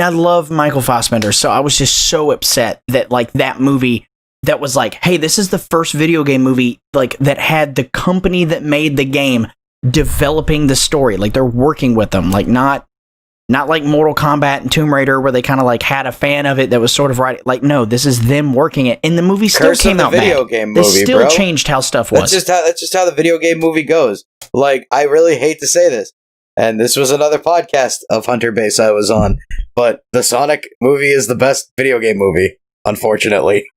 I love Michael Fassbender, so I was just so upset that like that movie that was like, hey, this is the first video game movie like that had the company that made the game developing the story, like they're working with them, like not like Mortal Kombat and Tomb Raider where they kind of like had a fan of it that was sort of right. Like, no, this is them working it, and the movie still came out video bad. Game movie, they still bro. changed how stuff was. That's just how the video game movie goes. Like, I really hate to say this, and this was another podcast of Hunter Base I was on, but the Sonic movie is the best video game movie, unfortunately.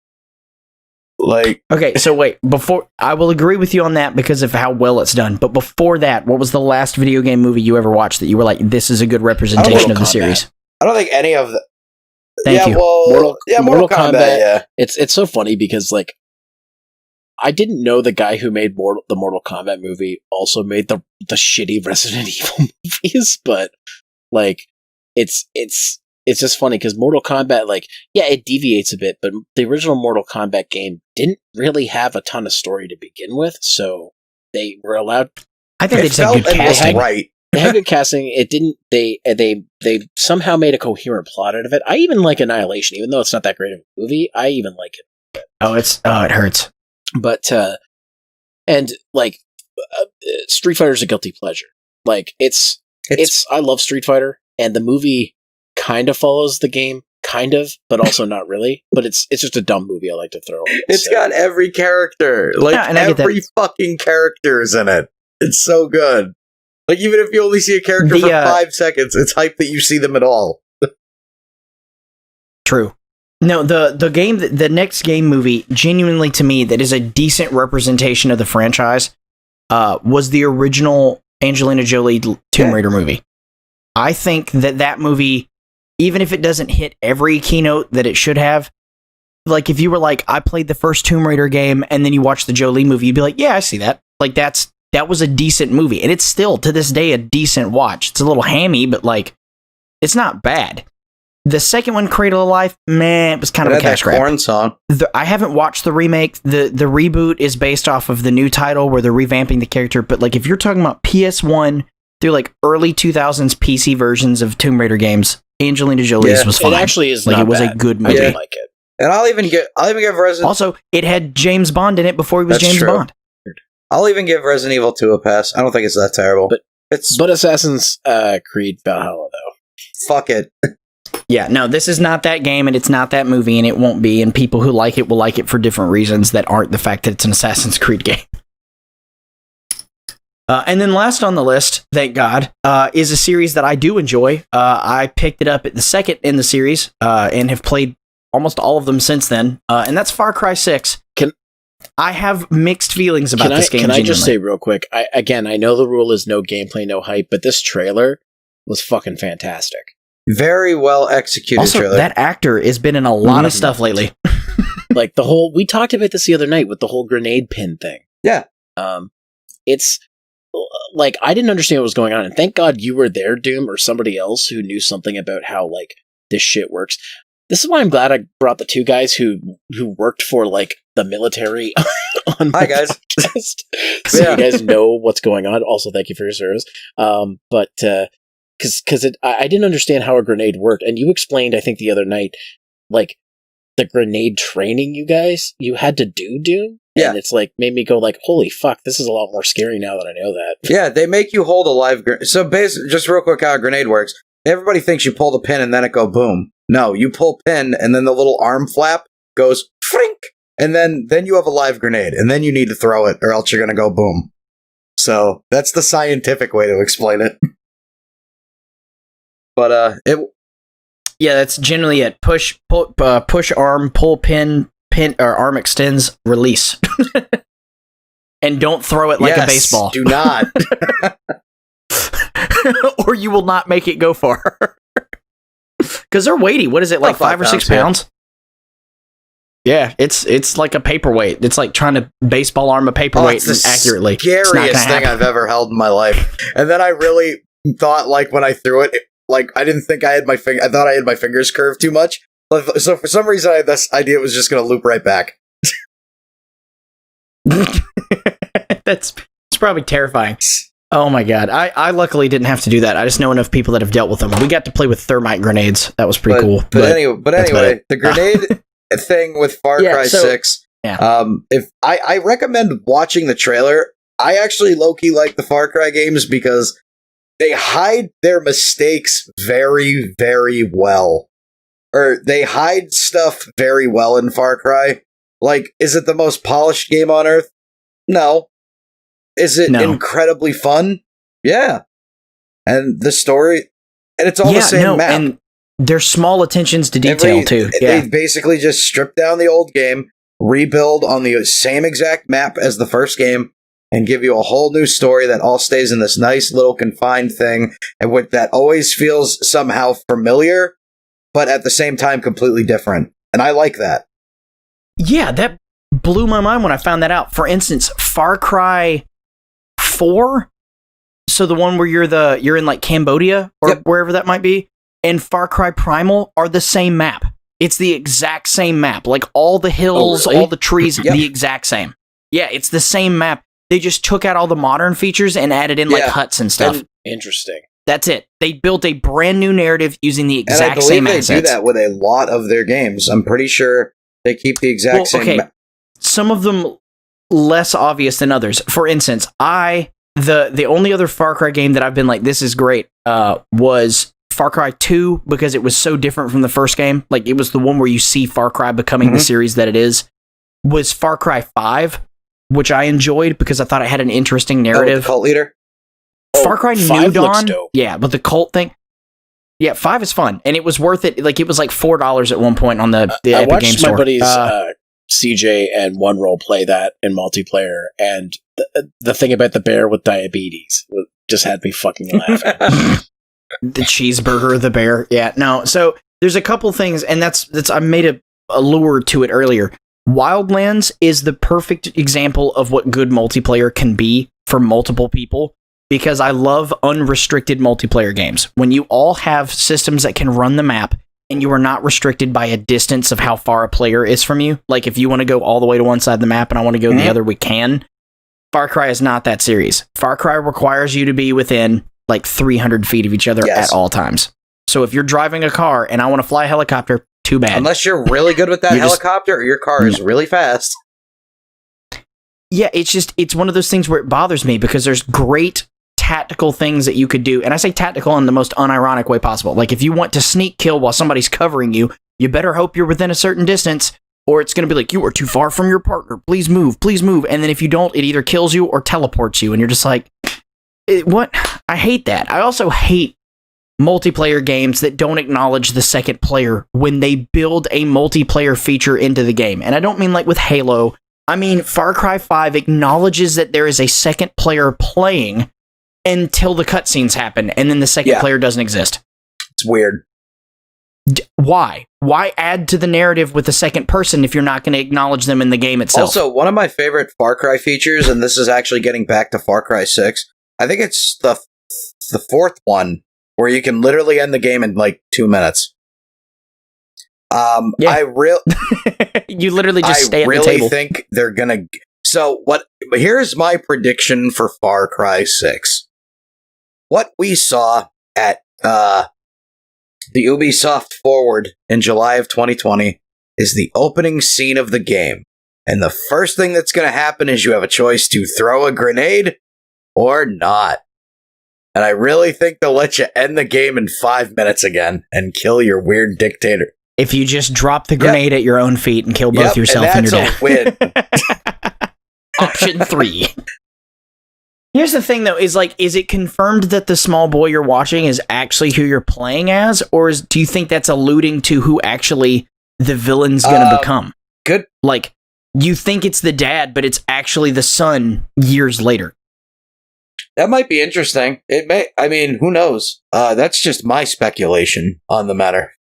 Like, okay, so wait, before I will agree with you on that because of how well it's done. But before that, what was the last video game movie you ever watched that you were like, this is a good representation of the series? I don't think any of the. Thank you. Well, Mortal Kombat. Yeah, it's so funny because like I didn't know the guy who made the Mortal Kombat movie also made the shitty Resident Evil movies, but like it's just funny because Mortal Kombat, like, yeah, it deviates a bit, but the original Mortal Kombat game didn't really have a ton of story to begin with, so they were allowed. I think they just had good casting. Right. They had good casting. It didn't. They somehow made a coherent plot out of it. I even like Annihilation, even though it's not that great of a movie. I even like it. It hurts. But and like Street Fighter is a guilty pleasure. Like it's I love Street Fighter, and the movie kind of follows the game, kind of, but also not really. But it's just a dumb movie I like to throw on. It's got every character, like every fucking character is in it. It's so good. Like even if you only see a character for 5 seconds, it's hype that you see them at all. True. No, the next game movie, genuinely to me, that is a decent representation of the franchise, was the original Angelina Jolie Tomb Raider movie. I think that movie, even if it doesn't hit every keynote that it should have, like if you were like, I played the first Tomb Raider game and then you watch the Jolie movie, you'd be like, yeah, I see that. Like that was a decent movie, and it's still to this day a decent watch. It's a little hammy, but like it's not bad. The second one, Cradle of Life, man, it was kind of a cash grab. Corn song. I haven't watched the remake. The reboot is based off of the new title where they're revamping the character. But like, if you're talking about PS1 through like early 2000s PC versions of Tomb Raider games, Angelina Jolie's was fine. It actually is like not it was bad. a good movie. I did like it, and I'll even give Resident. Also, it had James Bond in it before he was James Bond. I'll even give Resident Evil 2 a pass. I don't think it's that terrible. But Assassin's Creed Valhalla though. Fuck it. Yeah, no, this is not that game, and it's not that movie, and it won't be, and people who like it will like it for different reasons that aren't the fact that it's an Assassin's Creed game. And then last on the list, thank God, is a series that I do enjoy. I picked it up at the second in the series, and have played almost all of them since then, and that's Far Cry 6. I have mixed feelings about this game. Can I just say real quick, I know the rule is no gameplay, no hype, but this trailer was fucking fantastic. Very well executed also, trailer. That actor has been in a lot of stuff lately. Like we talked about this the other night with the whole grenade pin thing. Yeah. It's like, I didn't understand what was going on, and thank God you were there, Doom, or somebody else who knew something about how like this shit works. This is why I'm glad I brought the two guys who worked for like the military on Hi, my guys. podcast, so Yeah. you guys know what's going on. Also, thank you for your service. But because I didn't understand how a grenade worked, and you explained, I think the other night, like the grenade training you had to do. Yeah. And it's like made me go like, holy fuck, this is a lot more scary now that I know that. Yeah, they make you hold a live grenade. So basically, just real quick how a grenade works. Everybody thinks you pull the pin and then it go boom. No, you pull pin and then the little arm flap goes frink, and then you have a live grenade, and then you need to throw it or else you're going to go boom. So that's the scientific way to explain it. But Yeah, that's generally it. Push arm, pull pin, or arm extends, release. And don't throw it like a baseball. Do not. Or you will not make it go far. Because they're weighty. What is it, like 5 or 6 pounds? Yeah, it's like a paperweight. It's like trying to baseball arm a paperweight accurately. Scariest thing I've ever held in my life. And then I really thought, like, when I threw it, like, I didn't think I had my finger. I thought I had my fingers curved too much. So for some reason, I had this idea it was just going to loop right back. It's probably terrifying. Oh my god. I luckily didn't have to do that. I just know enough people that have dealt with them. We got to play with thermite grenades. That was pretty cool. But anyway, the grenade thing with Far Cry 6. Yeah. If I recommend watching the trailer. I actually low-key like the Far Cry games because they hide their mistakes very, very well. Or they hide stuff very well in Far Cry. Like, is it the most polished game on Earth? No. Is it incredibly fun? Yeah. And the story, and it's all the same map. And there's small attentions to detail, too. They basically just strip down the old game, rebuild on the same exact map as the first game, and give you a whole new story that all stays in this nice little confined thing, and that always feels somehow familiar, but at the same time completely different. And I like that. Yeah, that blew my mind when I found that out. For instance, Far Cry 4, so the one where you're in like Cambodia or wherever that might be, and Far Cry Primal are the same map. It's the exact same map. Like all the hills, all the trees, the exact same. Yeah, it's the same map. They just took out all the modern features and added in like huts and stuff. Interesting. That's it. They built a brand new narrative using the exact same assets. They do that with a lot of their games. I'm pretty sure they keep the exact same map. Some of them less obvious than others. For instance, the only other Far Cry game that I've been like, this is great, was Far Cry 2, because it was so different from the first game. Like, it was the one where you see Far Cry becoming the series that it is. Was Far Cry 5, which I enjoyed because I thought it had an interesting narrative. The cult leader? Far Cry New Dawn? Yeah, but the cult thing? Yeah, 5 is fun, and it was worth it. Like, it was like $4 at one point on the Epic Game Store. I watched my buddies CJ and One Roll play that in multiplayer, and the thing about the bear with diabetes just had me fucking laughing. The cheeseburger, the bear. Yeah, no. So there's a couple things, and that's I made a lure to it earlier. Wildlands is the perfect example of what good multiplayer can be for multiple people, because I love unrestricted multiplayer games. When you all have systems that can run the map, and you are not restricted by a distance of how far a player is from you. Like, if you want to go all the way to one side of the map and I want to go the other, we can. Far Cry is not that series. Far Cry requires you to be within like 300 feet of each other at all times. So if you're driving a car and I want to fly a helicopter, too bad. Unless you're really good with that helicopter or your car is really fast. Yeah, it's one of those things where it bothers me because there's great tactical things that you could do. And I say tactical in the most unironic way possible. Like, if you want to sneak kill while somebody's covering you, you better hope you're within a certain distance, or it's going to be like, you are too far from your partner. Please move, please move. And then if you don't, it either kills you or teleports you. And you're just like, what? I hate that. I also hate multiplayer games that don't acknowledge the second player when they build a multiplayer feature into the game. And I don't mean like with Halo. I mean, Far Cry 5 acknowledges that there is a second player playing until the cutscenes happen, and then the second player doesn't exist. It's weird. Why? Why add to the narrative with a second person if you're not going to acknowledge them in the game itself? Also, one of my favorite Far Cry features, and this is actually getting back to Far Cry 6, I think it's the fourth one, where you can literally end the game in like 2 minutes. Yeah. I really, You literally just stay at the really table. think they're gonna. So what? Here's my prediction for Far Cry 6. What we saw at the Ubisoft Forward in July of 2020 is the opening scene of the game, and the first thing that's going to happen is you have a choice to throw a grenade or not. And I really think they'll let you end the game in 5 minutes again and kill your weird dictator. If you just drop the grenade at your own feet and kill both yourself and your dad. Win. Option 3. Here's the thing, though, is it confirmed that the small boy you're watching is actually who you're playing as, or do you think that's alluding to who actually the villain's gonna become? Good. Like, you think it's the dad, but it's actually the son years later. That might be interesting. It may. I mean, who knows? That's just my speculation on the matter.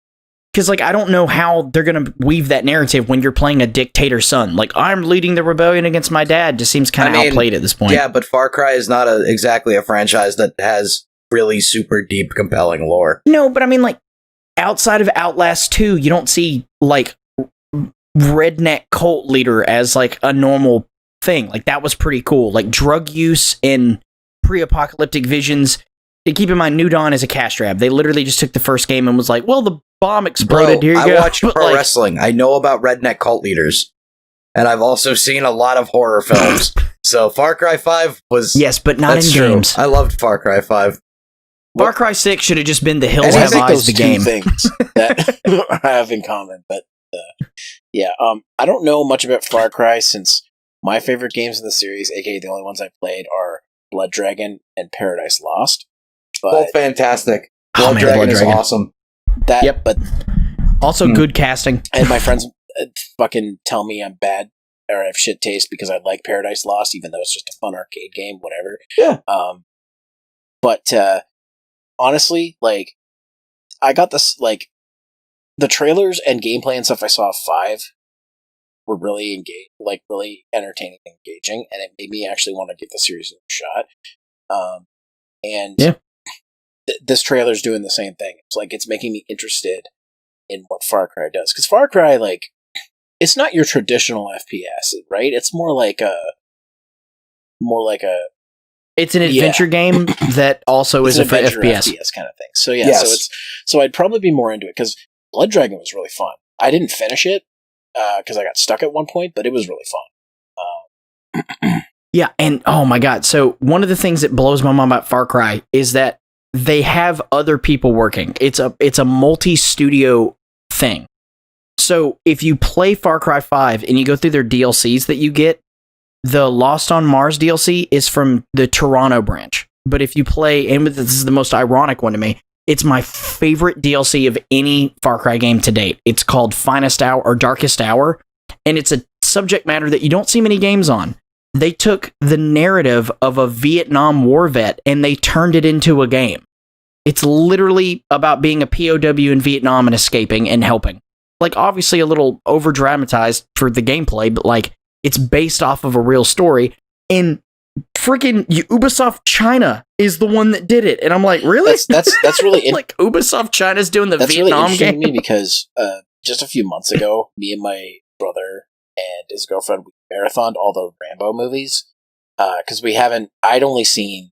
Because, I don't know how they're going to weave that narrative when you're playing a dictator son. I'm leading the rebellion against my dad. Just seems kind of outplayed at this point. Yeah, but Far Cry is not exactly a franchise that has really super deep, compelling lore. No, but outside of Outlast 2, you don't see, redneck cult leader as, a normal thing. That was pretty cool. Drug use in pre-apocalyptic visions. And keep in mind, New Dawn is a cash grab. They literally just took the first game and was like, well, the bomb exploded. Here you go. I watch pro wrestling. I know about redneck cult leaders. And I've also seen a lot of horror films. So Far Cry 5 was... Yes, but not in games. I loved Far Cry 5. Far Cry 6 should have just been The Hills Have Eyes, the game. Things that I have in common. But, I don't know much about Far Cry since my favorite games in the series, aka the only ones I've played, are Blood Dragon and Paradise Lost. But both fantastic. Blood Dragon is awesome. But also good casting. And my friends fucking tell me I'm bad or I have shit taste because I like Paradise Lost, even though it's just a fun arcade game, whatever. Yeah. But honestly, I got this, the trailers and gameplay and stuff I saw of 5 were really really entertaining and engaging, and it made me actually want to give the series a shot. This trailer's doing the same thing. It's making me interested in what Far Cry does. Because Far Cry, it's not your traditional FPS, right? It's more like a... It's an adventure game that also is a FPS kind of thing. So yes. So I'd probably be more into it, because Blood Dragon was really fun. I didn't finish it, because I got stuck at one point, but it was really fun. Yeah, and oh my god, so one of the things that blows my mind about Far Cry is that they have other people working. It's a multi-studio thing. So if you play Far Cry 5 and you go through their DLCs that you get, the Lost on Mars DLC is from the Toronto branch. But if you play, and this is the most ironic one to me, it's my favorite DLC of any Far Cry game to date. It's called Finest Hour or Darkest Hour, and it's a subject matter that you don't see many games on. They took the narrative of a Vietnam War vet and they turned it into a game. It's literally about being a POW in Vietnam and escaping and helping. Obviously a little over-dramatized for the gameplay, but it's based off of a real story. And freaking Ubisoft China is the one that did it. And I'm like, really? That's really... Ubisoft China's doing the Vietnam really game? Me because just a few months ago, me and my brother and his girlfriend marathoned all the Rambo movies, because I'd only seen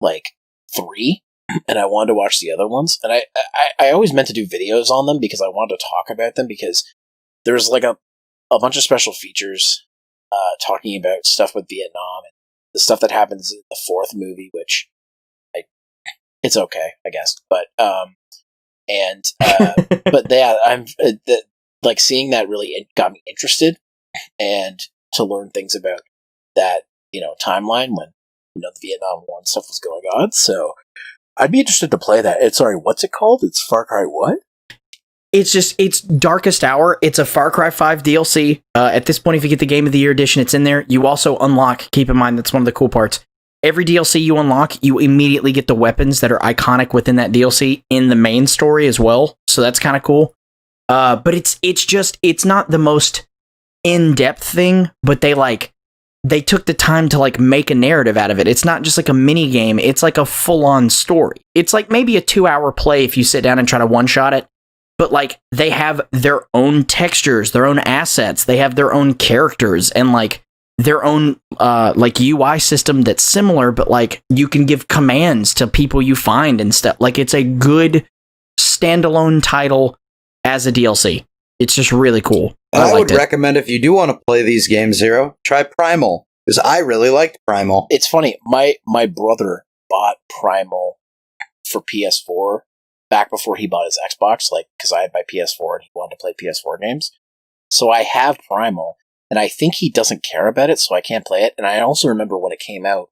3, and I wanted to watch the other ones, and I always meant to do videos on them because I wanted to talk about them, because there's a bunch of special features talking about stuff with Vietnam and the stuff that happens in the 4th movie, which it's okay, I guess, but I'm seeing that really got me interested, and to learn things about that, timeline when, the Vietnam War and stuff was going on. So I'd be interested to play that. Sorry, what's it called? It's Far Cry what? It's Darkest Hour. It's a Far Cry 5 DLC. At this point, if you get the Game of the Year edition, it's in there. You also unlock, keep in mind, that's one of the cool parts. Every DLC you unlock, you immediately get the weapons that are iconic within that DLC in the main story as well. So that's kind of cool. But it's not the most in-depth thing, but they took the time to make a narrative out of it. It's not just a mini game, it's a full-on story. It's maybe a 2-hour play if you sit down and try to one-shot it, but like they have their own textures, their own assets, they have their own characters, and like their own like UI system that's similar, but like you can give commands to people you find and stuff. Like it's a good standalone title as a DLC. It's just really cool. I would recommend, if you do want to play these games, Zero, try Primal, because I really liked Primal. It's funny, my brother bought Primal for PS4 back before he bought his Xbox, like, because I had my PS4 and he wanted to play PS4 games. So I have Primal, and I think he doesn't care about it, so I can't play it. And I also remember when it came out,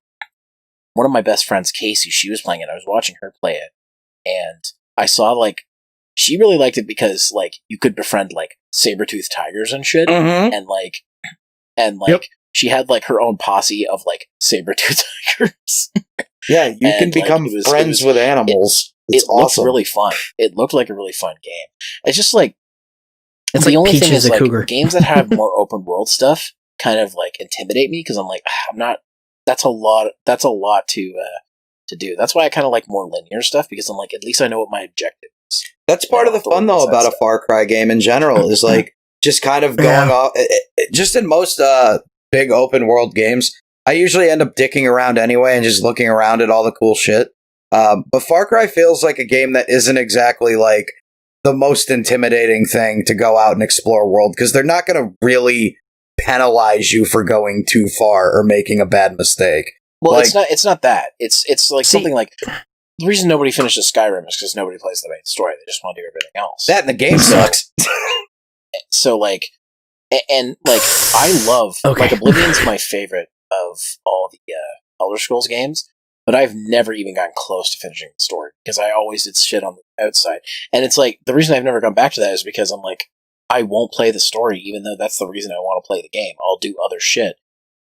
one of my best friends, Casey, she was playing it. I was watching her play it, and I saw, like, she really liked it because, like, you could befriend, like, saber-toothed tigers and shit, and Yep. she had, like, her own posse of, like, saber-toothed tigers. Yeah, you can become friends with animals. It's looked awesome. really fun. It looked like a really fun game. It's just like, It's the like only thing Peaches is, a like, cougar. games that have more open world stuff kind of like intimidate me because I'm like, I'm not. That's a lot to do. That's why I kind of like more linear stuff, because I'm like, at least I know what my objective is. That's part of the fun, though, about a Far Cry game in general, is like just kind of going off. Just in most big open world games, I usually end up dicking around anyway and just looking around at all the cool shit. But Far Cry feels like a game that isn't exactly like the most intimidating thing to go out and explore world, because they're not going to really penalize you for going too far or making a bad mistake. Well, like, it's not that. It's like something like, the reason nobody finishes Skyrim is because nobody plays the main story. They just want to do everything else. that and the game sucks. So like, and like, I love like Oblivion's my favorite of all the Elder Scrolls games, but I've never even gotten close to finishing the story because I always did shit on the outside. And it's like, the reason I've never gone back to that is because I'm like, I won't play the story, even though that's the reason I want to play the game. I'll do other shit.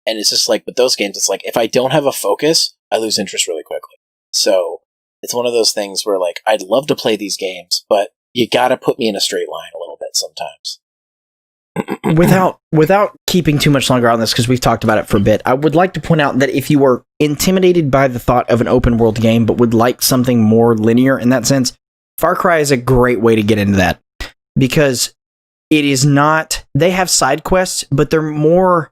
And it's just like, with those games, it's like, if I don't have a focus, I lose interest really quickly. So it's one of those things where, like, I'd love to play these games, but you gotta put me in a straight line a little bit sometimes. Without keeping too much longer on this, because we've talked about it for a bit, I would like to point out that if you were intimidated by the thought of an open world game but would like something more linear in that sense, Far Cry is a great way to get into that, because it is not, they have side quests, but they're more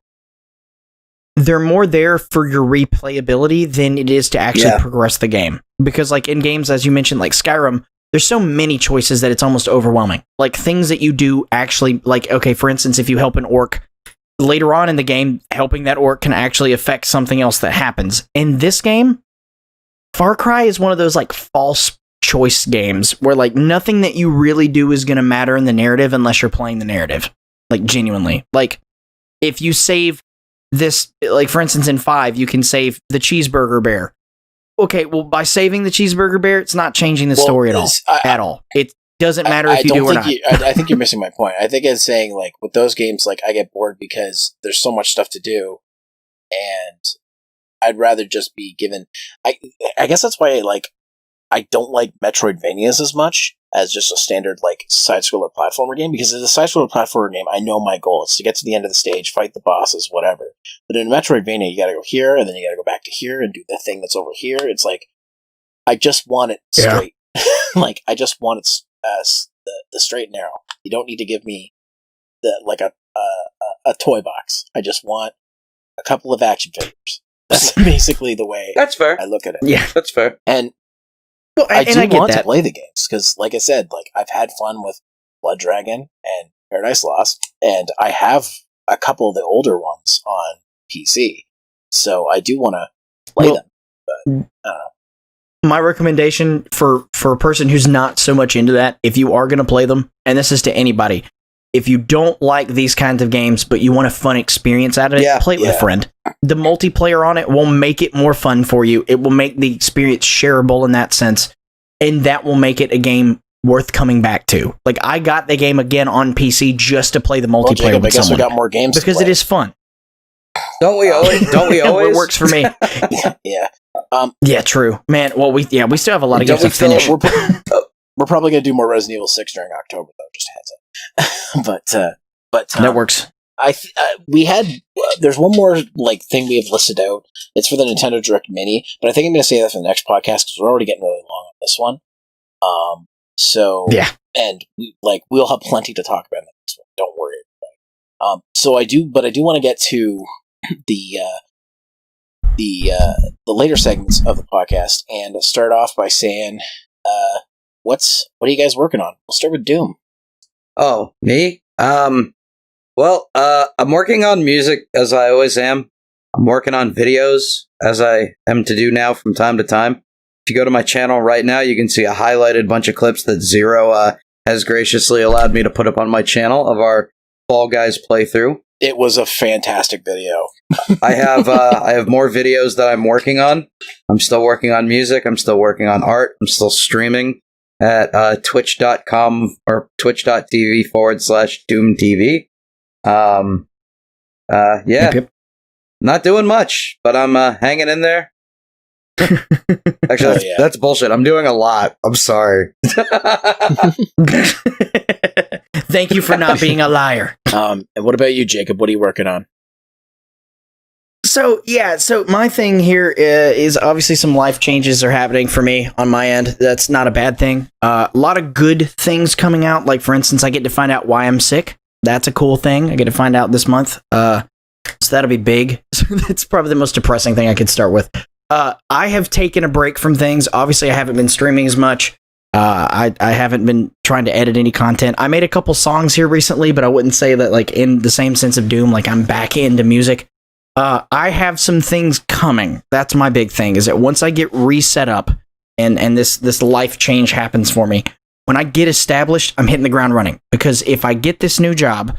there for your replayability than it is to actually progress the game. Because like in games, as you mentioned, like Skyrim, there's so many choices that it's almost overwhelming. Like things that you do actually, like, okay, for instance, if you help an orc, later on in the game, helping that orc can actually affect something else that happens. In this game, Far Cry is one of those like false choice games where like nothing that you really do is going to matter in the narrative unless you're playing the narrative. Like genuinely. Like if you save this, like for instance in 5, you can save the cheeseburger bear. Okay, well, by saving the cheeseburger bear, it's not changing the story at all. It doesn't matter if you do or not. I think you're missing my point. I think it's saying, like, with those games, like, I get bored because there's so much stuff to do, and I'd rather just be given... I guess that's why, I don't like Metroidvanias as much as just a standard, like, side-scroller platformer game, because as a side-scroller platformer game, I know my goal is to get to the end of the stage, fight the bosses, whatever. But in Metroidvania, you gotta go here, and then you gotta go back to here, and do the thing that's over here. It's like, I just want it straight. Like, I just want it the straight and narrow. You don't need to give me a toy box. I just want a couple of action figures. That's basically the way that's fair. I look at it. Yeah, that's fair. And well, I want to play the games because, like I said, like I've had fun with Blood Dragon and Paradise Lost, and I have a couple of the older ones on PC, so I do want to play them. But I don't know. My recommendation for a person who's not so much into that, if you are going to play them, and this is to anybody, if you don't like these kinds of games but you want a fun experience out of it, play it with a friend. The multiplayer on it will make it more fun for you. It will make the experience shareable in that sense, and that will make it a game worth coming back to. Like, I got the game again on PC just to play the multiplayer Jacob, with I guess someone. We got more games because it is fun. Don't we always? It works for me. Yeah. Yeah, true. Man, well, we still have a lot of games to finish. We're probably going to do more Resident Evil 6 during October, though, just heads up. but that works. We had there's one more like thing we have listed out. It's for the Nintendo Direct Mini, but I think I'm going to save that for the next podcast because we're already getting really long on this one. So Yeah. and we'll have plenty to talk about in the next one. Don't worry. So I do want to get to the later segments of the podcast and start off by saying, what are you guys working on? We'll start with Doom. Oh, me? Well, I'm working on music as I always am. I'm working on videos as I am to do now from time to time. If you go to my channel right now, you can see a highlighted bunch of clips that Zero has graciously allowed me to put up on my channel of our Fall Guys playthrough. It was a fantastic video. I have more videos that I'm working on. I'm still working on music. I'm still working on art. I'm still streaming at twitch.com or twitch.tv/DoomTV. Yeah. Yep. Not doing much, but I'm hanging in there. Actually, that's bullshit. I'm doing a lot. I'm sorry. Thank you for not being a liar. And what about you, Jacob? What are you working on? So my thing here is obviously some life changes are happening for me on my end. That's not a bad thing. A lot of good things coming out. Like, for instance, I get to find out why I'm sick. That's a cool thing. I get to find out this month. So that'll be big. That's probably the most depressing thing I could start with. I have taken a break from things. Obviously, I haven't been streaming as much. I haven't been trying to edit any content. I made a couple songs here recently, but I wouldn't say that, like, in the same sense of Doom, like I'm back into music. I have some things coming. That's my big thing, is that once I get reset up and this life change happens for me, when I get established, I'm hitting the ground running. Because if I get this new job,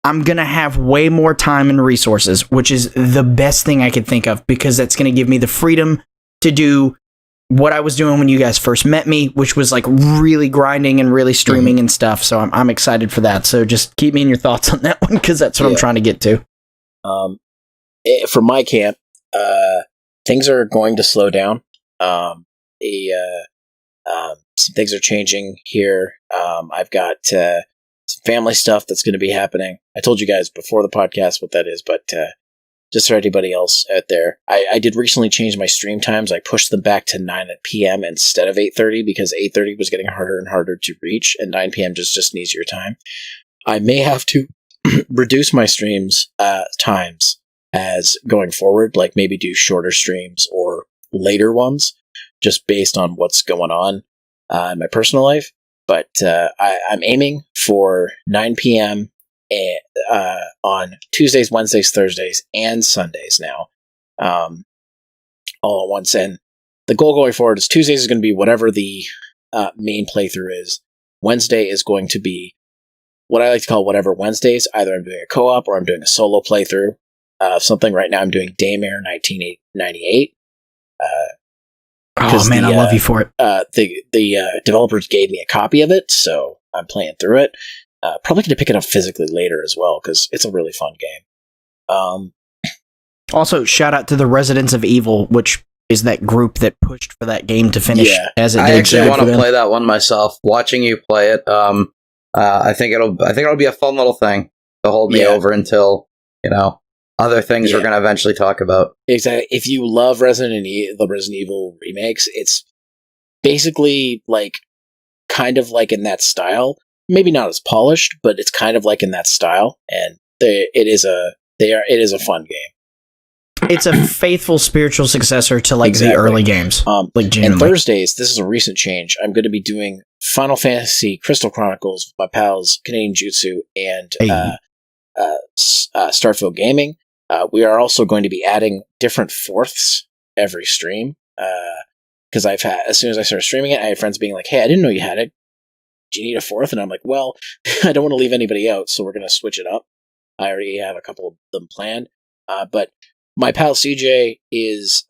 I'm going to have way more time and resources, which is the best thing I could think of, because that's going to give me the freedom to do what I was doing when you guys first met me, which was like really grinding and really streaming and stuff. So I'm excited for that. So just keep me in your thoughts on that one, because that's what I'm trying to get to. For my camp, things are going to slow down. Some things are changing here. I've got some family stuff that's going to be happening. I told you guys before the podcast what that is, but just for anybody else out there, I did recently change my stream times. I pushed them back to 9 p.m. instead of 8:30 because 8:30 was getting harder and harder to reach, and 9 p.m. just an easier time. I may have to reduce my streams times as going forward, like maybe do shorter streams or later ones, just based on what's going on in my personal life. But I'm aiming for 9 p.m. On Tuesdays, Wednesdays, Thursdays, and Sundays now, all at once. And the goal going forward is Tuesdays is going to be whatever the main playthrough is. Wednesday is going to be what I like to call whatever Wednesdays. Either I'm doing a co-op or I'm doing a solo playthrough of something. Right now I'm doing Daymare 1998. Oh man, I love you for it. The developers gave me a copy of it, so I'm playing through it. Probably going to pick it up physically later as well, because it's a really fun game. Also, shout out to the Residents of Evil, which is that group that pushed for that game to finish as it did. I actually want to play that one myself. Watching you play it, I think it'll be a fun little thing to hold me over until other things we're going to eventually talk about. Exactly. If you love the Resident Evil remakes, it's basically like kind of like in that style. Maybe not as polished, but it's kind of like in that style, and it is a fun game. It's a faithful spiritual successor to the early games. And Thursdays, this is a recent change. I'm going to be doing Final Fantasy Crystal Chronicles with my pals Canadian Jutsu and Starfield Gaming. We are also going to be adding different fourths every stream, because as soon as I started streaming it, I had friends being like, "Hey, I didn't know you had it. Do you need a fourth?" And I'm like, well, I don't want to leave anybody out, so we're going to switch it up. I already have a couple of them planned. But my pal CJ is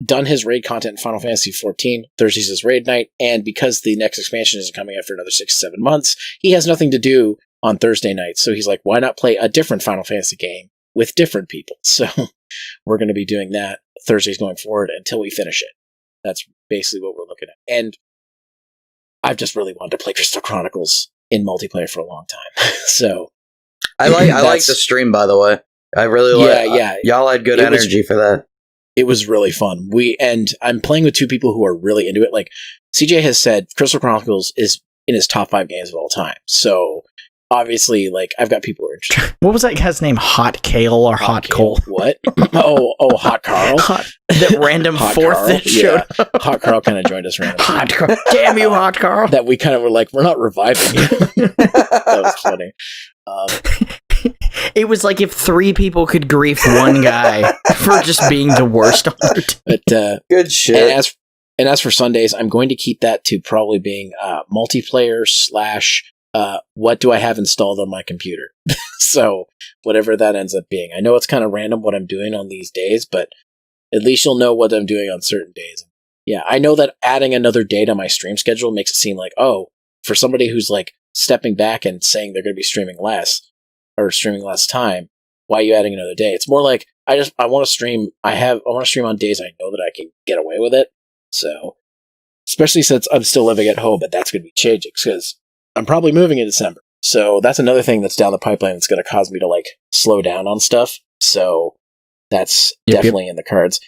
done his raid content in Final Fantasy XIV. Thursdays is raid night, and because the next expansion isn't coming after another 6-7 months, he has nothing to do on Thursday nights. So he's like, why not play a different Final Fantasy game with different people? So we're going to be doing that Thursdays going forward until we finish it. That's basically what we're looking at. And I've just really wanted to play Crystal Chronicles in multiplayer for a long time. So I like the stream, by the way. I really like. Y'all had good energy for that. It was really fun. I'm playing with two people who are really into it. Like CJ has said Crystal Chronicles is in his top 5 games of all time. So obviously, like, I've got people who are interested. What was that guy's name? Hot Kale or Hot Cole? What? Hot Carl. That random Hot fourth Carl, that showed up. Hot Carl kind of joined us randomly. Hot Carl. Damn you, Hot Carl. That we kind of were like, we're not reviving you. That was funny. It was like if 3 people could grief one guy for just being the worst on their team. But Good shit. and as for Sundays, I'm going to keep that to probably being multiplayer / what do I have installed on my computer. So whatever that ends up being. I know it's kind of random what I'm doing on these days, but at least you'll know what I'm doing on certain days. Yeah, I know that adding another day to my stream schedule makes it seem like, oh, for somebody who's like stepping back and saying they're going to be streaming less or streaming less time, why are you adding another day? It's more like I want to stream. I want to stream on days I know that I can get away with it. So, especially since I'm still living at home, but that's going to be changing because I'm probably moving in December. So that's another thing that's down the pipeline that's going to cause me to like slow down on stuff. So that's definitely in the cards.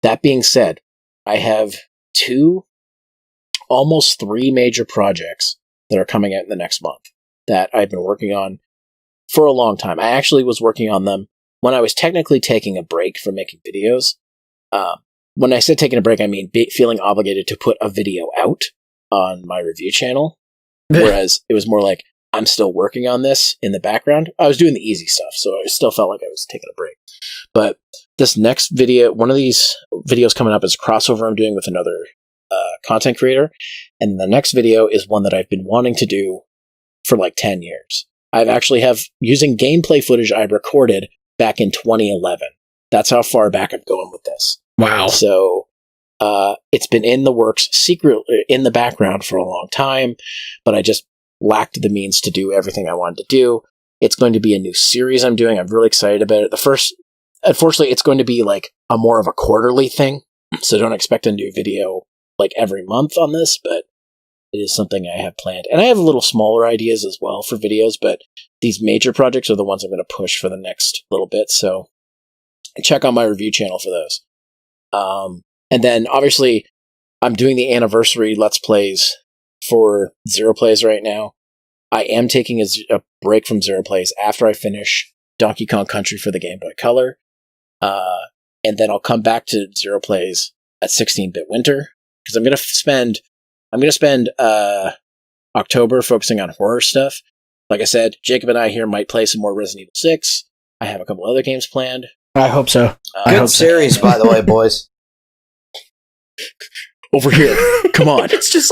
That being said, I have 2, almost 3 major projects that are coming out in the next month that I've been working on for a long time. I actually was working on them when I was technically taking a break from making videos. When I said taking a break, I mean feeling obligated to put a video out on my review channel. Whereas it was more like, I'm still working on this in the background. I was doing the easy stuff, so I still felt like I was taking a break. But this next video, one of these videos coming up is a crossover I'm doing with another content creator. And the next video is one that I've been wanting to do for like 10 years. I've actually using gameplay footage I recorded back in 2011. That's how far back I'm going with this. Wow. So it's been in the works, secretly in the background for a long time, but I just lacked the means to do everything I wanted to do. It's going to be a new series I'm doing. I'm really excited about it. Unfortunately, it's going to be like a more of a quarterly thing, so don't expect a new video like every month on this, but it is something I have planned. And I have a little smaller ideas as well for videos, but these major projects are the ones I'm going to push for the next little bit, so check on my review channel for those. And then, obviously, I'm doing the anniversary Let's Plays for Zero Plays right now. I am taking a break from Zero Plays after I finish Donkey Kong Country for the Game Boy Color. And then I'll come back to Zero Plays at 16-Bit Winter, because I'm going to spend October focusing on horror stuff. Like I said, Jacob and I here might play some more Resident Evil 6. I have a couple other games planned. I hope so. Good series, by the way, boys. Over here. Come on. It's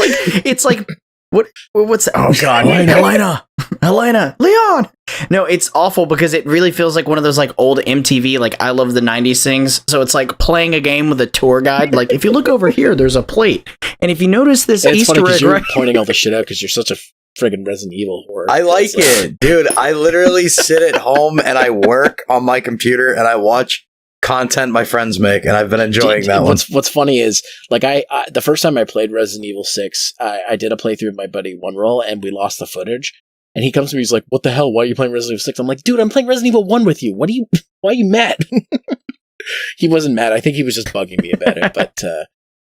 like what's oh god, Helena, Leon. No, it's awful because it really feels like one of those like old MTV like I Love the 90s things. So it's like playing a game with a tour guide. Like if you look over here, there's a plate, and if you notice this Easter egg, you're pointing all the shit out because you're such a friggin' Resident Evil horror. I like it, dude. I literally sit at home and I work on my computer and I watch content my friends make, and I've been enjoying that one. What's funny is, like, I the first time I played Resident Evil 6, I did a playthrough with my buddy One Roll, and we lost the footage. And he comes to me, he's like, "What the hell? Why are you playing Resident Evil 6?" I'm like, "Dude, I'm playing Resident Evil 1 with you. Why are you mad?" He wasn't mad. I think he was just bugging me about it.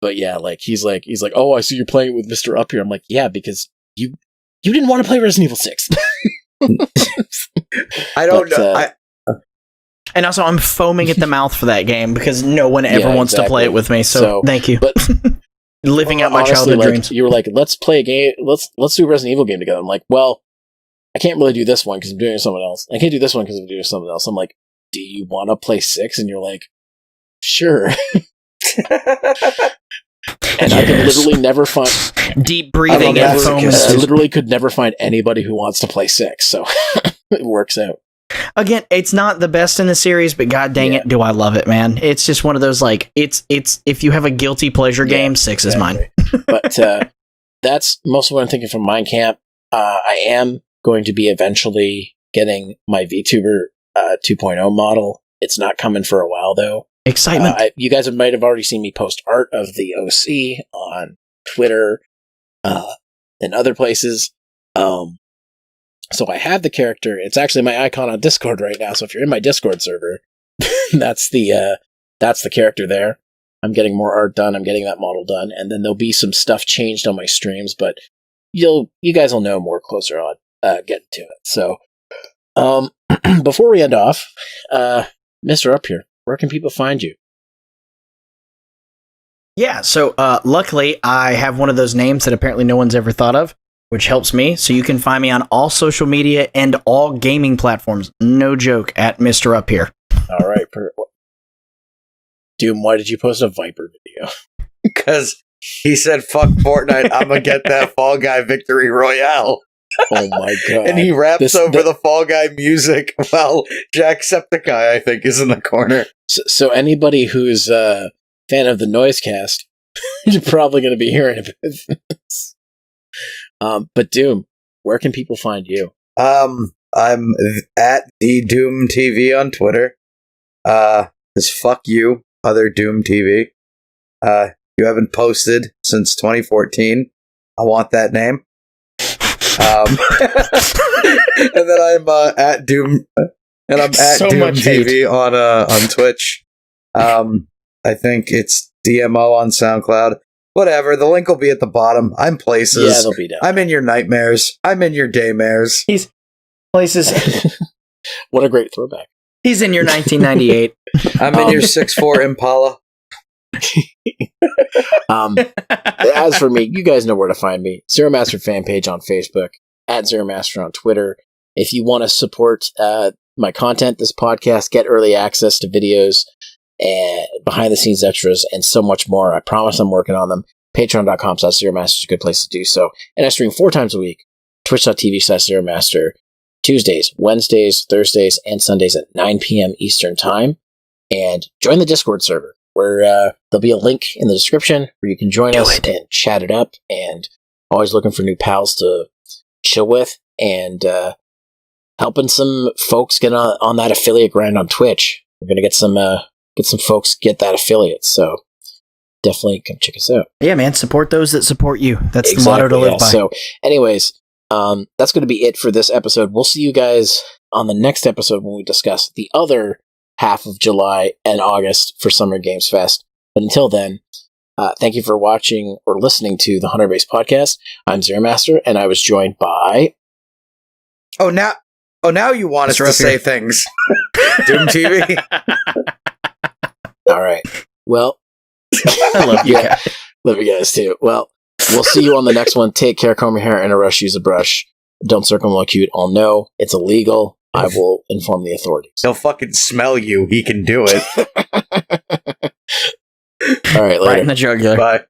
But yeah, like he's like, "Oh, I see you're playing it with Mr. Up here." I'm like, "Yeah, because you didn't want to play Resident Evil 6. I don't know. And also, I'm foaming at the mouth for that game because no one ever wants to play it with me. So thank you. But living out my honestly, childhood like, dreams. You were like, "Let's play a game. Let's do a Resident Evil game together." I'm like, "Well, I can't really do this one because I'm doing something else. I can't do this one because I'm doing something else." I'm like, "Do you want to play 6?" And you're like, "Sure." And I can literally never find deep breathing and foam. I literally could never find anybody who wants to play 6, so it works out. Again, it's not the best in the series, but god dang it, do I love it, man. It's just one of those, like, it's if you have a guilty pleasure game, 6 is mine. But that's most of what I'm thinking from Mind Camp. I am going to be eventually getting my VTuber 2.0 model. It's not coming for a while, though. Excitement. You guys might have already seen me post art of the OC on Twitter and other places. So I have the character. It's actually my icon on Discord right now. So if you're in my Discord server, that's the character there. I'm getting more art done. I'm getting that model done, and then there'll be some stuff changed on my streams, but you guys will know more closer on getting to it. So, before we end off, Mr. Up here, where can people find you? Yeah, so luckily I have one of those names that apparently no one's ever thought of, which helps me. So you can find me on all social media and all gaming platforms. No joke, at Mr. Up here. All right. Doom, why did you post a Viper video? Because he said, fuck Fortnite, I'm gonna get that Fall Guy Victory Royale. Oh my god. And he raps over the Fall Guy music while Jacksepticeye, I think, is in the corner. So anybody who's a fan of the Noisecast, you're probably going to be hearing about this. But Doom, where can people find you? I'm at the Doom TV on Twitter. Just fuck you, other Doom TV. You haven't posted since 2014. I want that name. And then I'm at Doom, and I'm at So Doom much TV on Twitch. I think it's DMO on SoundCloud. Whatever. The link will be at the bottom. I'm places. Yeah, they'll be down. I'm in your nightmares. I'm in your daymares. He's places. What a great throwback. He's in your 1998. I'm in your 6'4" Impala. As for me, you guys know where to find me. Zeromaster fan page on Facebook, at Zeromaster on Twitter. If you want to support my content, this podcast, get early access to videos and behind the scenes extras and so much more. I promise I'm working on them. Patreon.com/Zeromaster is a good place to do so. And I stream 4 times a week. Twitch.tv/Zeromaster. Tuesdays, Wednesdays, Thursdays, and Sundays at 9 p.m. Eastern Time. And join the Discord server, where there'll be a link in the description where you can join us and chat it up. And always looking for new pals to chill with and helping some folks get on that affiliate grind on Twitch. We're gonna get some folks get that affiliate. So definitely come check us out. Yeah, man, support those that support you. That's the motto to live by. So, anyways, that's going to be it for this episode. We'll see you guys on the next episode when we discuss the other half of July and August for Summer Games Fest. But until then, thank you for watching or listening to the Hunter Base Podcast. I'm Zeromaster, and I was joined by... Oh, now you want us to say things. Doom TV. All right. Well, I love you. Yeah, love you guys too. Well, we'll see you on the next one. Take care, comb your hair, in a rush, use a brush. Don't circumlocute. I'll know it's illegal. I will inform the authorities. He'll fucking smell you. He can do it. All right, later. Right in the jugular. Bye.